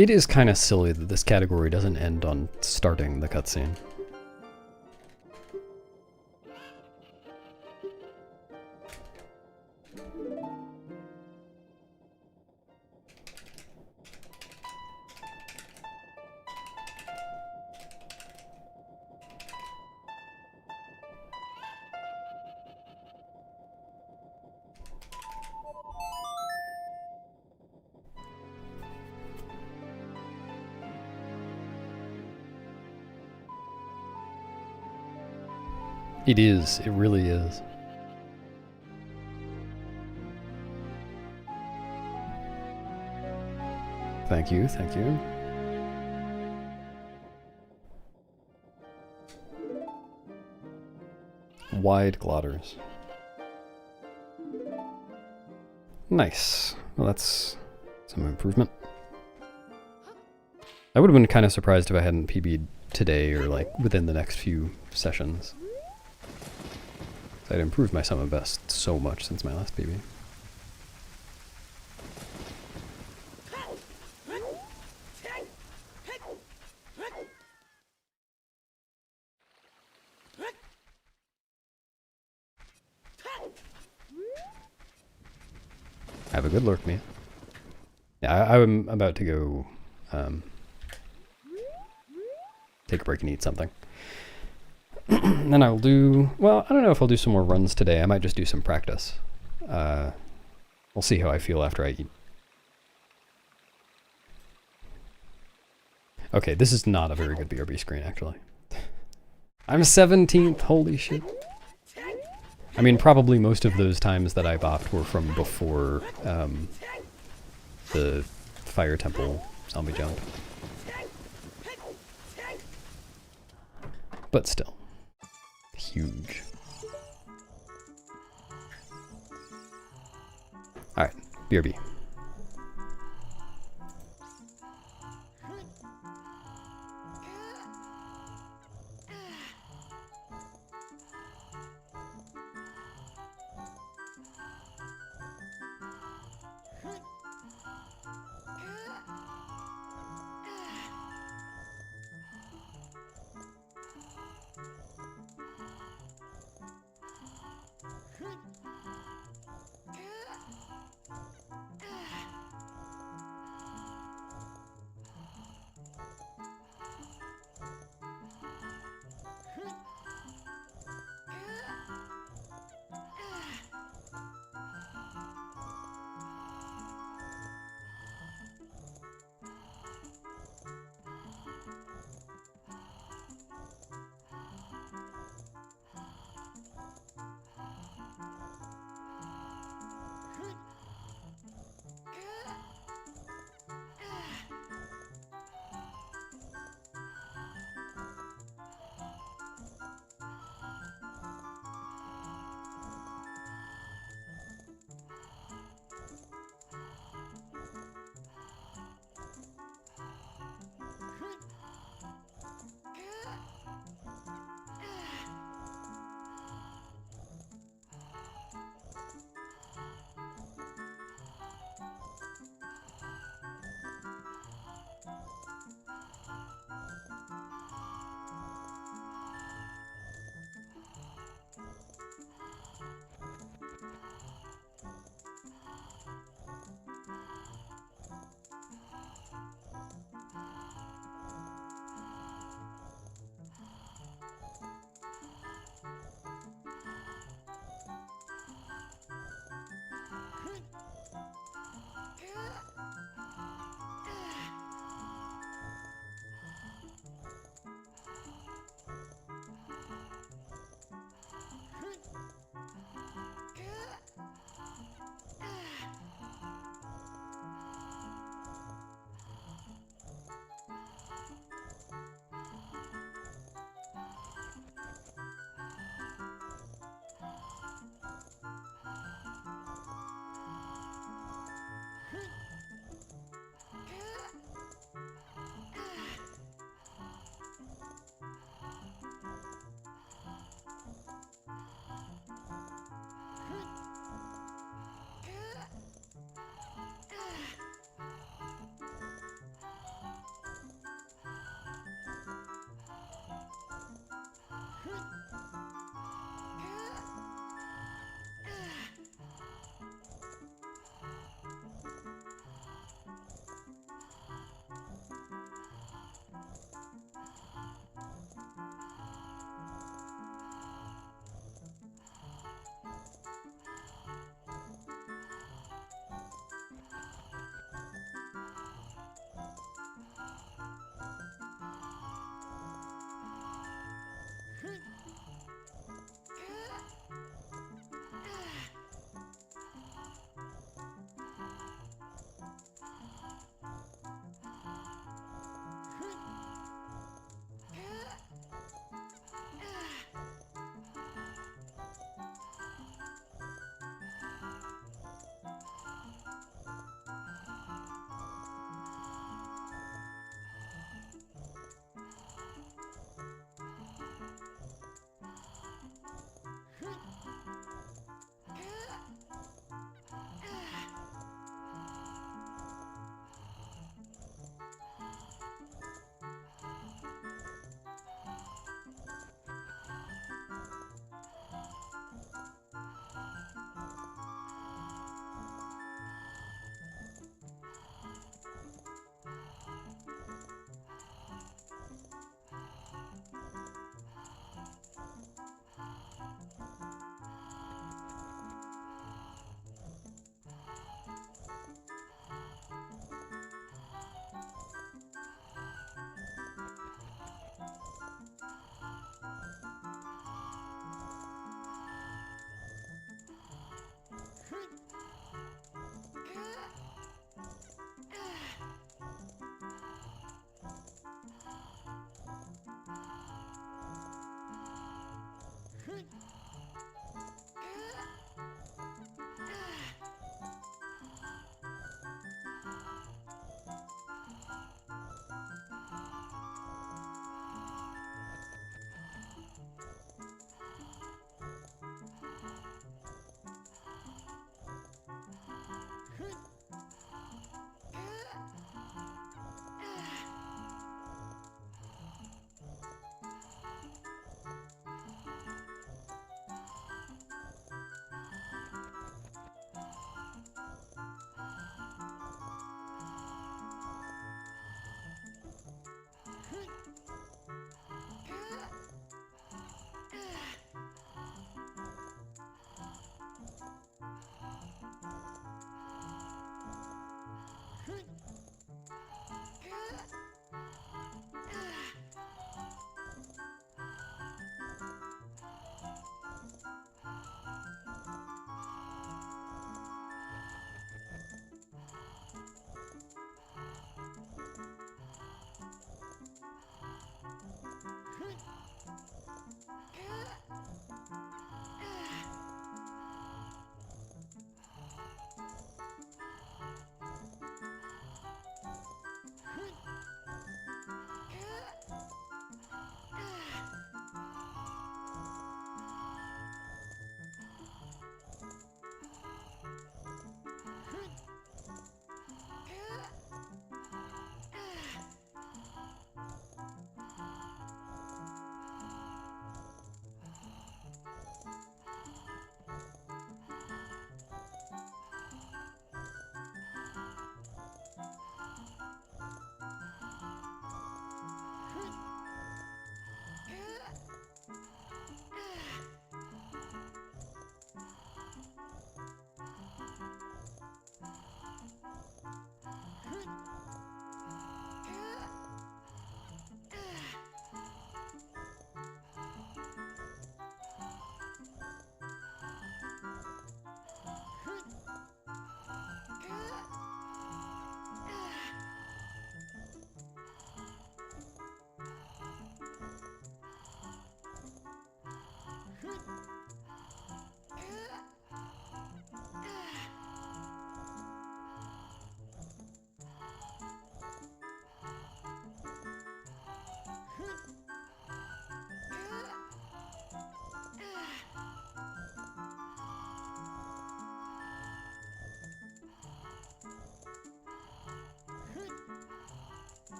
It is kind of silly that this category doesn't end on starting the cutscene. It is. It really is. Thank you, thank you. Wide glotters. Nice. Well, that's some improvement. I would have been kind of surprised if I hadn't PB'd today or like within the next few sessions. I'd improved my summon best so much since my last PB. Have a good lurk, Mia. Yeah, I'm about to go take a break and eat something. Then I'll do, well, I don't know if I'll do some more runs today. I might just do some practice. We'll see how I feel after I eat. Okay, this is not a very good BRB screen, actually. I'm 17th, holy shit. I mean, probably most of those times that I bopped were from before the Fire Temple zombie jump. But still, huge. Alright, BRB.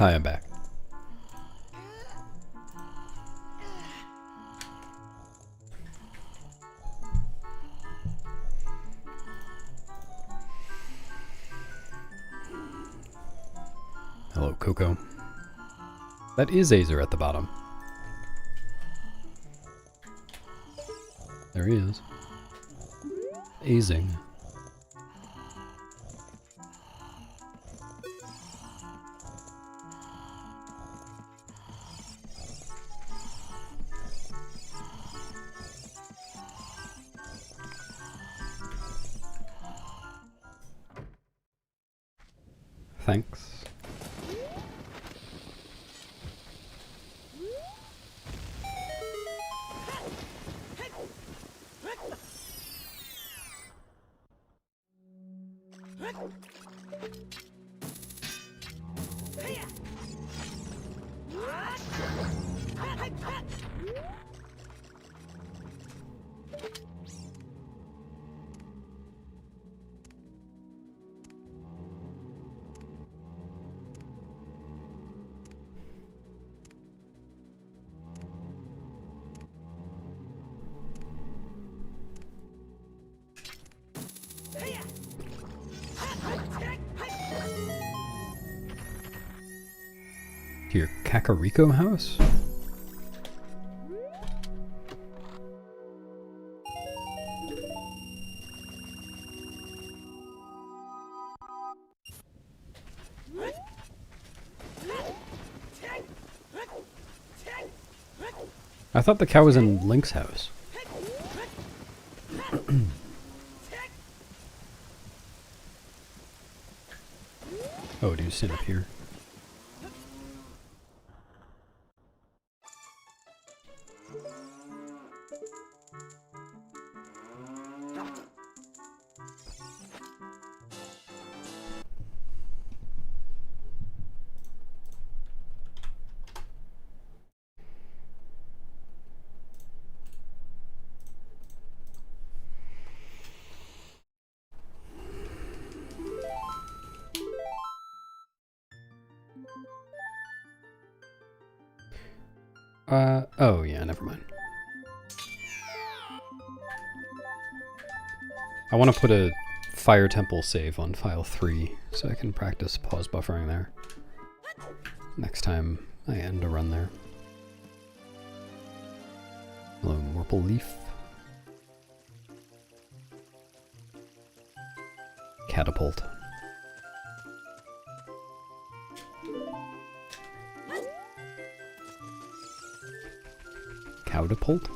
Hi, I'm back. Hello, Coco. That is Azer at the bottom. There he is. Azing. Thanks. To your Kakariko house? I thought the cow was in Link's house. Oh, do you stand up here? Oh yeah, never mind. I want to put a Fire Temple save on file 3 so I can practice pause buffering there. Next time I end a run there. Hello, Morple Leaf. Catapult. Cowdapult?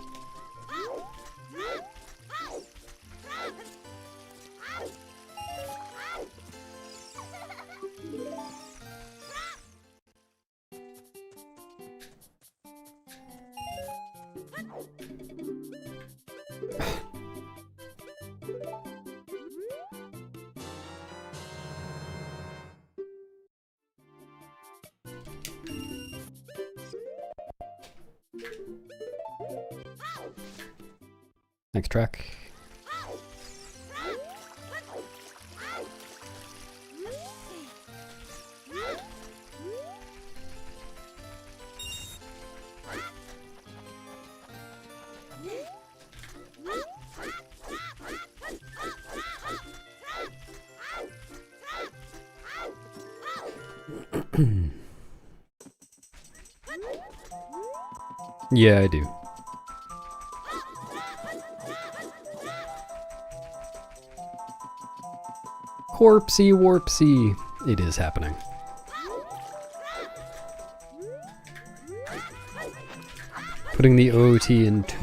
Next track. Yeah, I do. Corpsey warpsy. It is happening. Putting the OT in toot.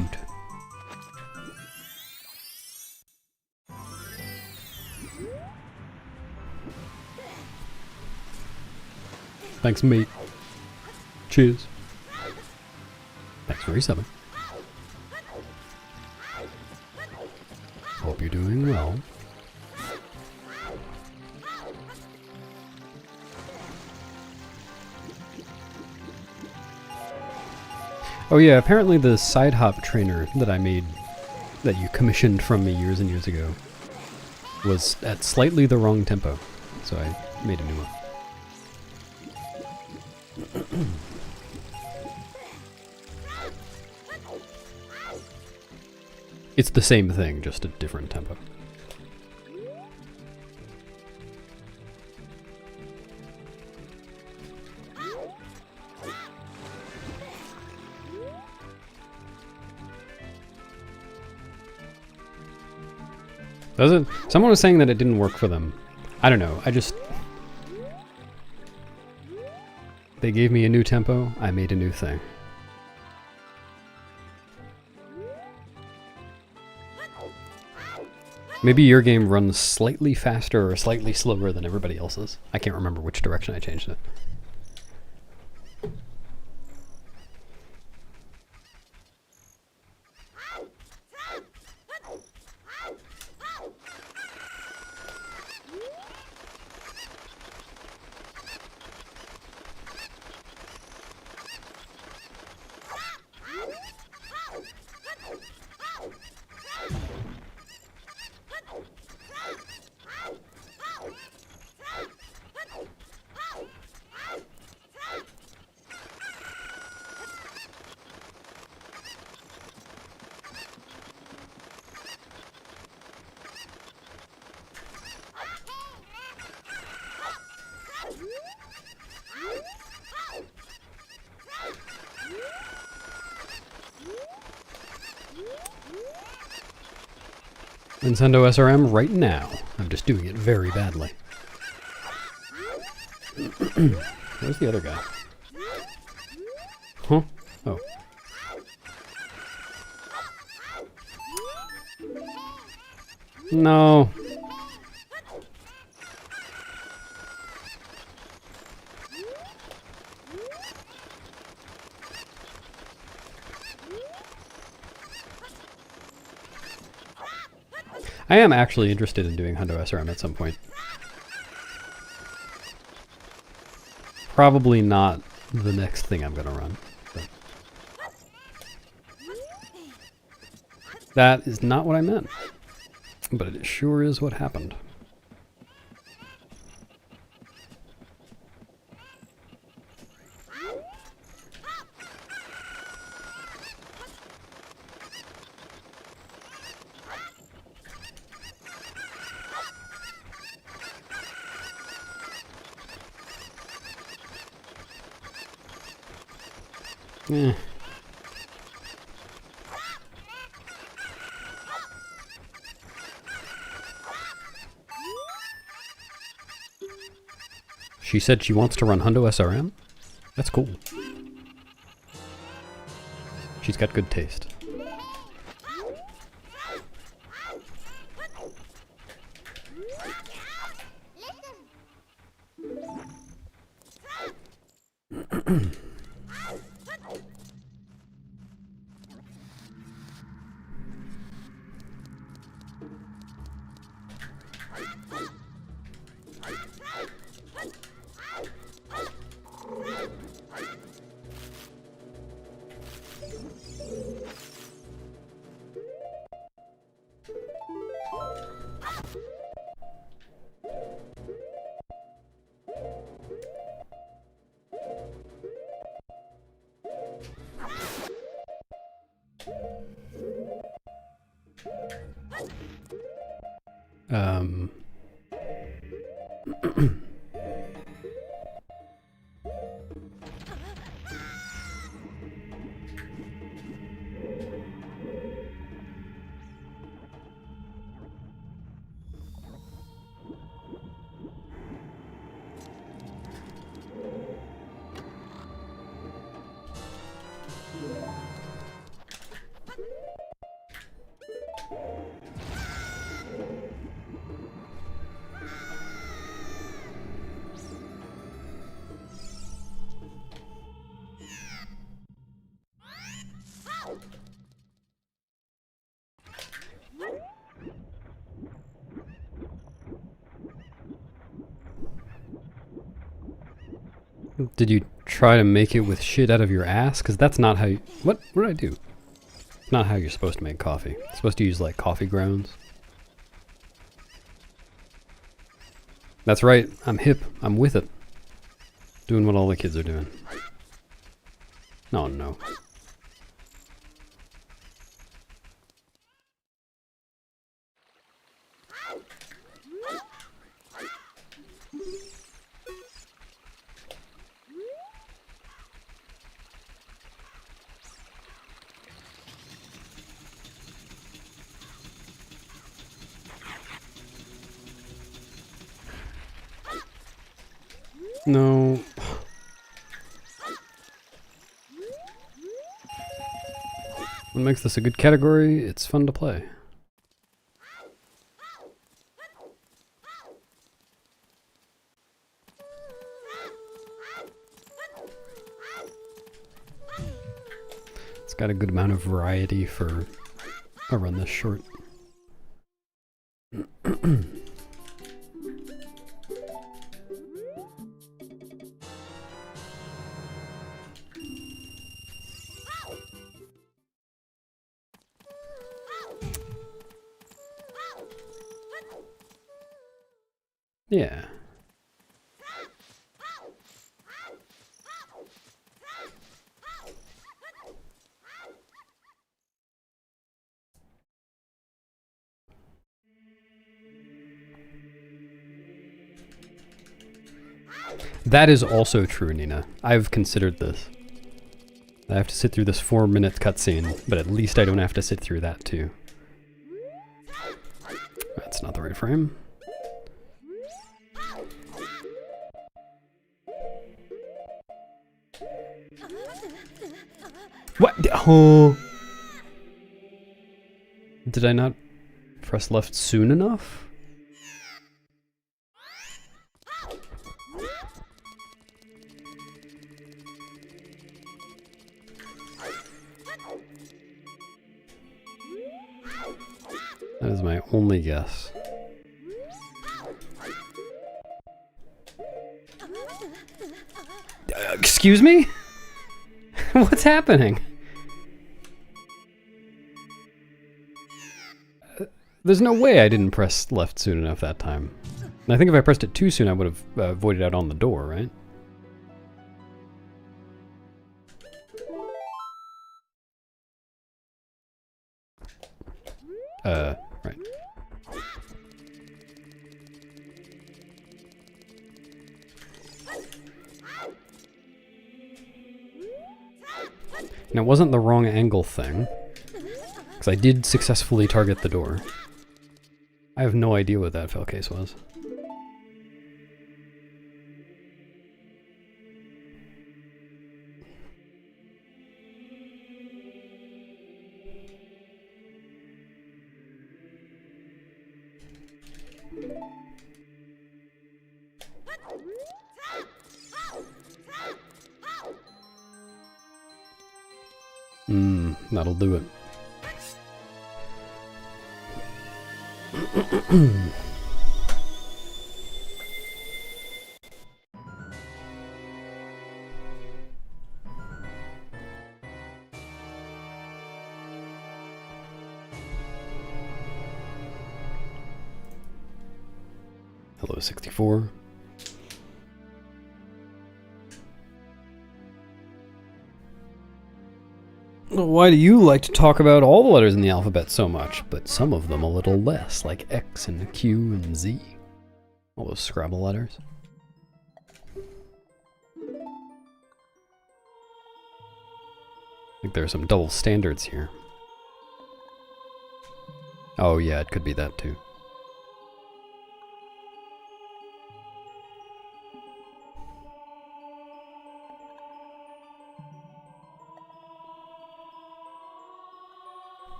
Thanks, mate. Cheers. Thanks for resubbing. Hope you're doing well. Oh yeah, apparently the side hop trainer that I made, that you commissioned from me years and years ago, was at slightly the wrong tempo, so I made a new one. It's the same thing, just a different tempo. Doesn't someone was saying that it didn't work for them. I don't know. They gave me a new tempo, I made a new thing. Maybe your game runs slightly faster or slightly slower than everybody else's. I can't remember which direction I changed it. Nintendo SRM right now. I'm just doing it very badly. Where's the other guy? Huh? Oh. No. I am actually interested in doing Hundo SRM at some point. Probably not the next thing I'm going to run. But that is not what I meant. But it sure is what happened. Eh. She said she wants to run Hundo SRM? That's cool. She's got good taste. Did you try to make it with shit out of your ass? Because that's not how you... What did I do? It's not how you're supposed to make coffee. It's supposed to use, like, coffee grounds. That's right. I'm hip. I'm with it. Doing what all the kids are doing. Oh no. No. What makes this a good category? It's fun to play. It's got a good amount of variety for a run this short. Yeah. That is also true, Nina. I've considered this. I have to sit through this 4-minute cutscene, but at least I don't have to sit through that too. That's not the right frame. What? Oh. Did I not press left soon enough? That is my only guess. Excuse me? What's happening? There's no way I didn't press left soon enough that time. And I think if I pressed it too soon, I would have voided out on the door, right? Right. And it wasn't the wrong angle thing, because I did successfully target the door. I have no idea what that fail case was. That'll do it. Hello, 64. Why do you like to talk about all the letters in the alphabet so much, but some of them a little less, like X and Q and Z? All those Scrabble letters. I think there are some double standards here. Oh yeah, it could be that too.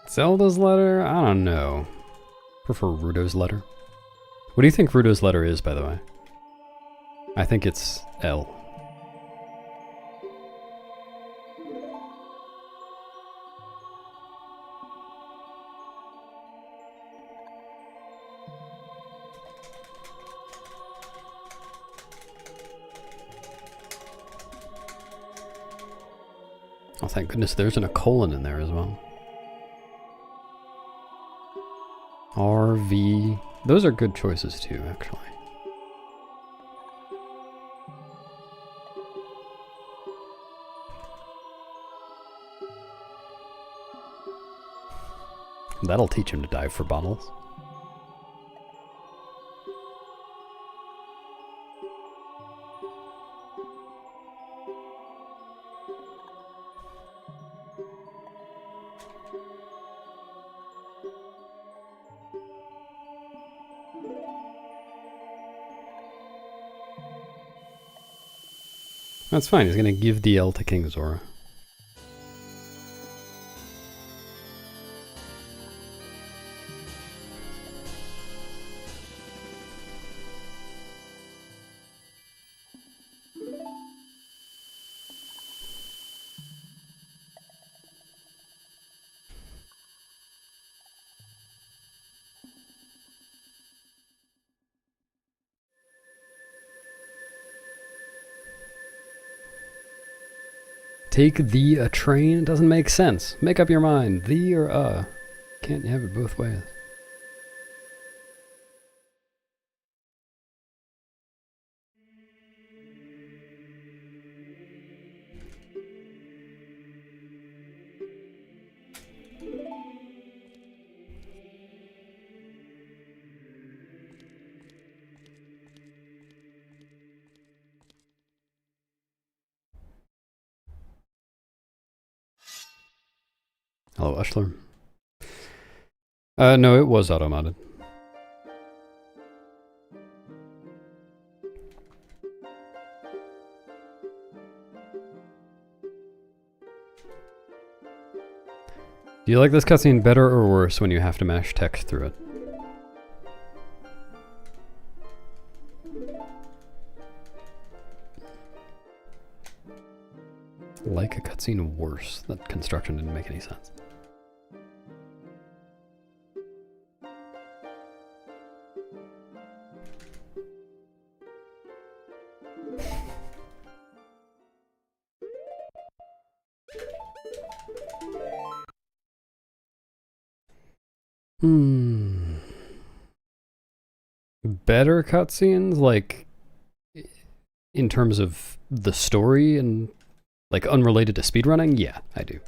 Zelda's letter? I don't know. Prefer Rudo's letter. What do you think Rudo's letter is, by the way? I think it's L. Oh, thank goodness there's a colon in there as well. RV Those are good choices too, actually. That'll teach him to dive for bottles. That's fine, he's gonna give the L to King Zora. Take the a train? Doesn't make sense. Make up your mind. The or a. Can't have it both ways. Hello, Ushler. No, it was auto-modded. Do you like this cutscene better or worse when you have to mash text through it? Like a cutscene worse. That construction didn't make any sense. Better cutscenes, like, in terms of the story and, like, unrelated to speedrunning? Yeah, I do.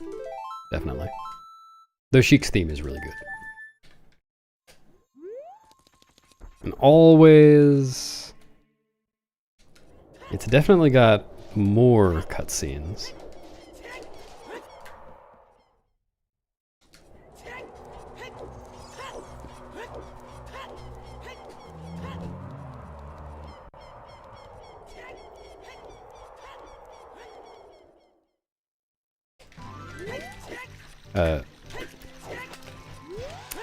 Definitely. The Sheik's theme is really good. And always... It's definitely got more cutscenes.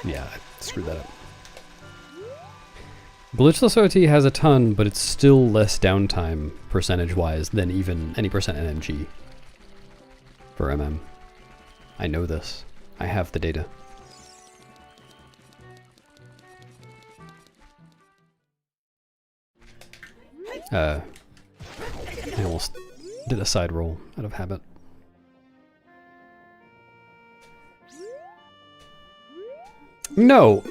Yeah, I screwed that up. Glitchless OT has a ton, but it's still less downtime percentage-wise than even any percent NMG for MM. I know this. I have the data. I almost did a side roll out of habit. No!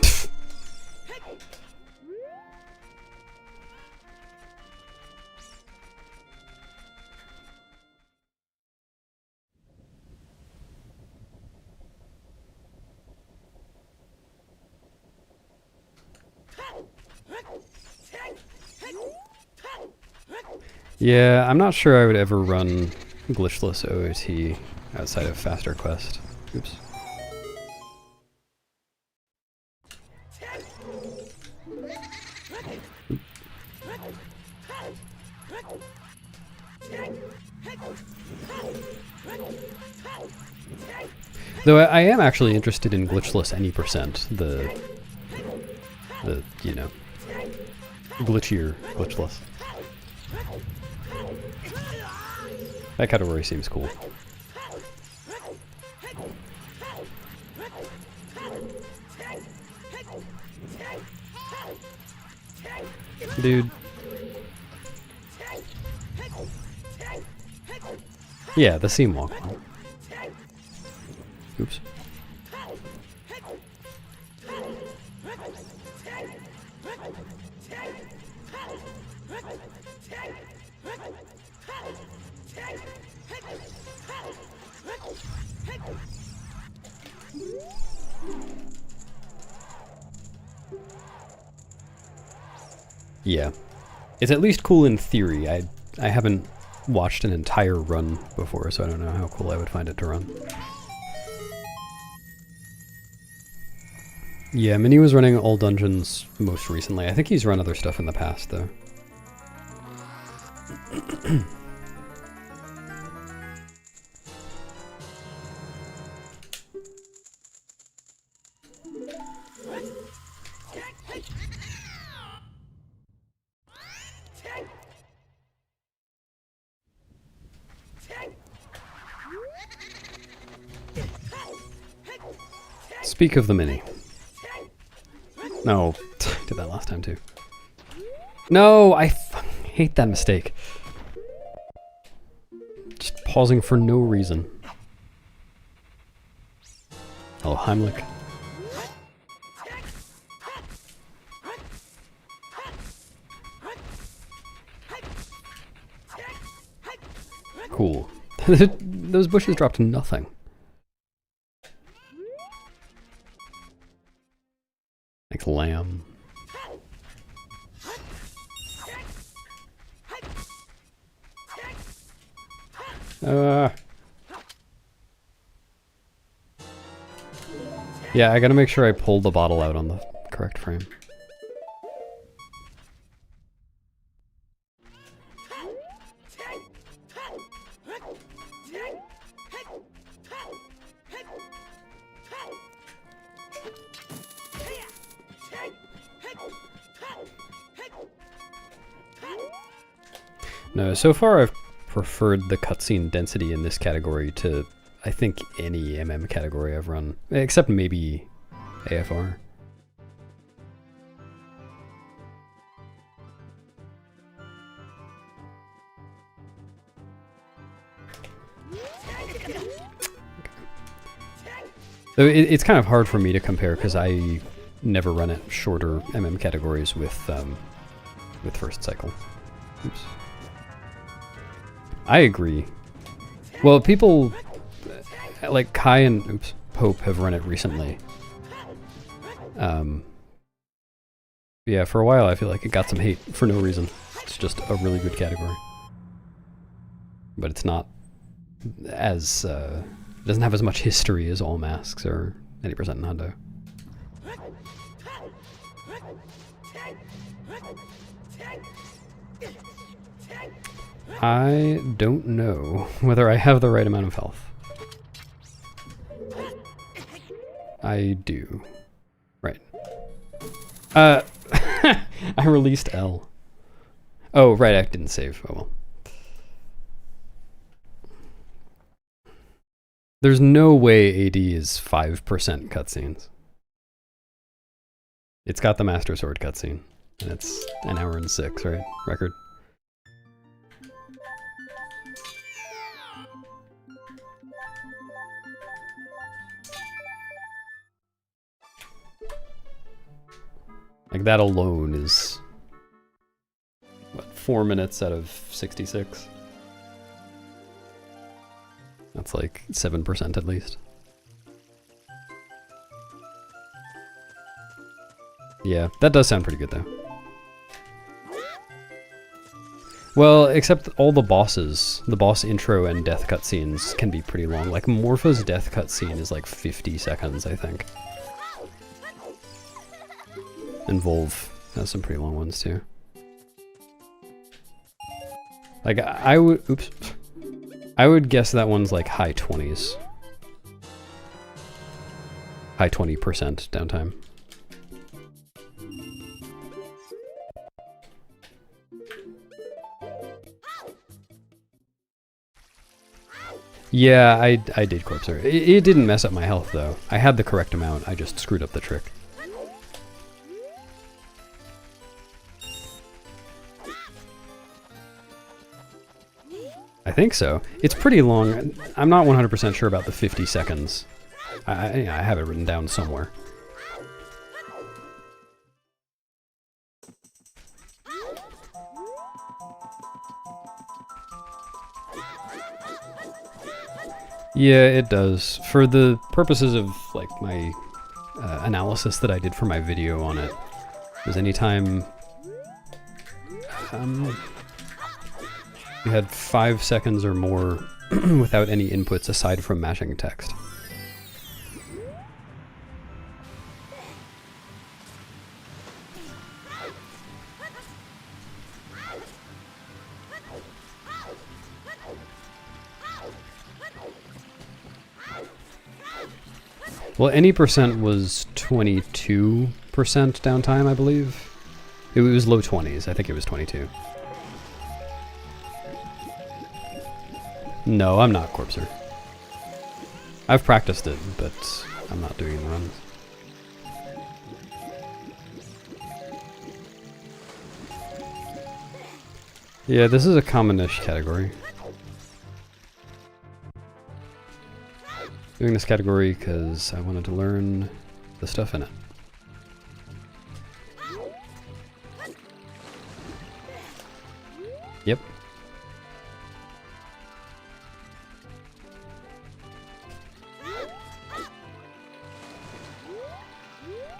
Yeah, I'm not sure I would ever run glitchless OOT outside of Faster Quest. Oops. Though I am actually interested in glitchless any percent, the you know, glitchier glitchless. That category seems cool. Dude. Yeah, the seam walk one. Oops. Yeah. It's at least cool in theory. I haven't watched an entire run before, so I don't know how cool I would find it to run. Yeah, Mini was running all dungeons most recently. I think he's run other stuff in the past, though. Speak of the Mini. No, did that last time too. No, I hate that mistake. Just pausing for no reason. Oh, Heimlich. Cool. Those bushes dropped nothing. Like lamb. Yeah, I gotta make sure I pull the bottle out on the correct frame. No, so far I've preferred the cutscene density in this category to, I think, any MM category I've run, except maybe AFR. So it's kind of hard for me to compare because I never run at shorter MM categories with first cycle. Oops. I agree. Well, people like Kai and Pope have run it recently. Yeah, for a while I feel like it got some hate for no reason. It's just a really good category. But it's not as, it doesn't have as much history as All Masks or 80% in Hundo. I don't know whether I have the right amount of health. I do. Right. I released L. Oh, right, I didn't save. Oh well. There's no way AD is 5% cutscenes. It's got the Master Sword cutscene, and it's an hour and 6, right? Record. Like, that alone is, what, 4 minutes out of 66? That's like 7% at least. Yeah, that does sound pretty good though. Well, except all the bosses, the boss intro and death cutscenes can be pretty long. Like, Morpha's death cutscene is like 50 seconds, I think. And Volv has some pretty long ones too. Like, I would, oops. I would guess that one's like high 20s. High 20% downtime. Yeah, I did corpse her. It didn't mess up my health though. I had the correct amount, I just screwed up the trick. I think so. It's pretty long. I'm not 100% sure about the 50 seconds. I have it written down somewhere. Yeah, it does. For the purposes of like my analysis that I did for my video on it, was anytime you had 5 seconds or more without any inputs aside from mashing text. Well, any percent was 22% downtime, I believe. It was low 20s. I think it was 22. No, I'm not Corpser. I've practiced it, but I'm not doing the runs. Yeah, this is a common-ish category. Doing this category because I wanted to learn the stuff in it. Yep.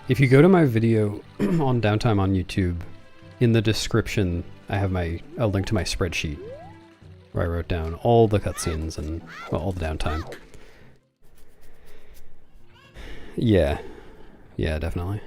If you go to my video on downtime on YouTube, in the description I have a link to my spreadsheet where I wrote down all the cutscenes and all the downtime. Yeah. Yeah, definitely.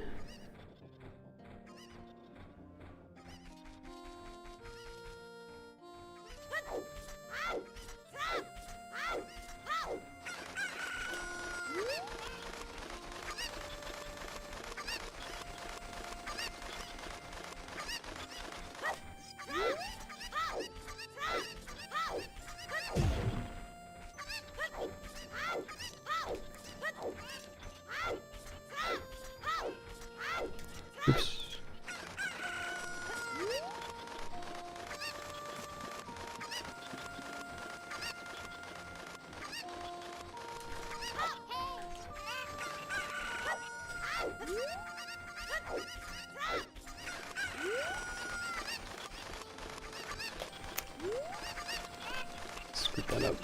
Oops. Screw that up.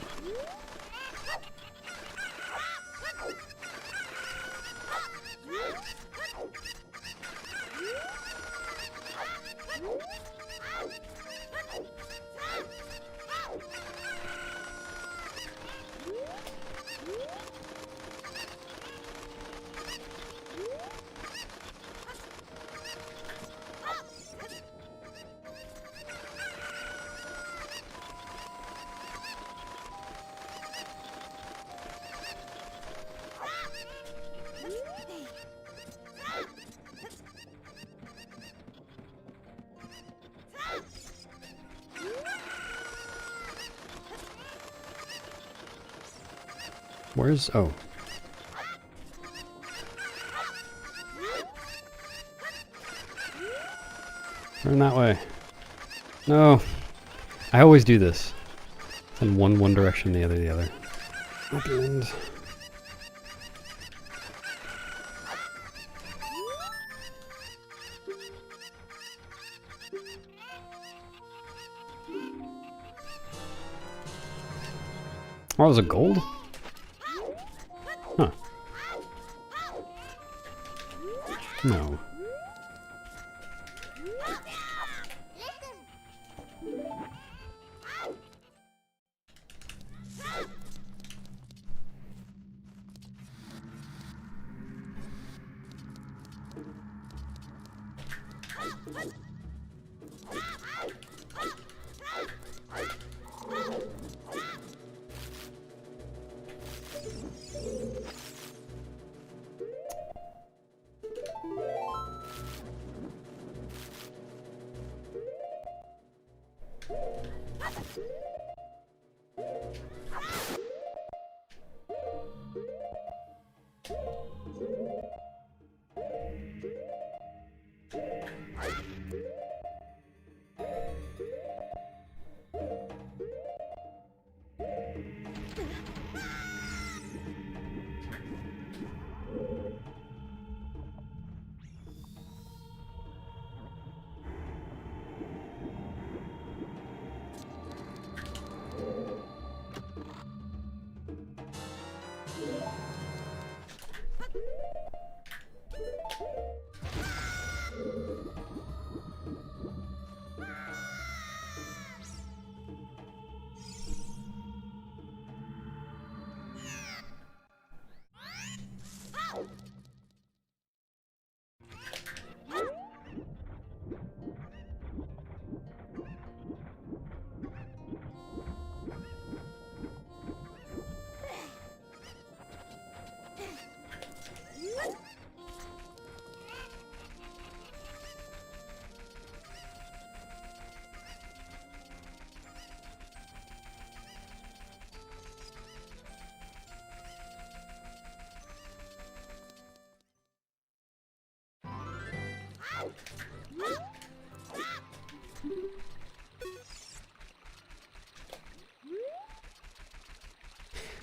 Where's... oh. Turn that way. No. I always do this. Send one direction, the other. At the end. Oh, was it gold? Huh. No.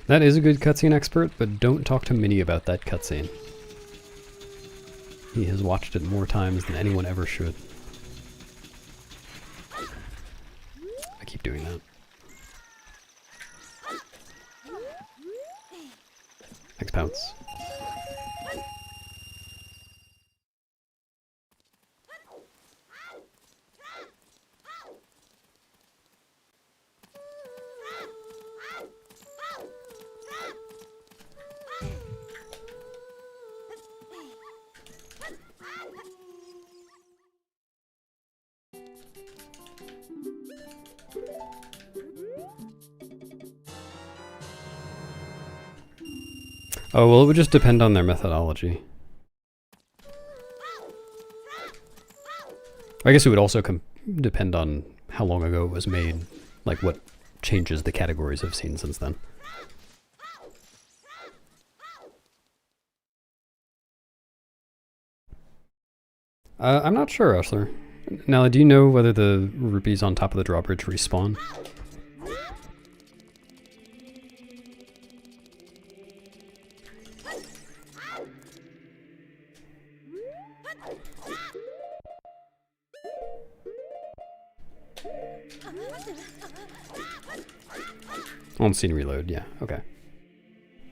That is a good cutscene expert, but don't talk to Minnie about that cutscene. He has watched it more times than anyone ever should. I keep doing that. Thanks, Pounce. Oh, well, it would just depend on their methodology. I guess it would also depend on how long ago it was made, like what changes the categories have seen since then. I'm not sure, Ushler. Now, do you know whether the rupees on top of the drawbridge respawn? On scene reload, yeah, okay.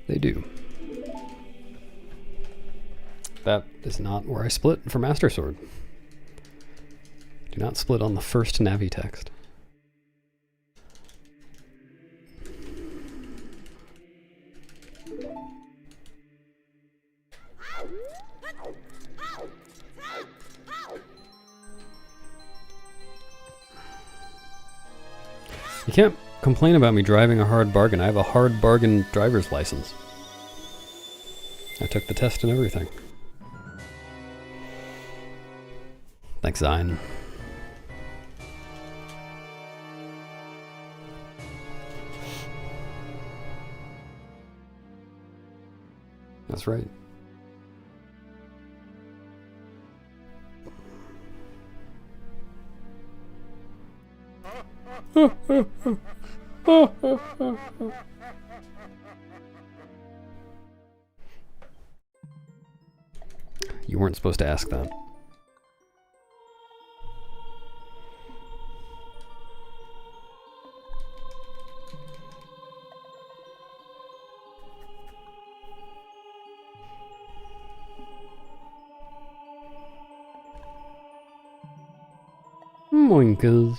They do. That is not where I split for Master Sword. Do not split on the first Navi text. You can't complain about me driving a hard bargain. I have a hard bargain driver's license. I took the test and everything. Thanks, Zion. That's right. You weren't supposed to ask that. Moinkers.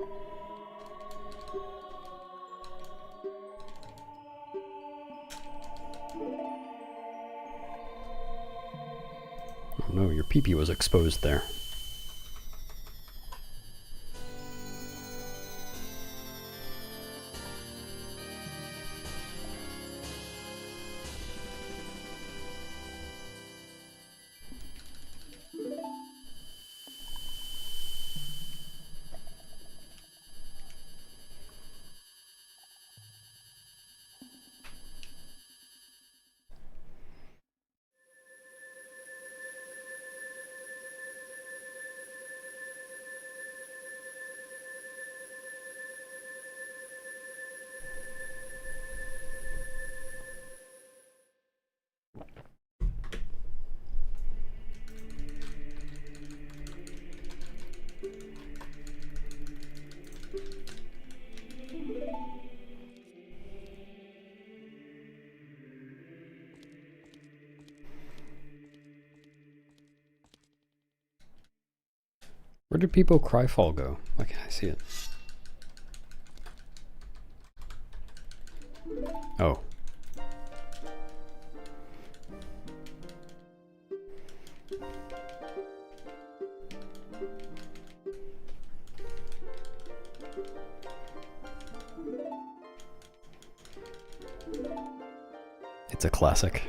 Oh no, your pee-pee was exposed there. Where did People Cryfall go? Why can't I see it? Oh. It's a classic.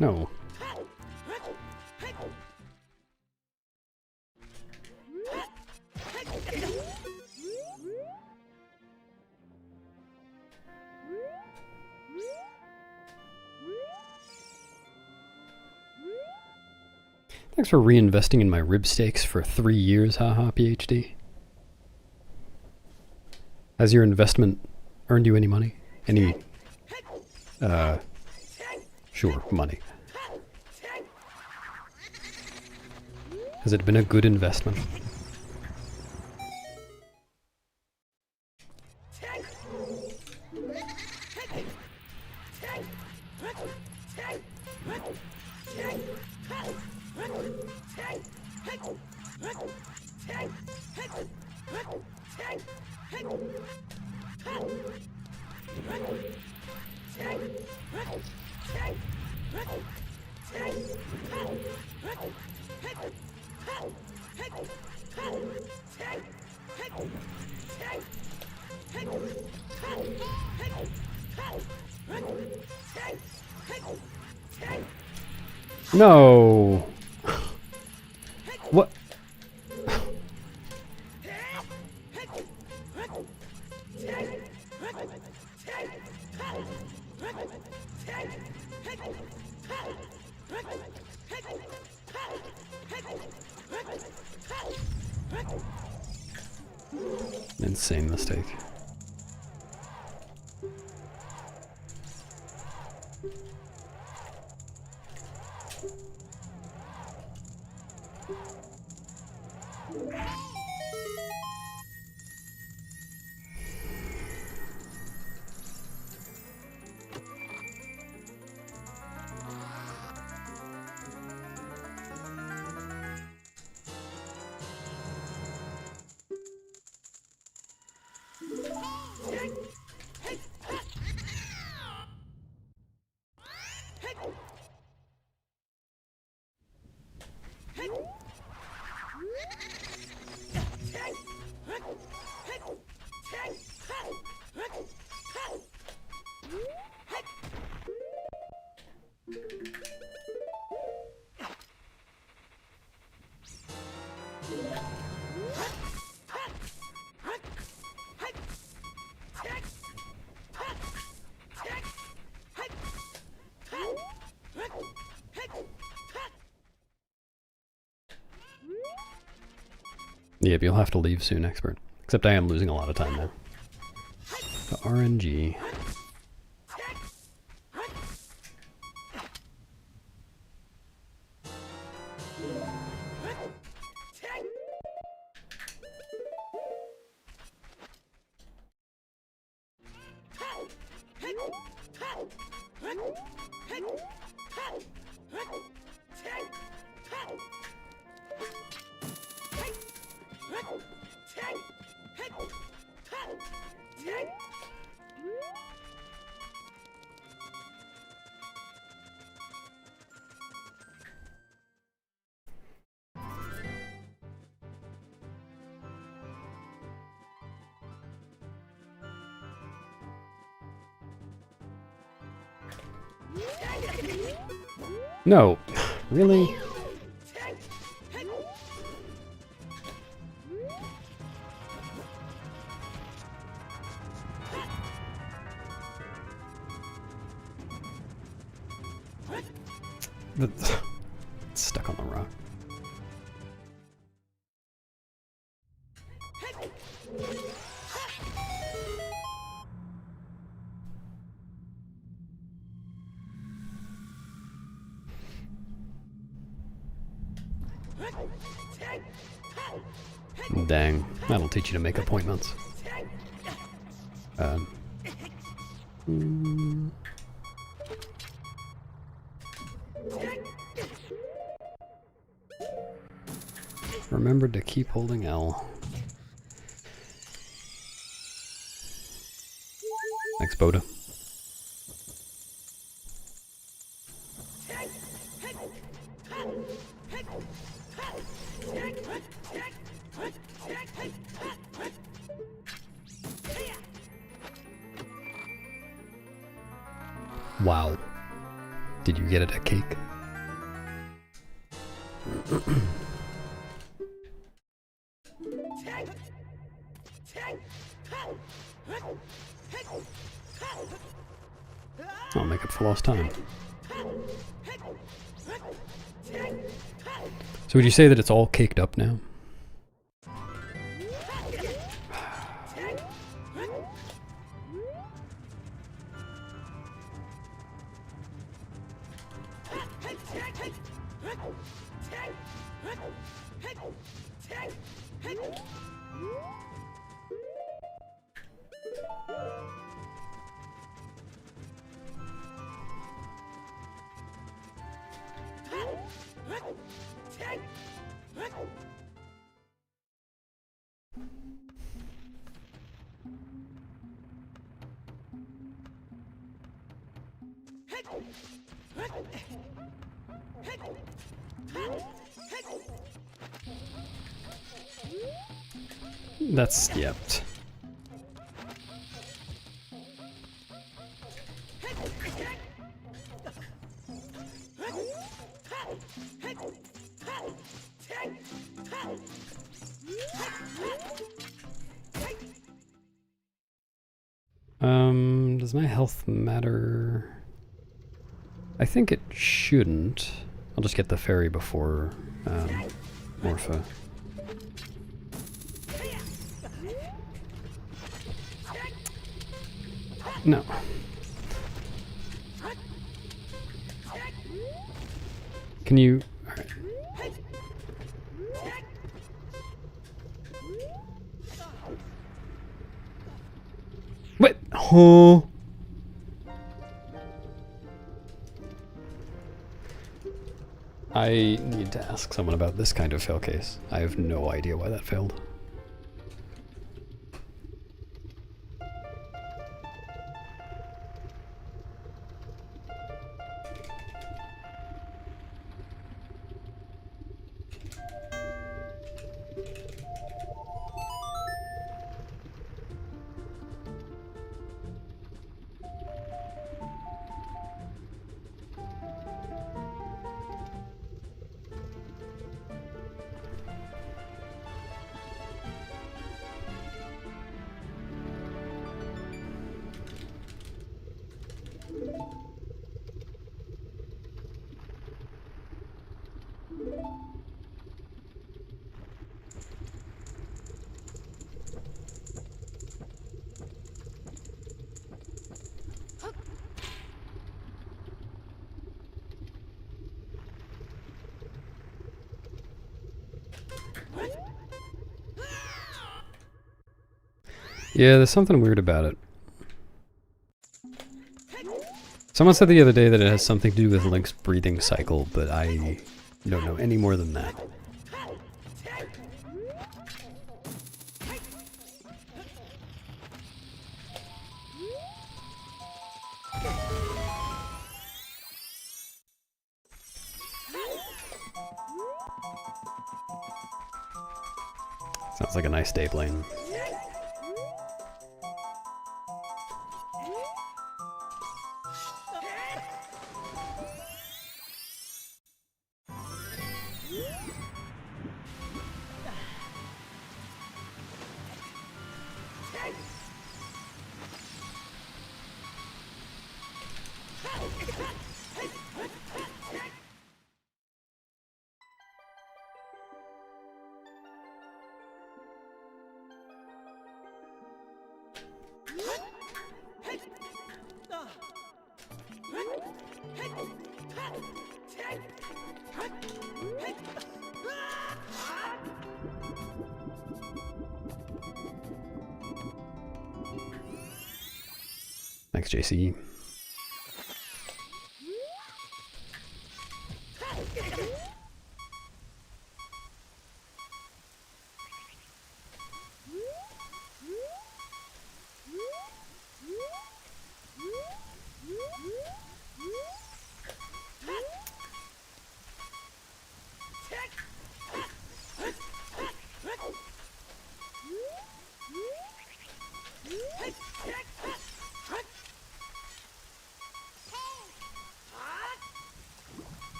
No. Thanks for reinvesting in my rib steaks for 3 years, haha, PhD. Has your investment earned you any money? Any, sure, money. Has it been a good investment? No. What? Insane mistake. Yep, you'll have to leave soon, expert. Except I am losing a lot of time now. The RNG. No, really? It's stuck on the rock. Dang, that'll teach you to make appointments. Remember to keep holding L. Thanks, Boda. Wow. Did you get it a cake? I'll make up for lost time. So would you say that it's all caked up now? That's, yep. Does my health matter? I think it shouldn't. I'll just get the fairy before Morpha. No. Can you... Alright. What? Oh. I need to ask someone about this kind of fail case. I have no idea why that failed. Yeah, there's something weird about it. Someone said the other day that it has something to do with Link's breathing cycle, but I don't know any more than that. Sounds like a nice day plane. Thanks, JC.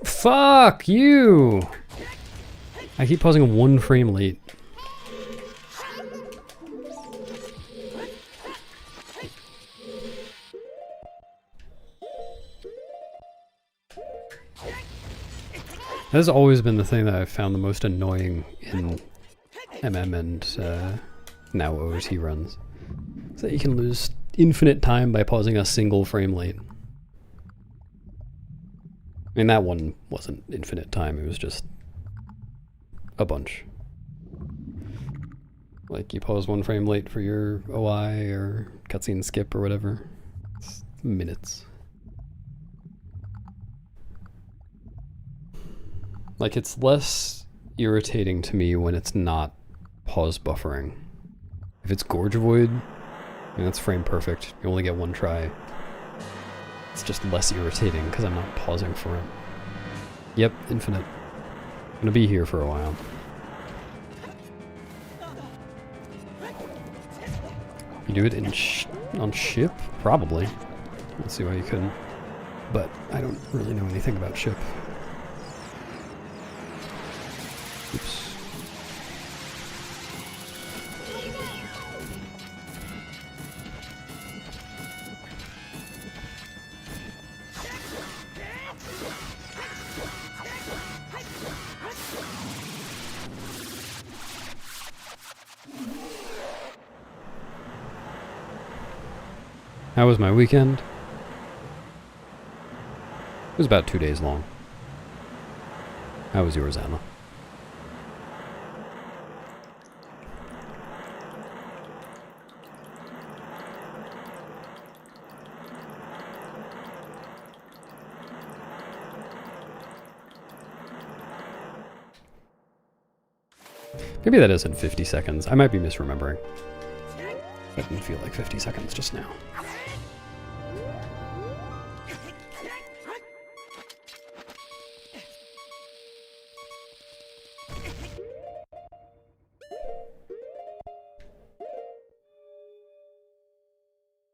Fuck you! I keep pausing 1 frame late. That has always been the thing that I've found the most annoying in MM and now OT runs. Is that you can lose infinite time by pausing a single frame late. I mean, that one wasn't infinite time, it was just a bunch. Like, you pause 1 frame late for your OI or cutscene skip or whatever. It's minutes. Like, it's less irritating to me when it's not pause buffering. If it's Gorge Void, I mean, that's frame perfect. You only get 1 try. It's just less irritating because I'm not pausing for it. Yep, infinite. I'm gonna be here for a while. You do it in on ship? Probably. Let's see why you couldn't. But I don't really know anything about ship. Oops. How was my weekend? It was about 2 days long. How was yours, Anna? Maybe that isn't 50 seconds. I might be misremembering. It didn't feel like 50 seconds just now.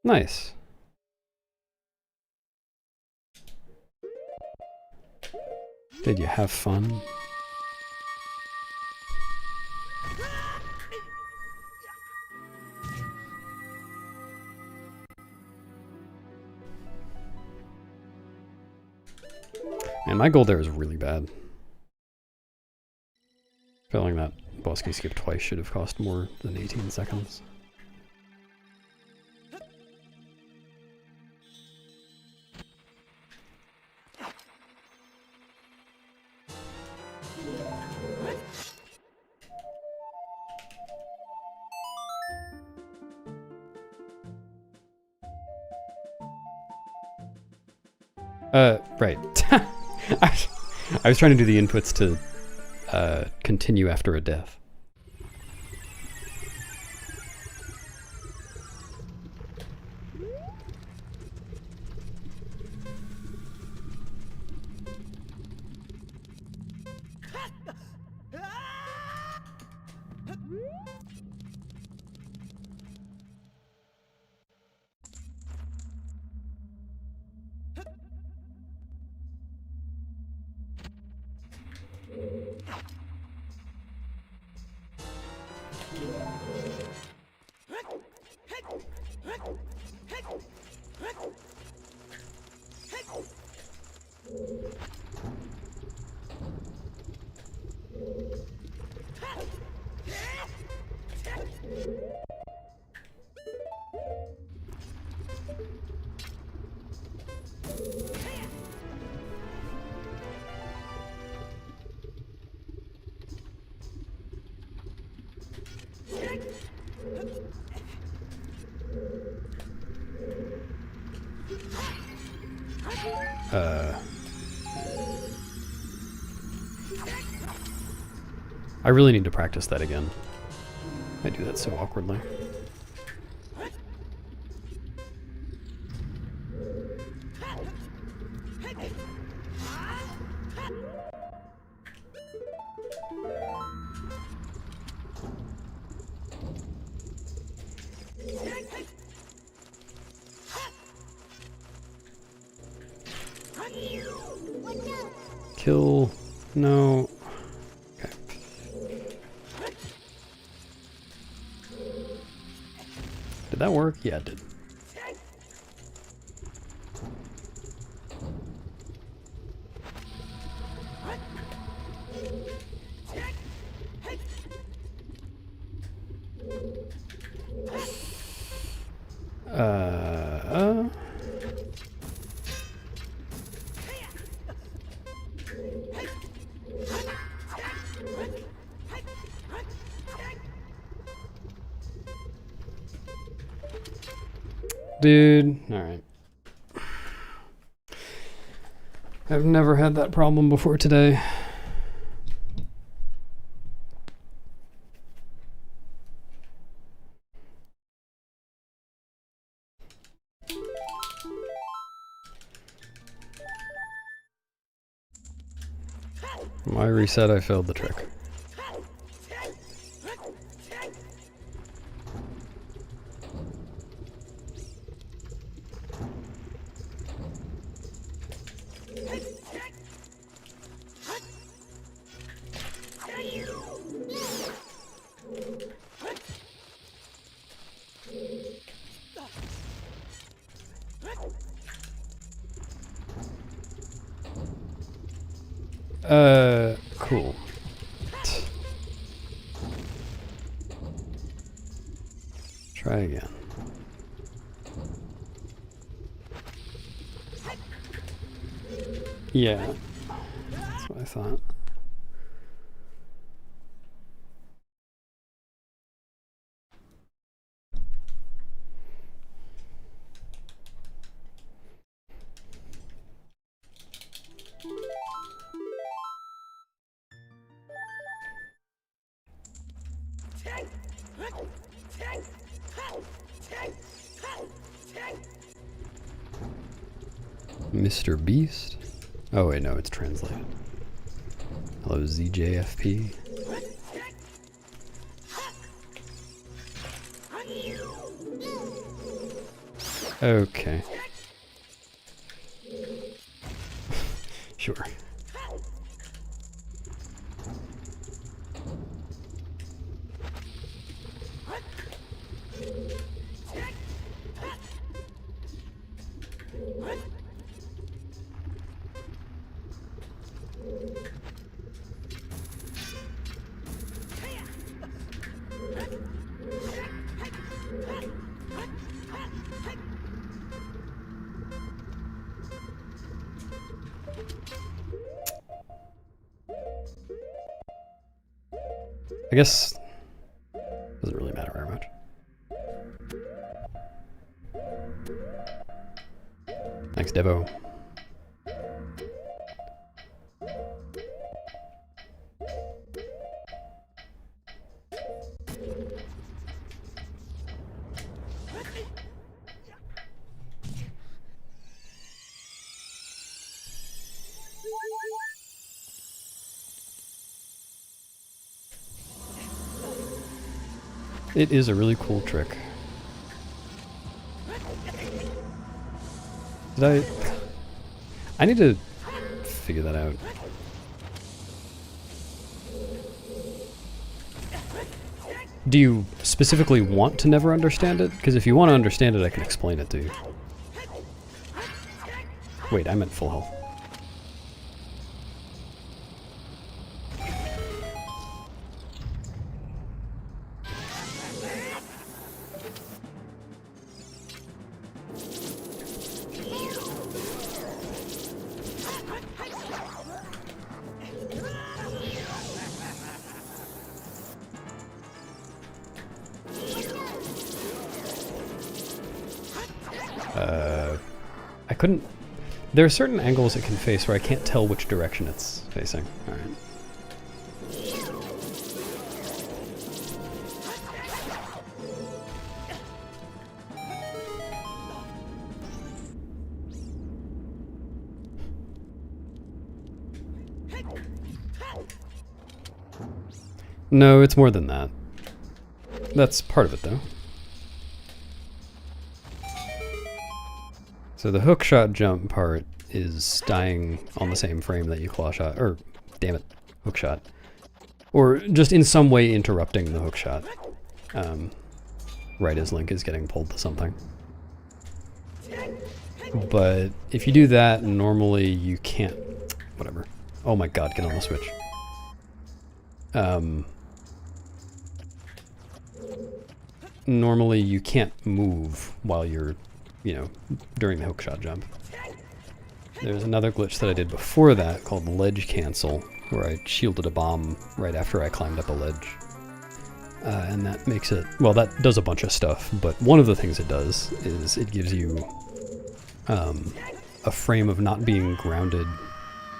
Nice. Did you have fun? Man, my goal there is really bad. Feeling that boss key skip twice should have cost more than 18 seconds. Right. I was trying to do the inputs to continue after a death. I really need to practice that again. I do that so awkwardly. Kill. No. Okay. Did that work? Yeah, it did. Dude, alright. I've never had that problem before today. My reset, I failed the trick. Cool. Try again. Yeah, that's what I thought. Mr. Beast? Oh wait, no, it's translated. Hello, ZJFP. Okay. Sure. I guess doesn't really matter very much. Thanks, Devo. It is a really cool trick. Did I need to figure that out. Do you specifically want to never understand it? Because if you want to understand it, I can explain it to you. Wait, I meant full health. I couldn't... There are certain angles it can face where I can't tell which direction it's facing. Alright. No, it's more than that. That's part of it, though. So the hookshot jump part is dying on the same frame that you claw shot, or damn it, hookshot. Or just in some way interrupting the hookshot. Right as Link is getting pulled to something. But if you do that, normally you can't... Whatever. Oh my god, get on the switch. Normally you can't move while you're, you know, during the hookshot jump. There's another glitch that I did before that called ledge cancel, where I shielded a bomb right after I climbed up a ledge. And that makes it, well, that does a bunch of stuff, but one of the things it does is it gives you a frame of not being grounded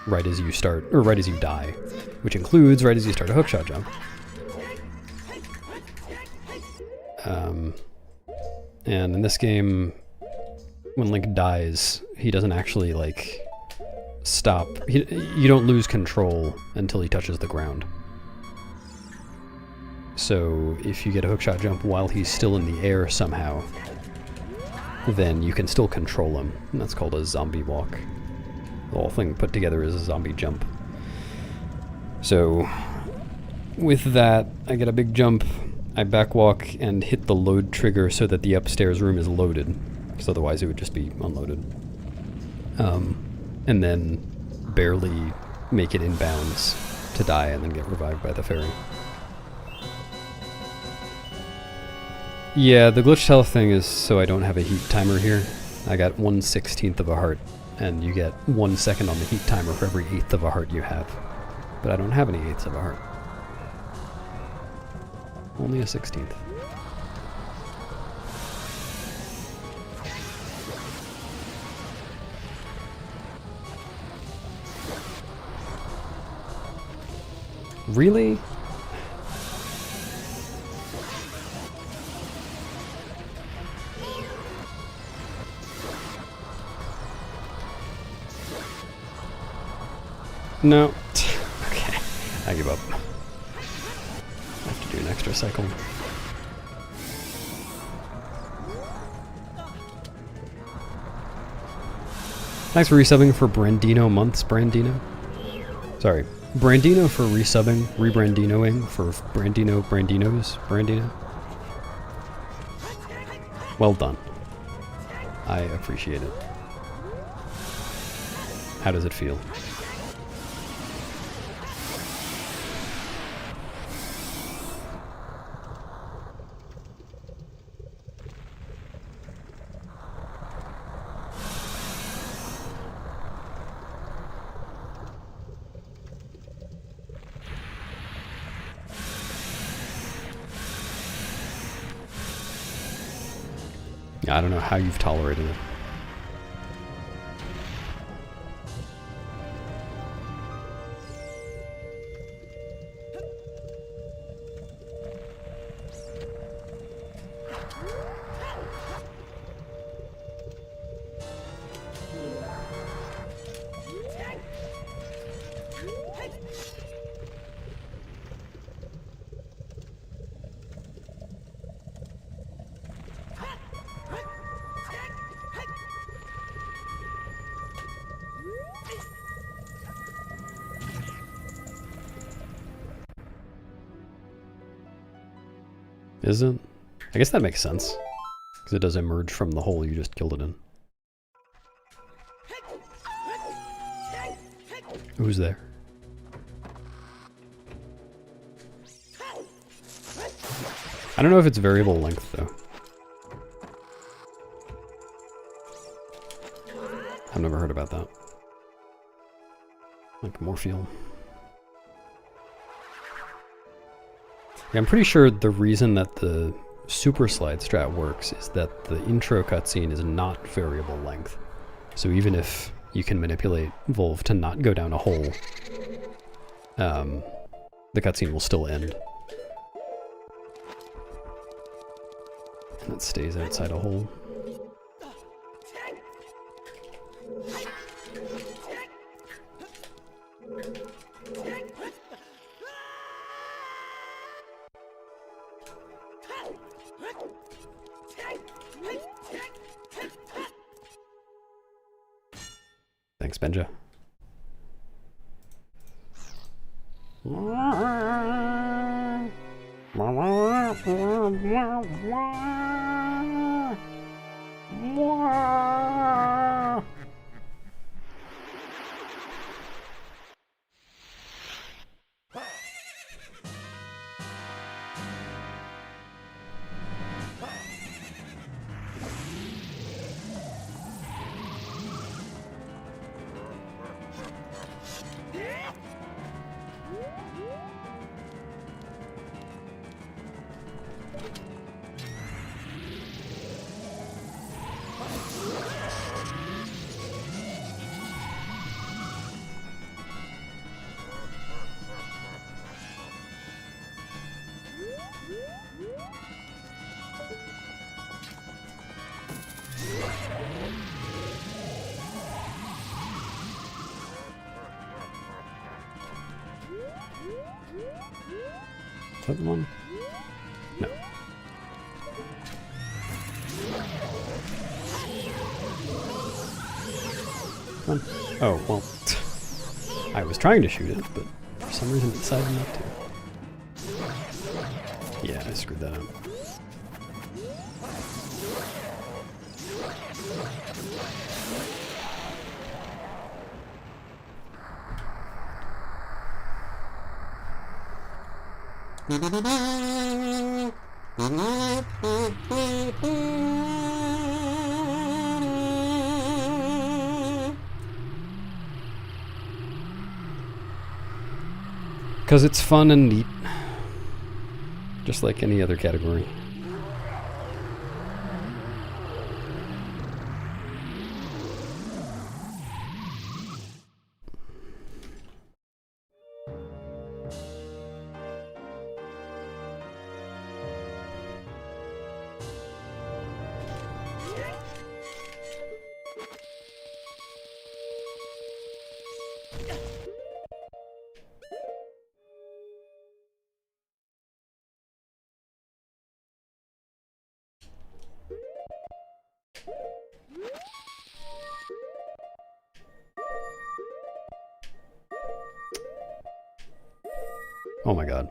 right as you start, or right as you die, which includes right as you start a hookshot jump. And in this game, when Link dies, he doesn't actually, like, stop. You don't lose control until he touches the ground. So if you get a hookshot jump while he's still in the air somehow, then you can still control him. And that's called a zombie walk. The whole thing put together is a zombie jump. So with that, I get a big jump, I backwalk and hit the load trigger so that the upstairs room is loaded, because otherwise it would just be unloaded. And then barely make it in bounds to die and then get revived by the fairy. Yeah, the glitched health thing is so I don't have a heat timer here. I got 1/16 of a heart, and you get 1 second on the heat timer for every 1/8 of a heart you have. But I don't have any 1/8 of a heart. Only a 16th. Really? No. Okay, I give up. I have to do an extra cycle. Thanks for resubbing for Brandino months, Brandino. Sorry, Brandino for resubbing, rebrandinoing for Brandinos, Brandino. Well done. I appreciate it. How does it feel? I don't know how you've tolerated it. Is it? I guess that makes sense. Because it does emerge from the hole you just killed it in. Who's there? I don't know if it's variable length though. I've never heard about that. Like Morpheal. Yeah, I'm pretty sure the reason that the super slide strat works is that the intro cutscene is not variable length. So even if you can manipulate Volv to not go down a hole, the cutscene will still end. And it stays outside a hole. Thanks, Benja. Is that the one? No. Come on. Oh, well. I was trying to shoot it, but for some reason it decided not to. Yeah, I screwed that up. Because it's fun and neat. Just like any other category. Oh my god.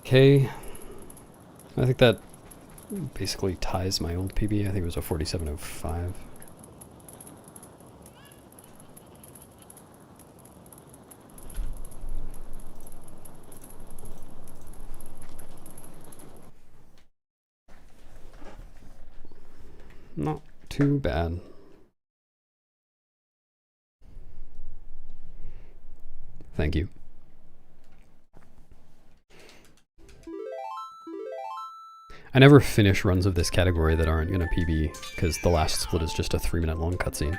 Okay, I think that basically ties my old PB. I think it was a 47:05. Not too bad. Thank you. I never finish runs of this category that aren't going to PB, because the last split is just a 3-minute long cutscene.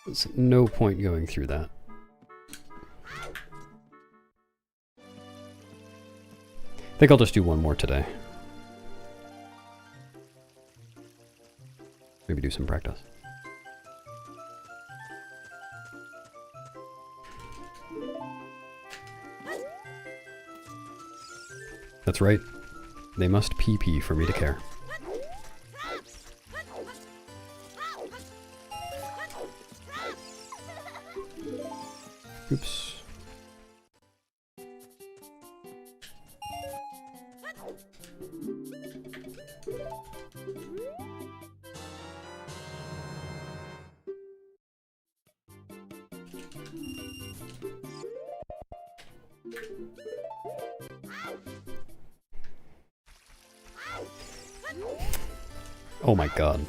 There's no point going through that. I think I'll just do one more today. Maybe do some practice. That's right. They must PP for me to care. Oops. Oh my god.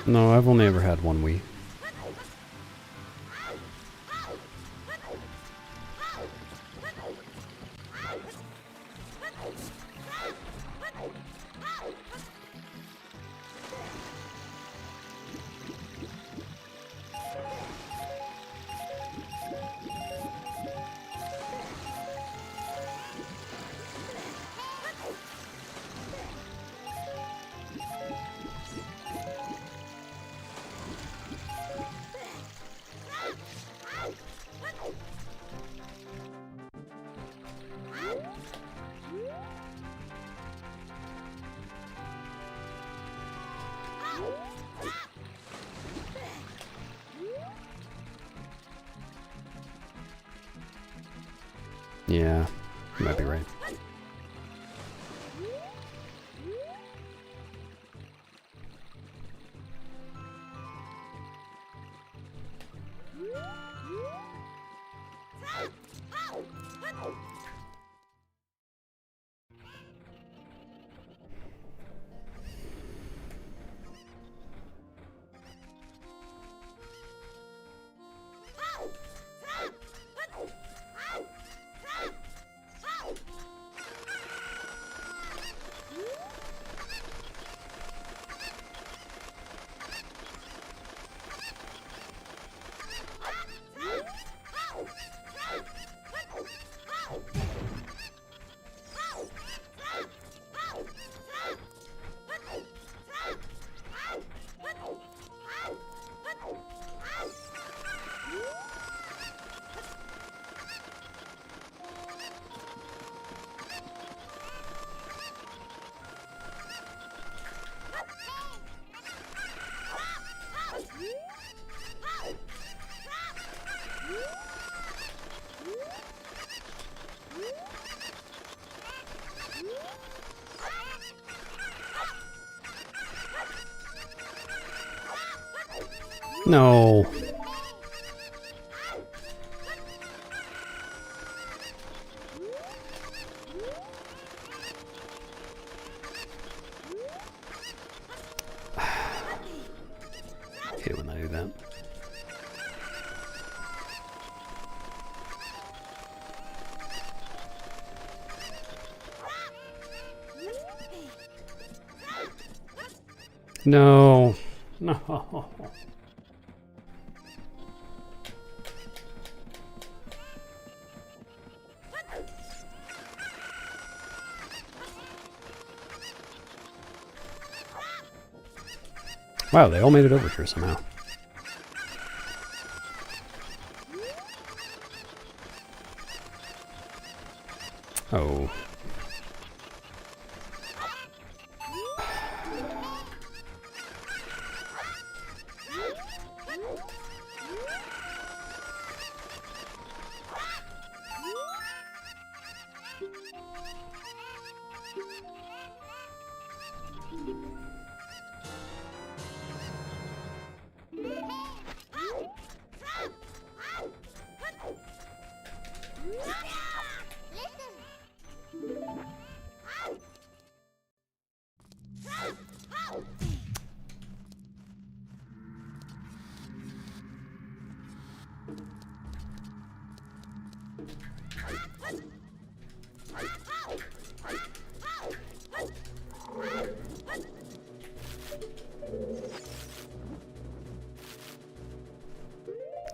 No, I've only ever had one Wii. Yeah, you might be right. No. I hate it when I do that. No. No. Wow, they all made it over here somehow. Oh.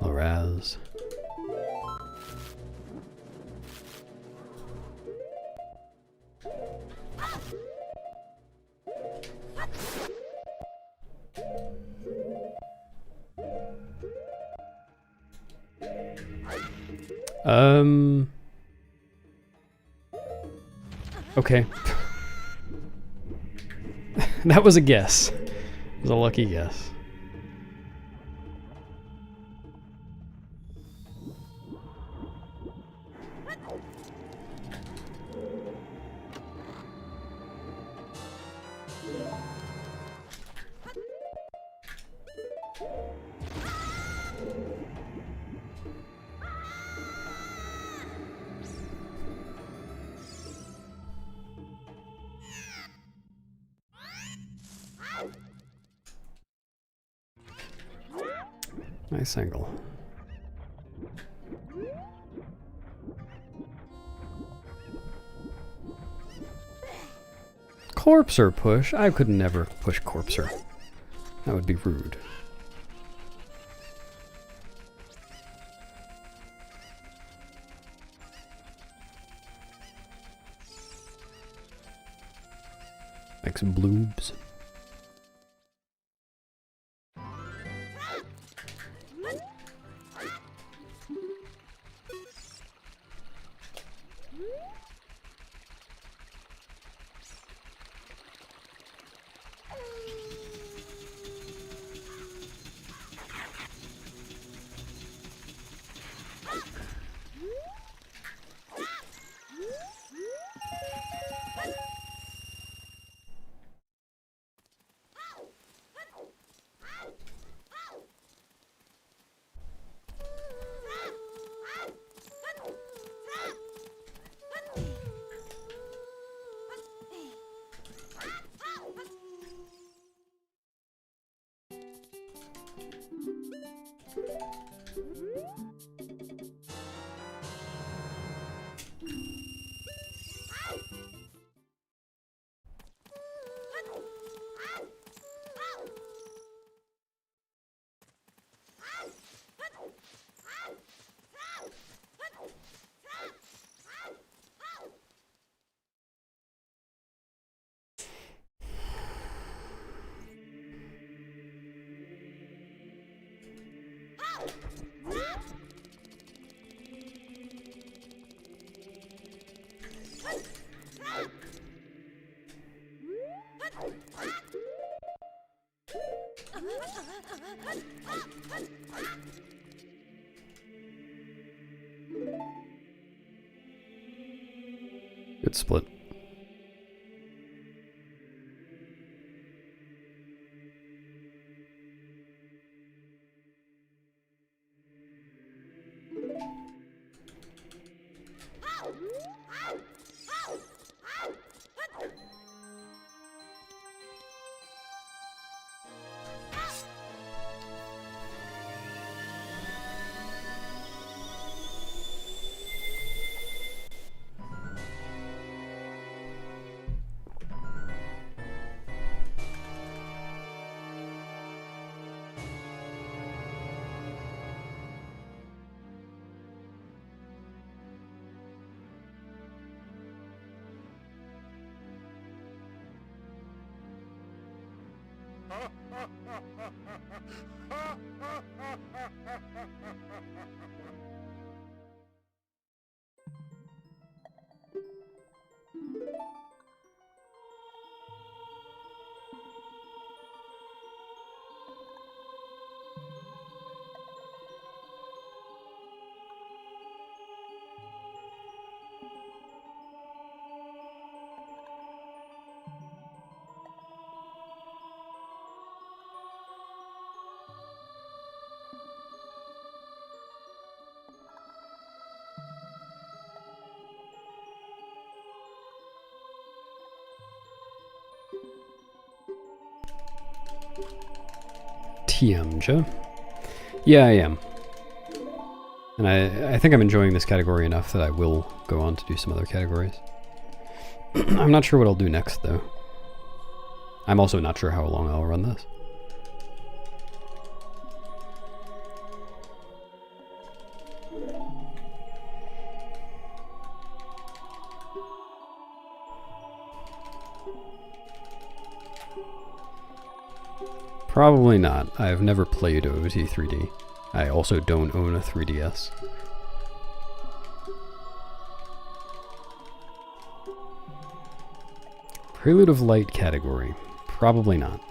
Loraz. Okay. That was a guess. It was a lucky guess. Nice angle. Corpser push? I could never push Corpser. That would be rude. Like some bloobs. Good split. TMJ. Yeah, I am. And I think I'm enjoying this category enough that I will go on to do some other categories. I'm not sure what I'll do next, though. I'm also not sure how long I'll run this. Probably not. I've never played OT 3D. I also don't own a 3DS. Prelude of Light category. Probably not.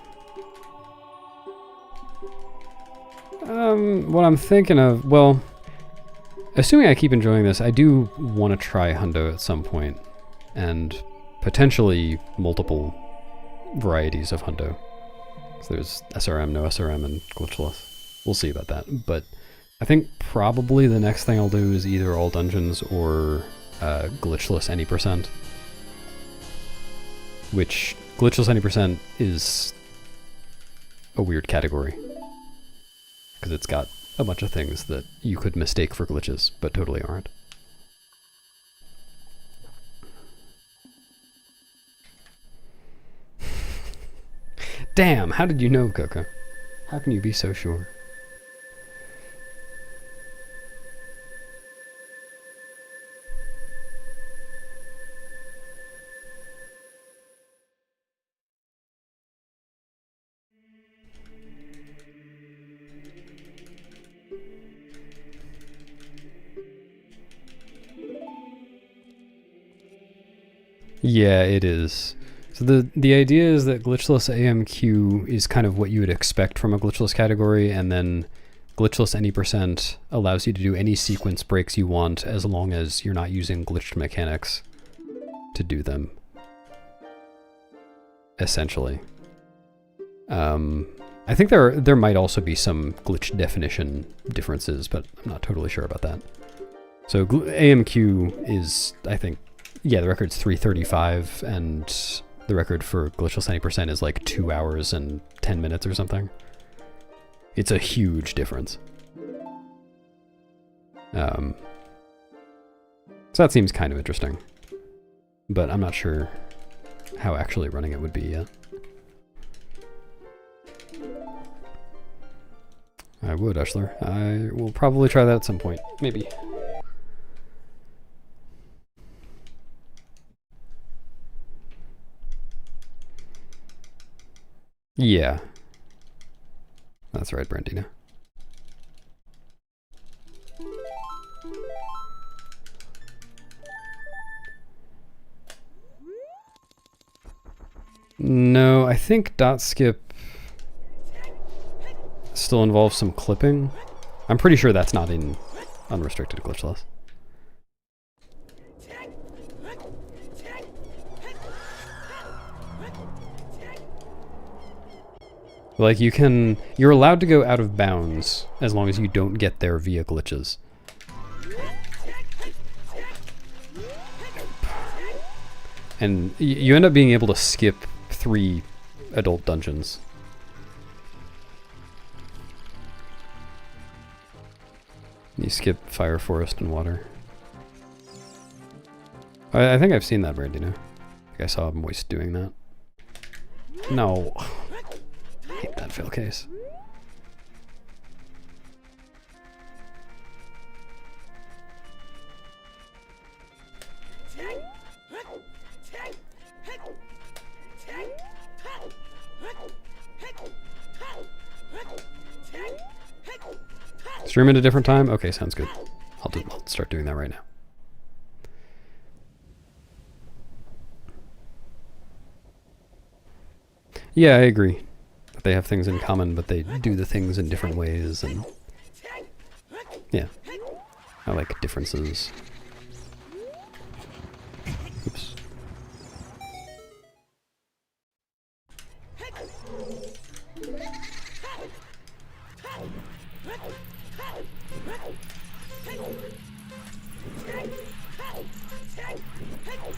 What I'm thinking of, well, assuming I keep enjoying this, I do want to try Hundo at some point, and potentially multiple varieties of Hundo. So there's SRM, no SRM, and glitchless. We'll see about that, but I think probably the next thing I'll do is either all dungeons or glitchless any percent. Which, glitchless any percent is a weird category. Because it's got a bunch of things that you could mistake for glitches, but totally aren't. Damn, how did you know, Coco? How can you be so sure? Yeah, it is. So the idea is that glitchless AMQ is kind of what you would expect from a glitchless category, and then glitchless any percent allows you to do any sequence breaks you want as long as you're not using glitched mechanics to do them. Essentially. I think there might also be some glitch definition differences, but I'm not totally sure about that. So AMQ is, I think, yeah, the record's 3:35, and the record for glitchless 90% is like 2 hours and 10 minutes or something. It's a huge difference. So that seems kind of interesting, but I'm not sure how actually running it would be yet. I would, Ushler. I will probably try that at some point, maybe. Yeah. That's right, Brandina. No, I think dot skip... still involves some clipping. I'm pretty sure that's not in unrestricted glitchless. Like you're allowed to go out of bounds as long as you don't get there via glitches. And you end up being able to skip 3 adult dungeons. You skip fire, forest, and water. I think I've seen that, Brandino. I think I saw Moist doing that. No. I hate that fail case. Stream at a different time? Okay, sounds good. I'll start doing that right now. Yeah, I agree. They have things in common, but they do the things in different ways, and yeah, I like differences. Oops.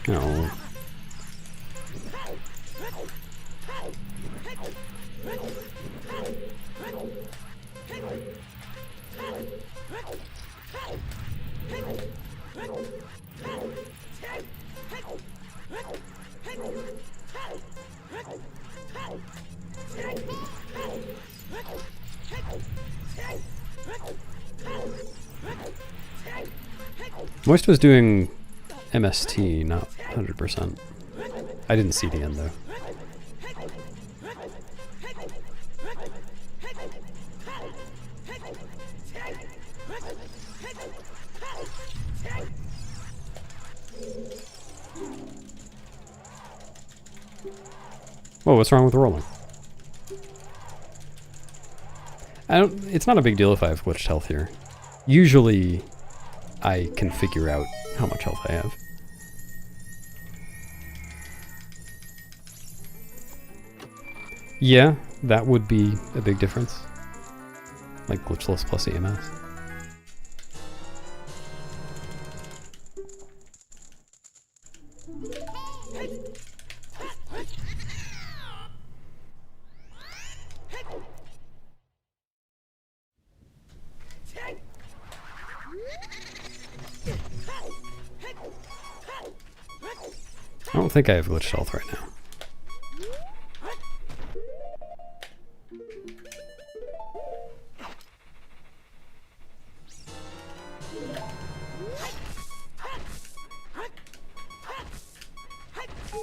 No. Moist was doing MST, not 100%. I didn't see the end though. Whoa, what's wrong with rolling? It's not a big deal if I have glitched health here. Usually, I can figure out how much health I have. Yeah, that would be a big difference. Like glitchless plus EMS. I don't think I have glitched health right now.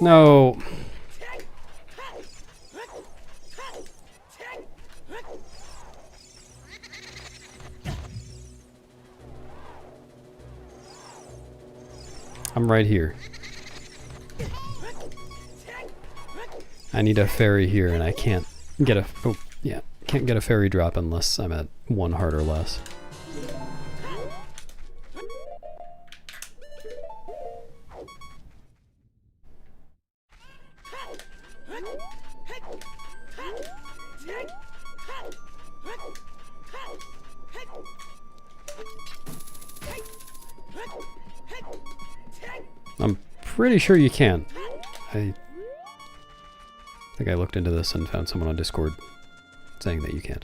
No. I'm right here. I need a fairy here, and I can't get a... Oh, yeah. Can't get a fairy drop unless I'm at 1 heart or less. I'm pretty sure you can. I think I looked into this and found someone on Discord saying that you can't.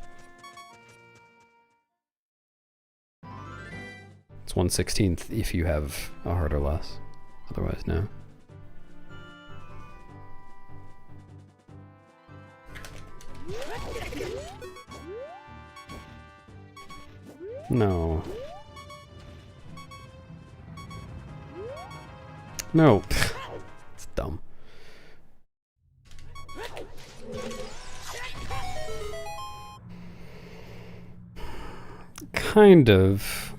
It's 1/16 if you have a heart or less. Otherwise, no. No. No. It's dumb. Kind of.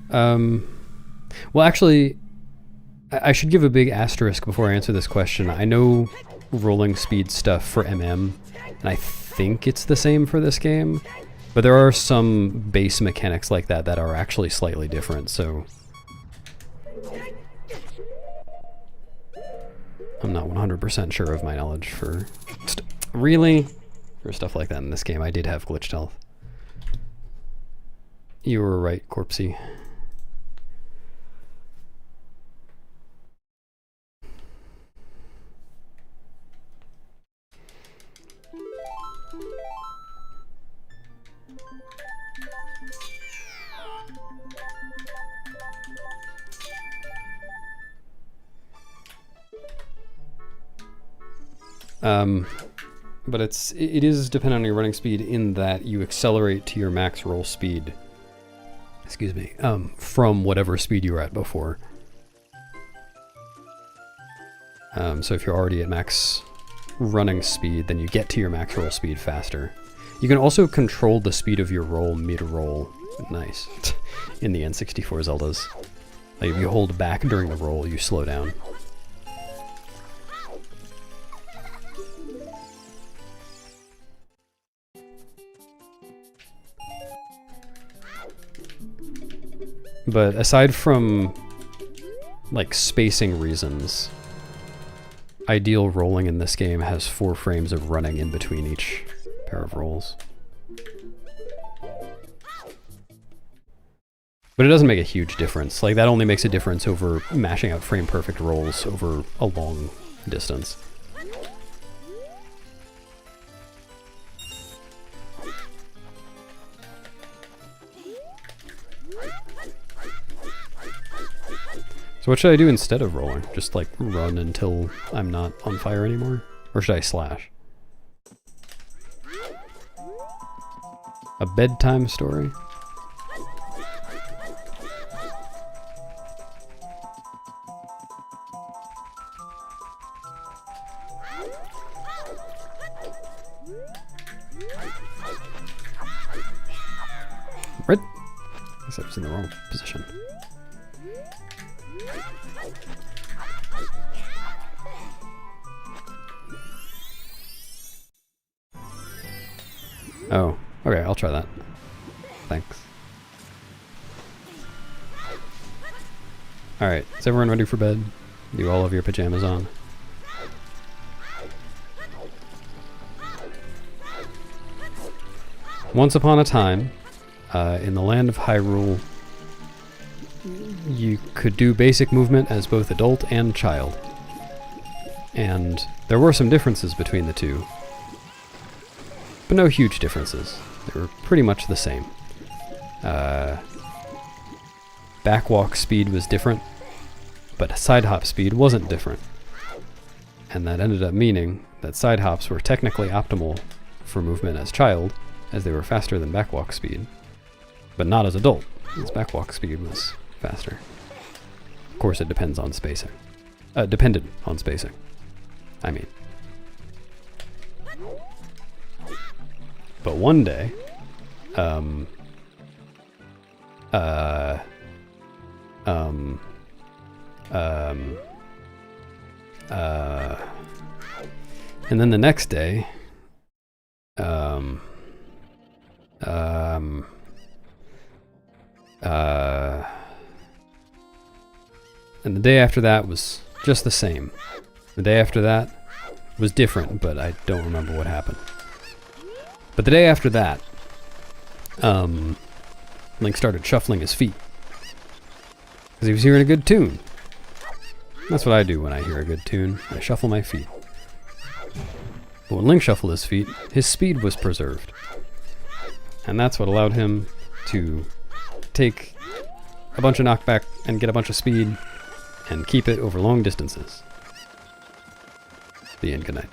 Well, actually, I should give a big asterisk before I answer this question. I know rolling speed stuff for MM, and I think it's the same for this game, But there are some base mechanics like that that are actually slightly different, so I'm not 100% sure of my knowledge for really? For stuff like that in this game. I did have glitched health. You were right, Corpsey. But it is dependent on your running speed in that you accelerate to your max roll speed, excuse me, from whatever speed you were at before. So if you're already at max running speed, then you get to your max roll speed faster. You can also control the speed of your roll mid-roll. Nice. In the N64 Zeldas. Like if you hold back during the roll, you slow down. But aside from, like, spacing reasons, ideal rolling in this game has 4 frames of running in between each pair of rolls. But it doesn't make a huge difference. Like, that only makes a difference over mashing out frame-perfect rolls over a long distance. So what should I do instead of rolling? Just like run until I'm not on fire anymore? Or should I slash? A bedtime story? Right? I guess I was in the wrong position. Oh, okay, I'll try that. Thanks. Alright, is everyone ready for bed? You all have your pajamas on? Once upon a time, in the land of Hyrule, you could do basic movement as both adult and child. And there were some differences between the two. But no huge differences. They were pretty much the same. Backwalk speed was different, but side hop speed wasn't different. And that ended up meaning that side hops were technically optimal for movement as child, as they were faster than backwalk speed, but not as adult, as backwalk speed was faster. Of course, it depends on spacing. Depended on spacing, I mean. But one day, and then the next day, and the day after that was just the same. The day after that was different, but I don't remember what happened. But the day after that, Link started shuffling his feet. Because he was hearing a good tune. That's what I do when I hear a good tune. I shuffle my feet. But when Link shuffled his feet, his speed was preserved. And that's what allowed him to take a bunch of knockback and get a bunch of speed and keep it over long distances. The end. Good night.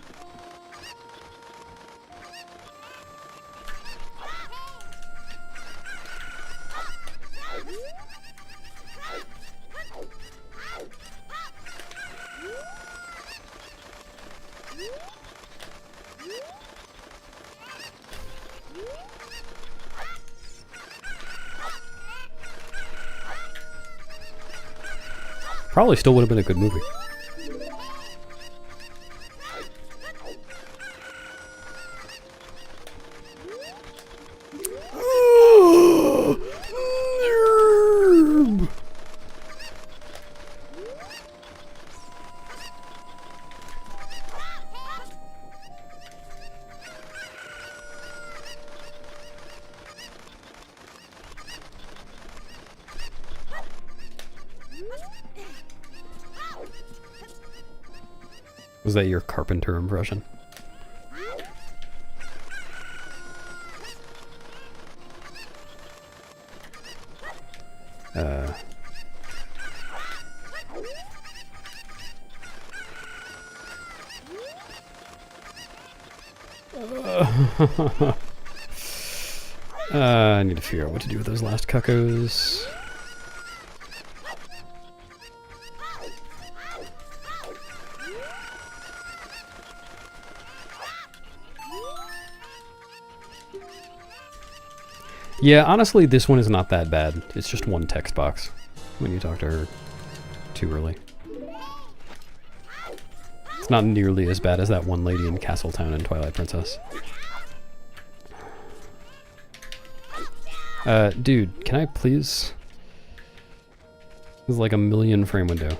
Probably still would have been a good movie. Was that your carpenter impression? I need to figure out what to do with those last cuckoos. Yeah, honestly, this one is not that bad. It's just one text box when you talk to her too early. It's not nearly as bad as that one lady in Castletown and Twilight Princess. Dude, can I please? There's like a 1,000,000 frame window.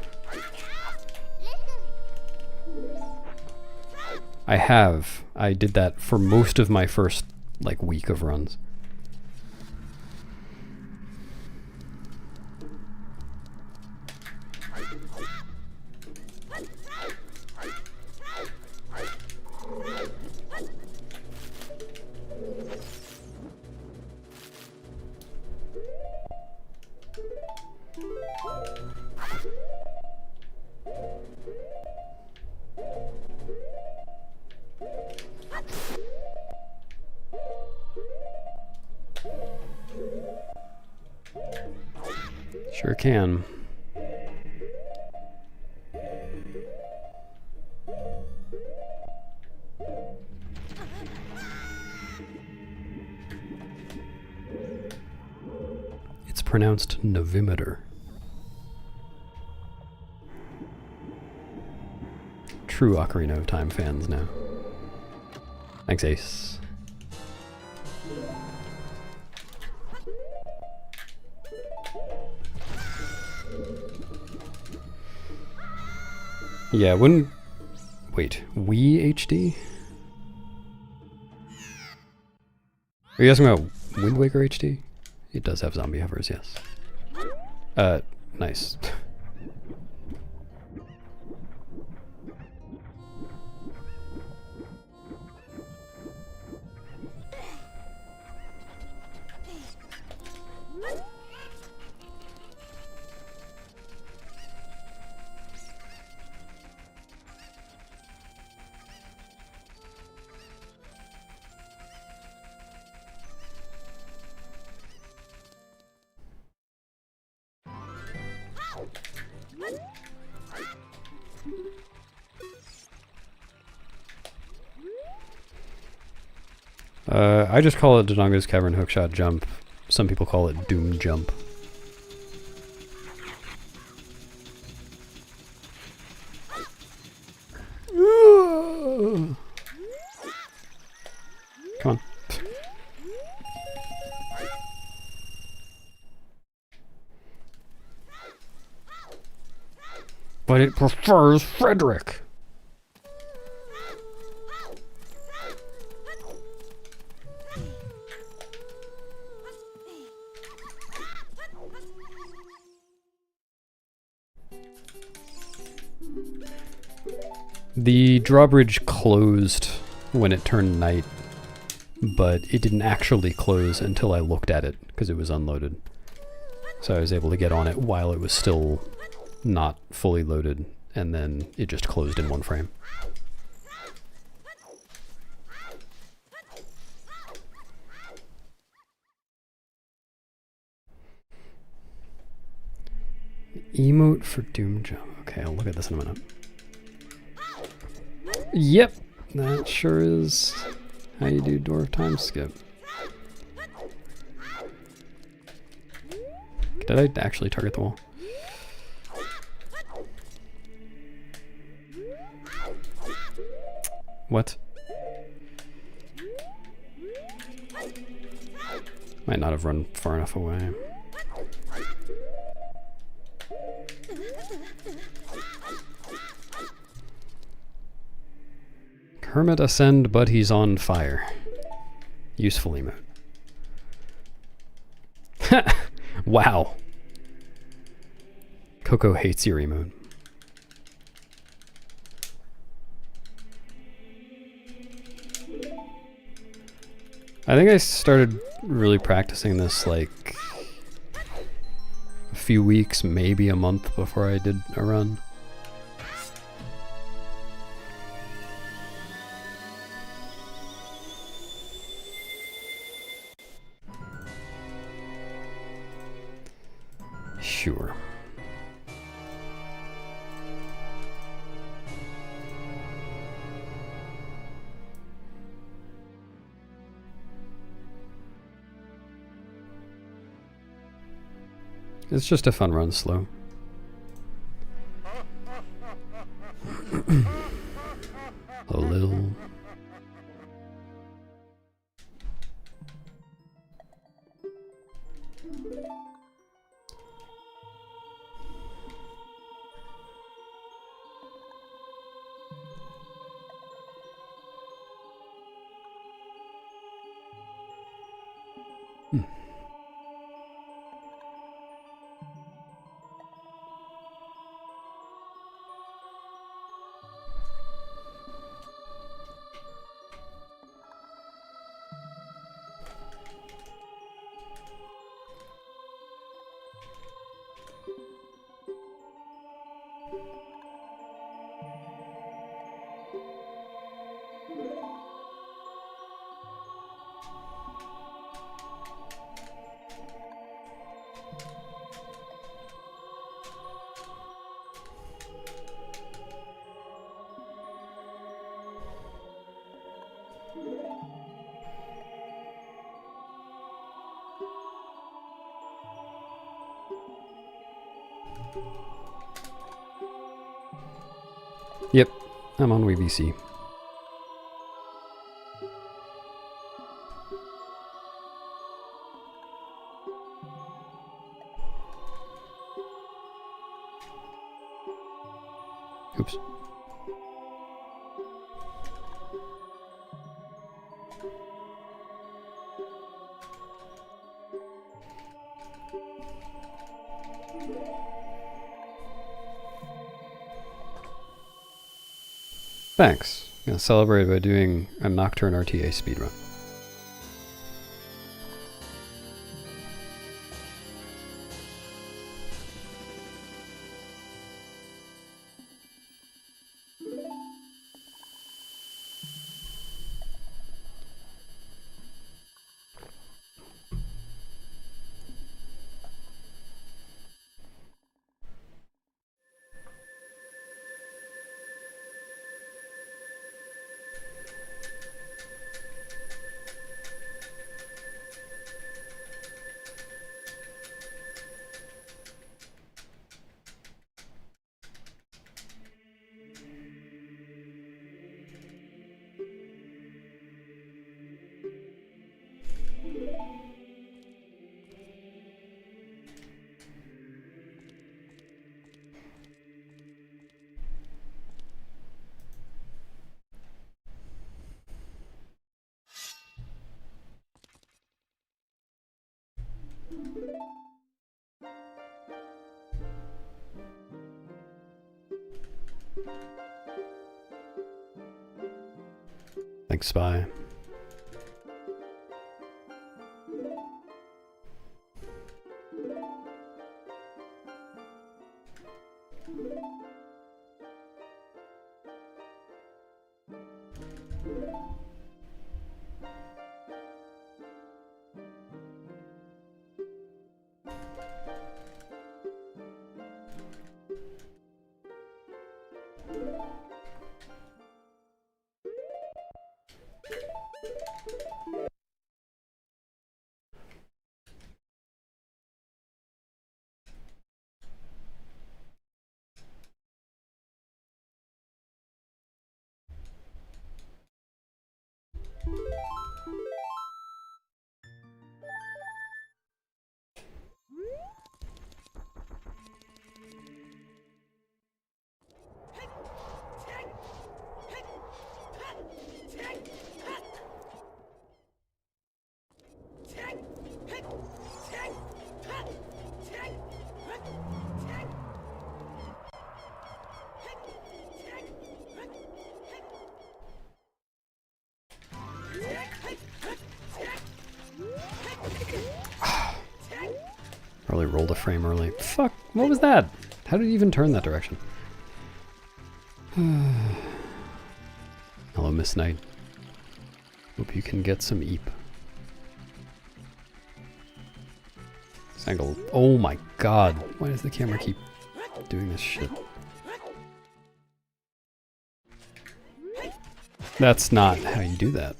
I did that for most of my first, like, week of runs. Sure can. It's pronounced Novimeter. True Ocarina of Time fans now. Thanks, Ace. Yeah, when... Wait, Wii HD? Are you asking about Wind Waker HD? It does have zombie hovers, yes. Nice. I just call it Dodongo's Cavern Hookshot Jump. Some people call it Doom Jump. Come on. But it prefers Frederick. The drawbridge closed when it turned night, but it didn't actually close until I looked at it, because it was unloaded. So I was able to get on it while it was still not fully loaded, and then it just closed in one frame. Emote for Doom Jump. Okay, I'll look at this in a minute. Yep, that sure is how you do dwarf time skip. Did I actually target the wall? What? Might not have run far enough away. Hermit ascend, but he's on fire. Useful emote. Wow. Coco hates your emote. I think I started really practicing this like a few weeks, maybe a month before I did a run. Sure. It's just a fun run slow. A little. Yep, I'm on WeBC. Oops. Thanks. Gonna celebrate by doing a Nocturne RTA speedrun. Thanks, Spy. Probably rolled a frame early. Fuck, what was that? How did it even turn that direction? Hello, Miss Knight. Hope you can get some eep. This angle. Oh my god. Why does the camera keep doing this shit? That's not how you do that.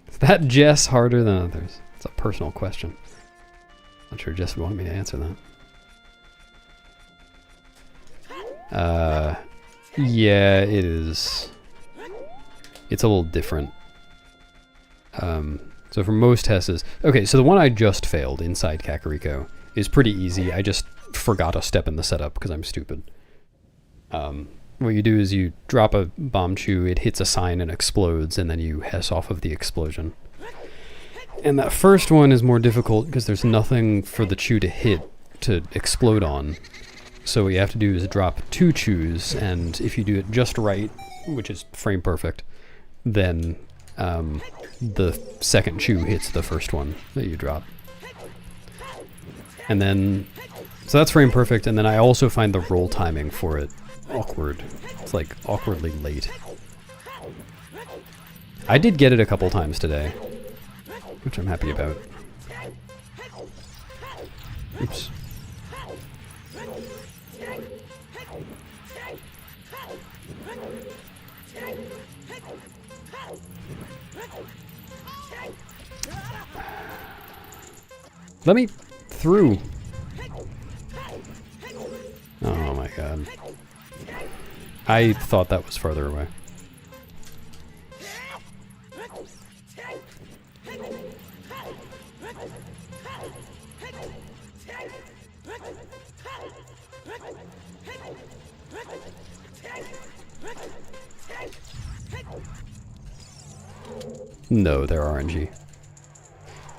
Is that Jess harder than others? It's a personal question. Not sure Jess would want me to answer that. Yeah, it is. It's a little different. So for most tests, okay, so the one I just failed inside Kakariko is pretty easy. I just forgot a step in the setup because I'm stupid. What you do is you drop a bomb chew, it hits a sign and explodes, and then you hiss off of the explosion. And that first one is more difficult because there's nothing for the chew to hit to explode on. So what you have to do is drop 2 chews, and if you do it just right, which is frame perfect, then the second chew hits the first one that you drop. And then, so that's frame perfect, and then I also find the roll timing for it awkward. It's like awkwardly late. I did get it a couple times today, which I'm happy about. Oops. Let me through. Oh my god. I thought that was farther away. No, they're RNG.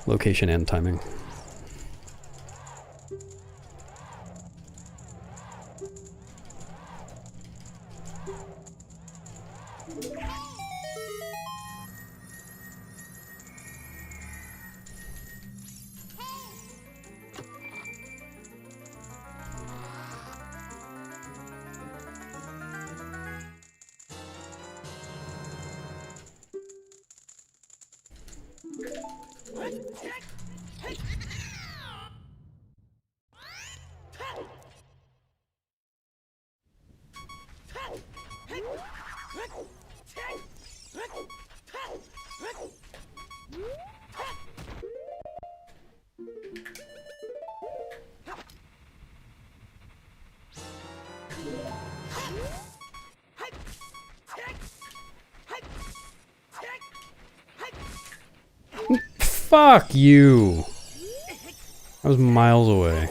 Location and timing. Fuck you! I was miles away.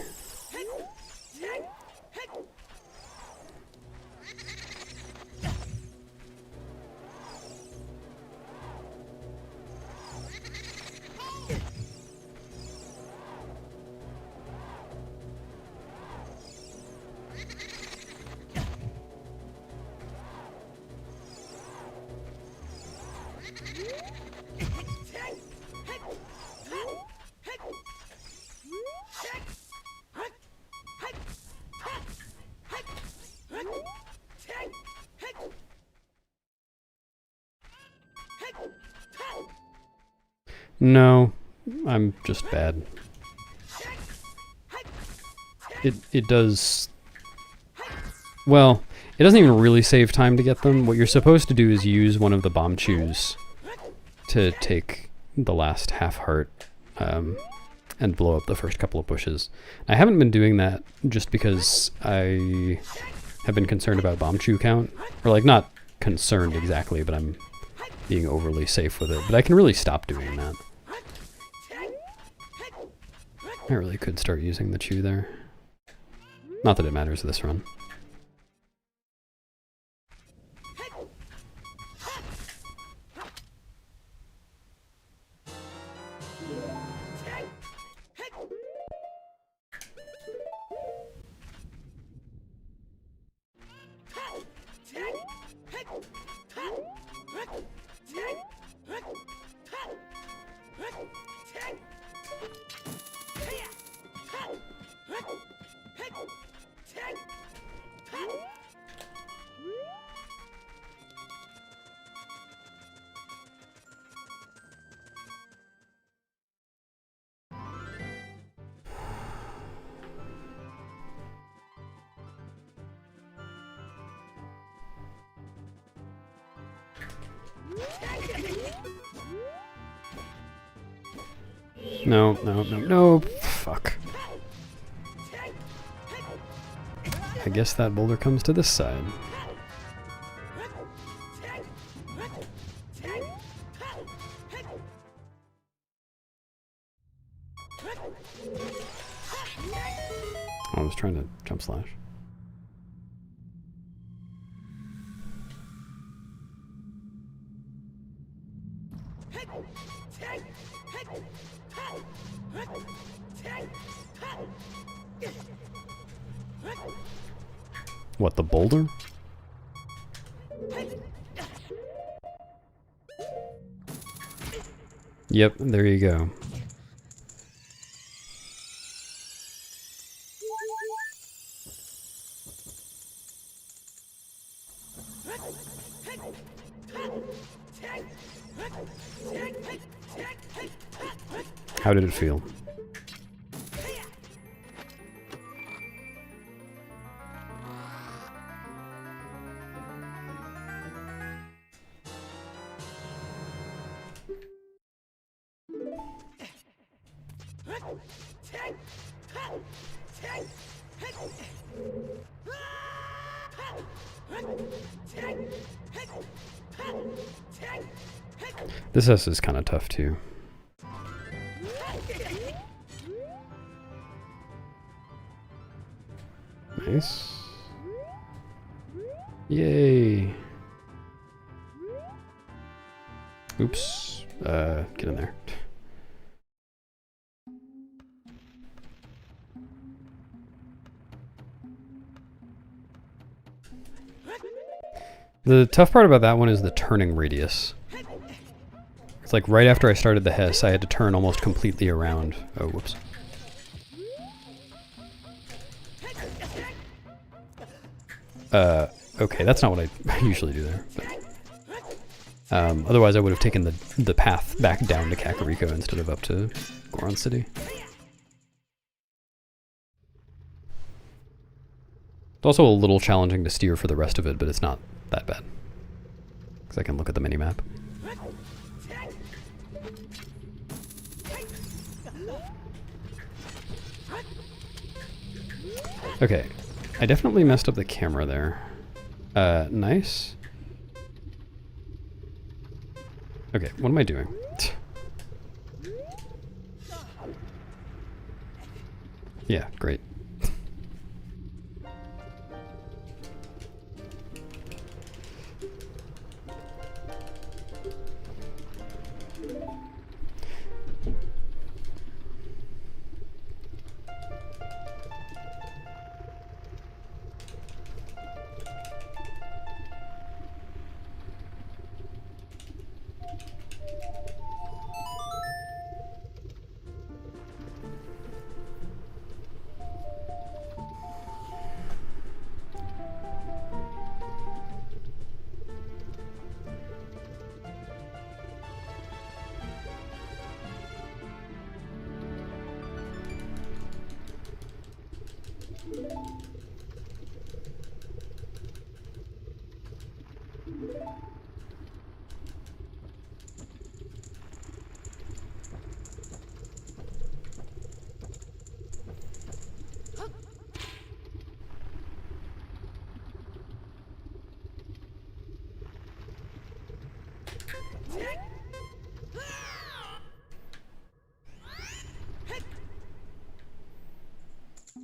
No, I'm just bad. It does... Well, it doesn't even really save time to get them. What you're supposed to do is use one of the bomb chews to take the last half heart and blow up the first couple of bushes. I haven't been doing that just because I have been concerned about bomb chew count. Or like, not concerned exactly, but I'm being overly safe with it. But I can really stop doing that. I really could start using the chew there. Not that it matters this run. No, no, no, no. Fuck. I guess that boulder comes to this side. I was trying to jump slash. What, the boulder? Yep, there you go. How did it feel? This S is kind of tough too. Nice. Yay. Oops. Get in there. The tough part about that one is the turning radius. It's like right after I started the Hess, I had to turn almost completely around. Oh, whoops. Okay, that's not what I usually do there. But, otherwise I would have taken the path back down to Kakariko instead of up to Goron City. It's also a little challenging to steer for the rest of it, but it's not that bad. Because I can look at the minimap. Okay, I definitely messed up the camera there. Nice. Okay, what am I doing? Yeah, great.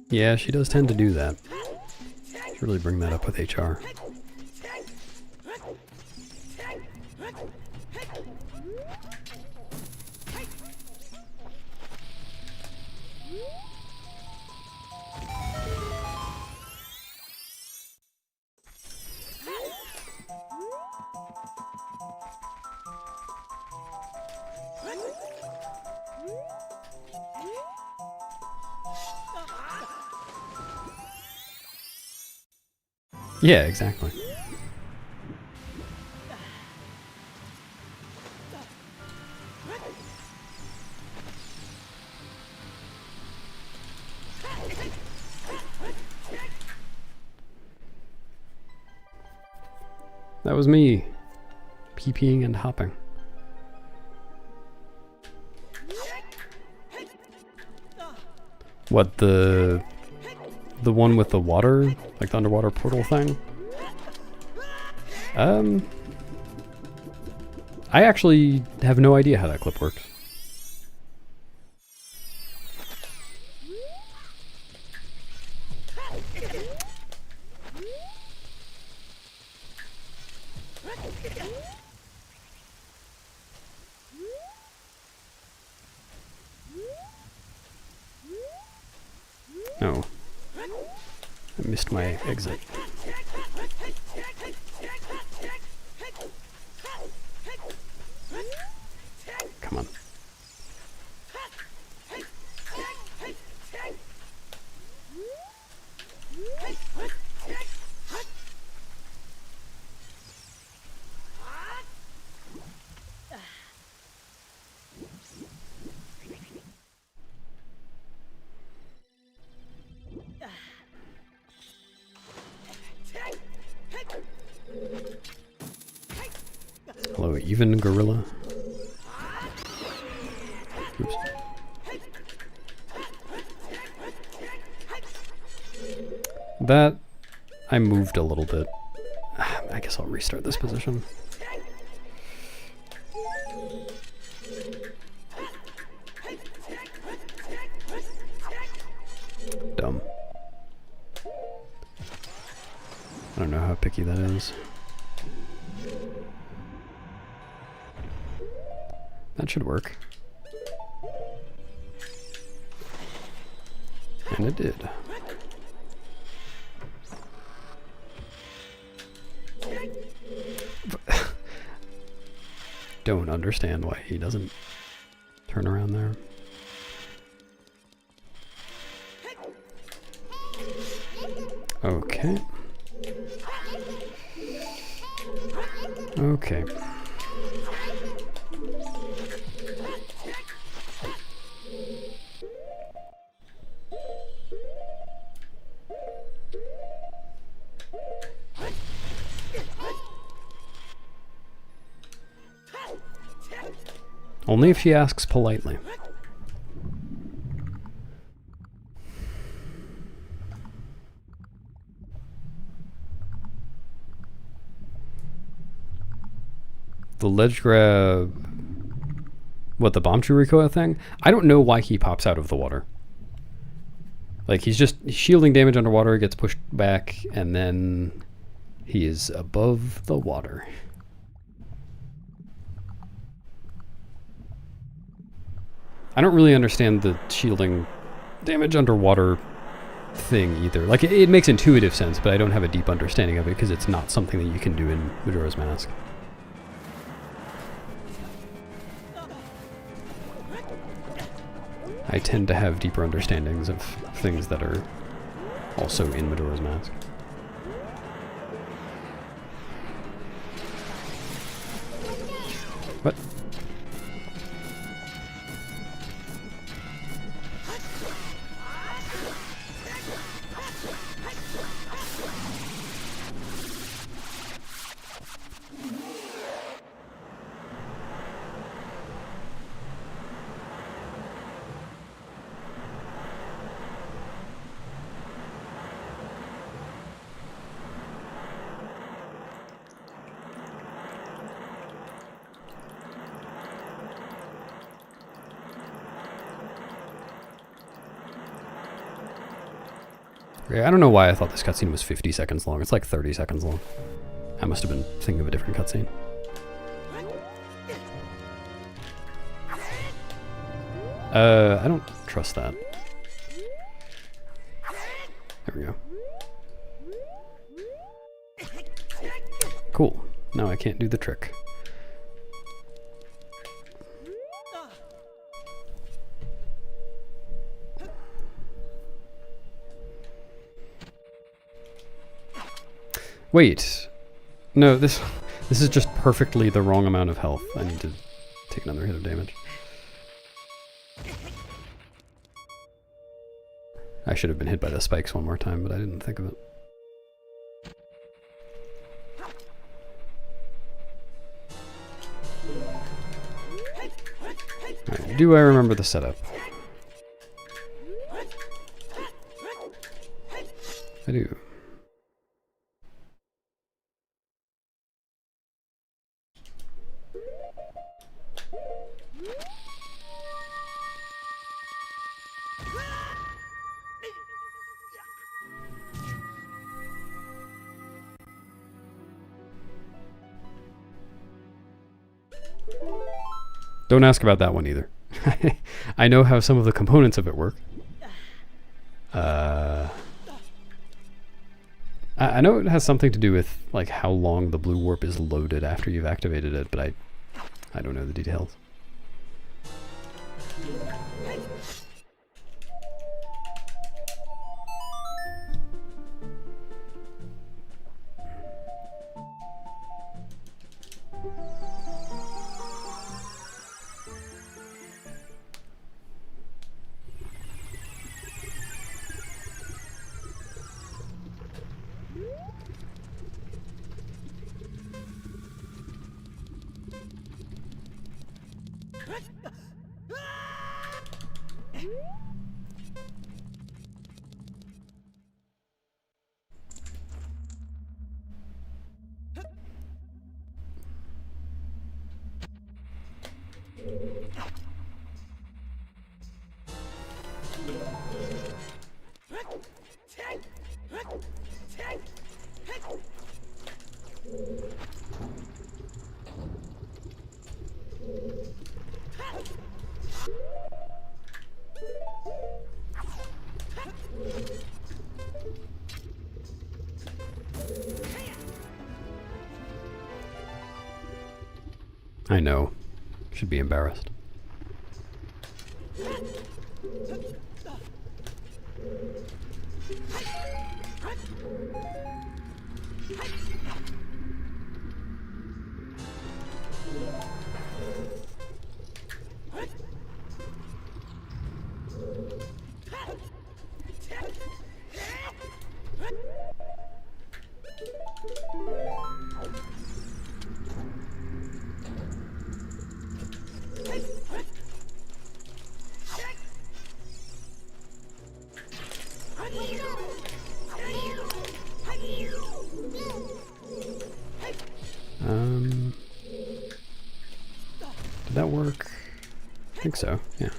Yeah, she does tend to do that. Should really bring that up with HR. Yeah, exactly. That was me. PP-ing and hopping. What, the one with the water? Like the underwater portal thing? I actually have no idea how that clip works. Oh. I missed my exit. Come on. Hello, even gorilla. Oops. That I moved a little bit. I guess I'll restart this position. Dumb. I don't know how picky that is. That should work. And it did. Don't understand why he doesn't turn around there. Okay. Okay. Only if she asks politely. The ledge grab... What, the bomb Churikoa thing? I don't know why he pops out of the water. Like, he's just shielding damage underwater, gets pushed back, and then he is above the water. I don't really understand the shielding damage underwater thing either. Like, it makes intuitive sense, but I don't have a deep understanding of it because it's not something that you can do in Majora's Mask. I tend to have deeper understandings of things that are also in Majora's Mask. What? I don't know why I thought this cutscene was 50 seconds long. It's like 30 seconds long. I must have been thinking of a different cutscene. I don't trust that. There we go. Cool. Now I can't do the trick. Wait, no, this is just perfectly the wrong amount of health. I need to take another hit of damage. I should have been hit by the spikes one more time, but I didn't think of it. Do I remember the setup? I do. Don't ask about that one either. I know how some of the components of it work. I know it has something to do with like how long the blue warp is loaded after you've activated it, but I don't know the details. I know. Should be embarrassed. Did that work? I think so, yeah.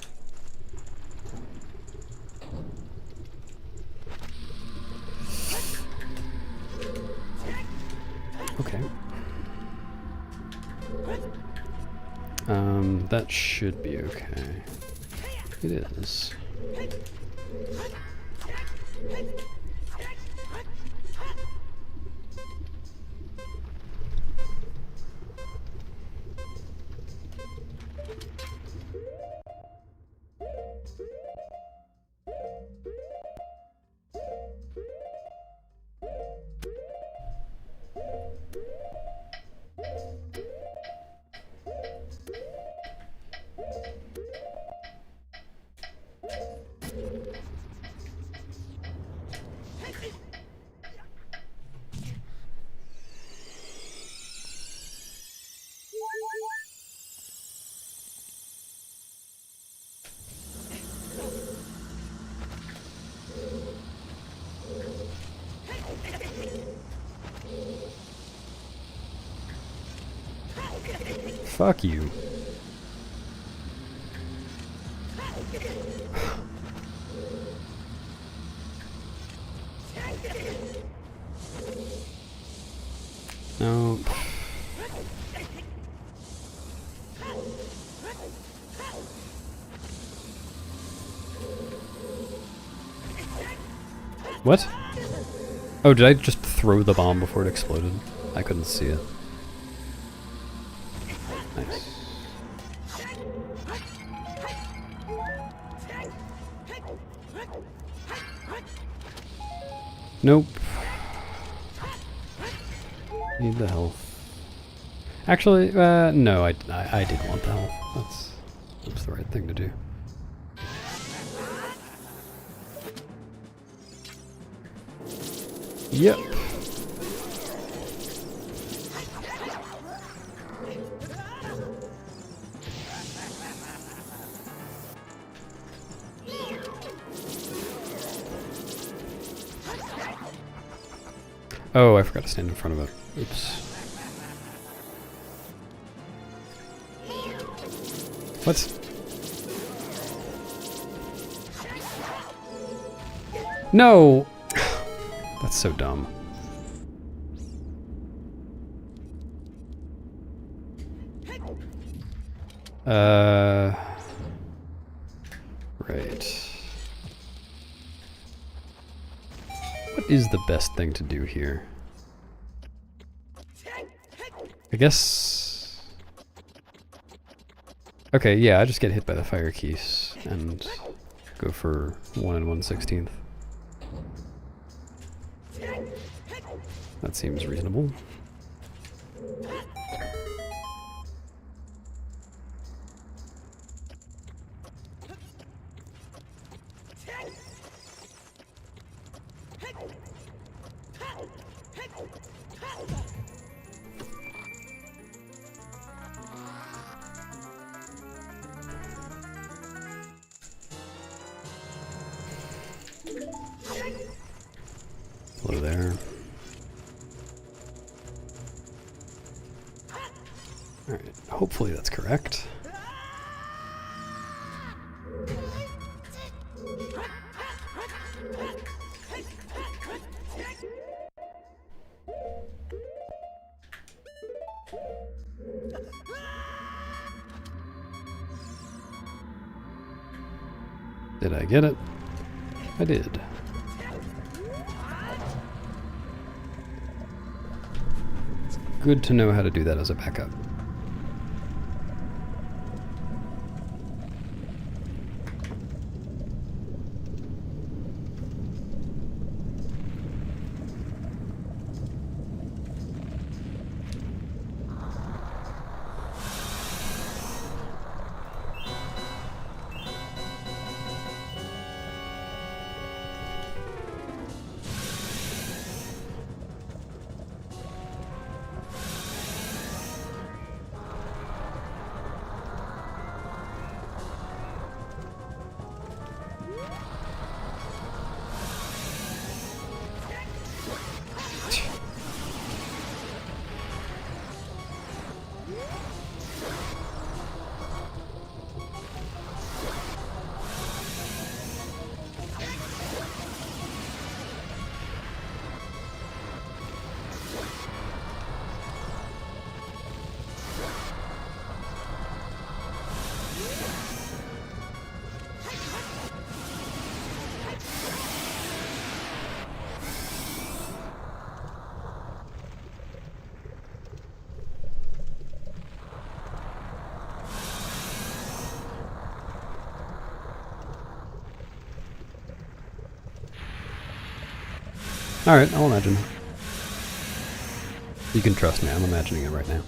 Okay. That should be okay. It is. Fuck you. No. What? Oh, did I just throw the bomb before it exploded? I couldn't see it. Nice. Nope. Need the health. Actually, no, I did want the health. That's the right thing to do. Yep. Oh, I forgot to stand in front of it. Oops. What? No! That's so dumb. Right. What is the best thing to do here? I guess... Okay, yeah, I just get hit by the fire keys and go for 1 1/16. That seems reasonable. Hello there. Alright, hopefully that's correct. Did I get it? I did. Good to know how to do that as a backup. Alright, I'll imagine. You can trust me, I'm imagining it right now.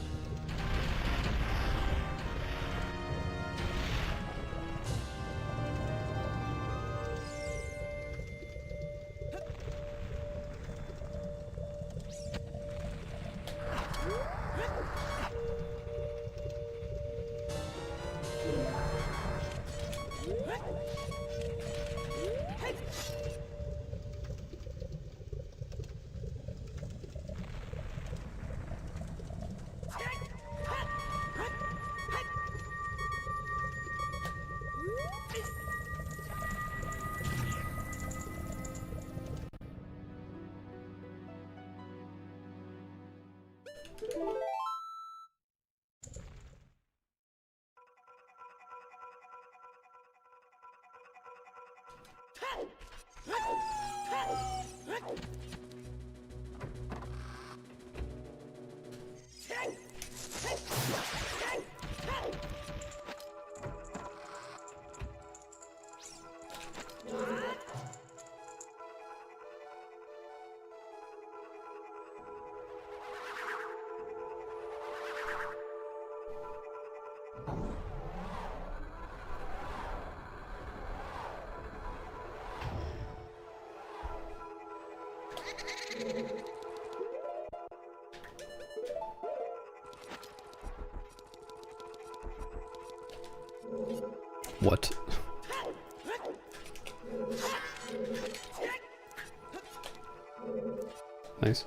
What? Nice.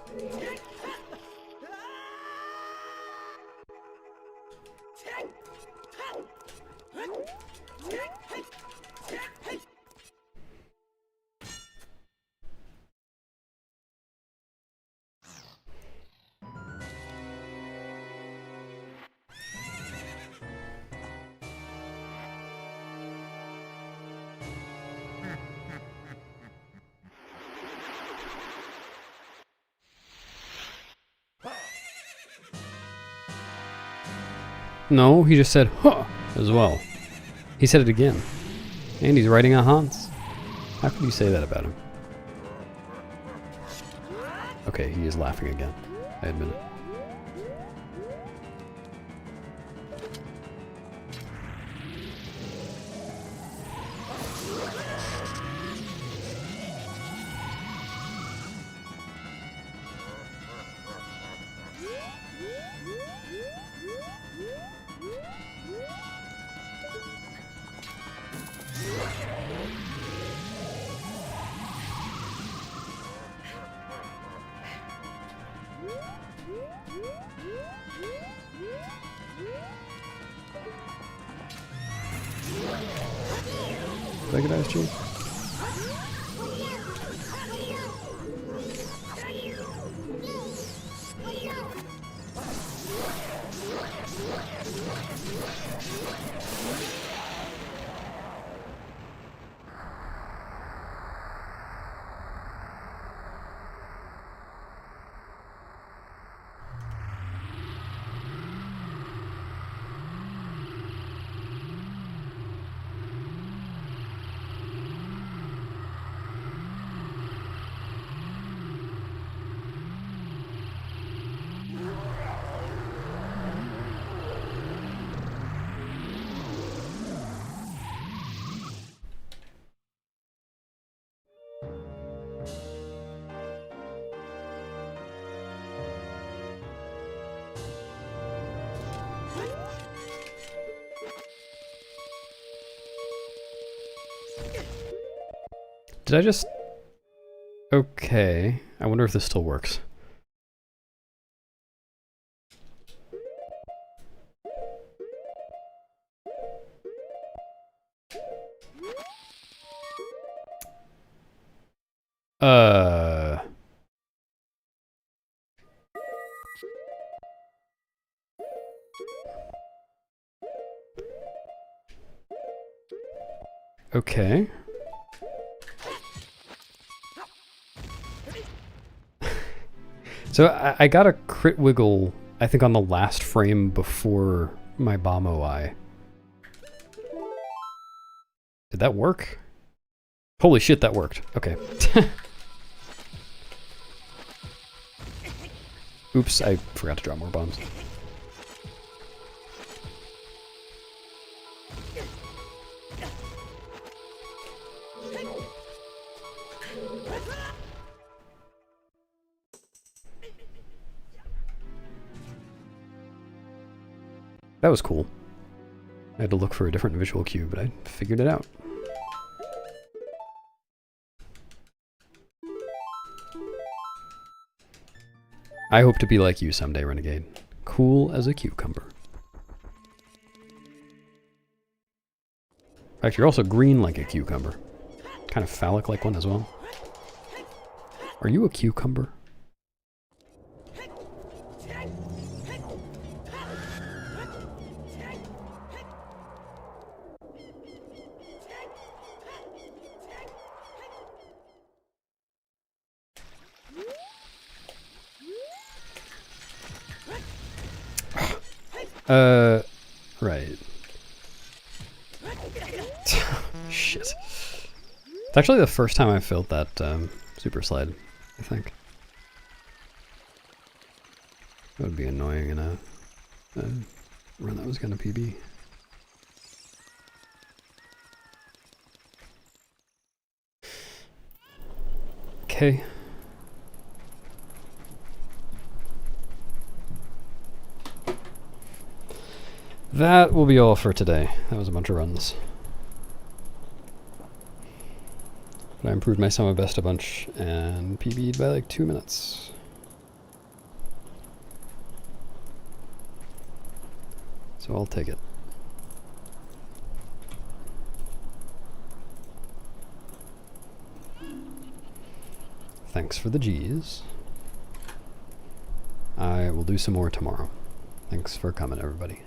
No, he just said, huh, as well. He said it again. And he's writing a Hans. How could you say that about him? Okay, he is laughing again. I admit it. Did I get ISG? Did I just... Okay. I wonder if this still works. Okay. So I got a crit wiggle, I think, on the last frame before my bomb OI. Did that work? Holy shit, that worked. Okay. Oops, I forgot to drop more bombs. That was cool. I had to look for a different visual cue, but I figured it out. I hope to be like you someday, Renegade. Cool as a cucumber. In fact, you're also green like a cucumber. Kind of phallic like one as well. Are you a cucumber? Right. Shit. It's actually the first time I felt that super slide, I think. That would be annoying in a run that was gonna PB. Okay. That will be all for today. That was a bunch of runs. But I improved my sum of best a bunch and PB'd by like 2 minutes. So I'll take it. Thanks for the G's. I will do some more tomorrow. Thanks for coming, everybody.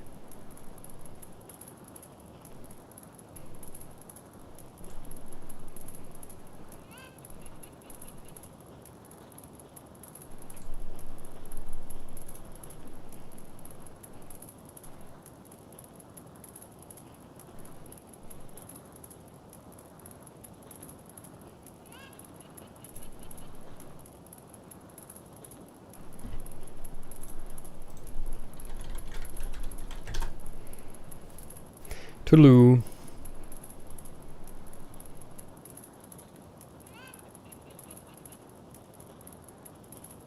Toodaloo.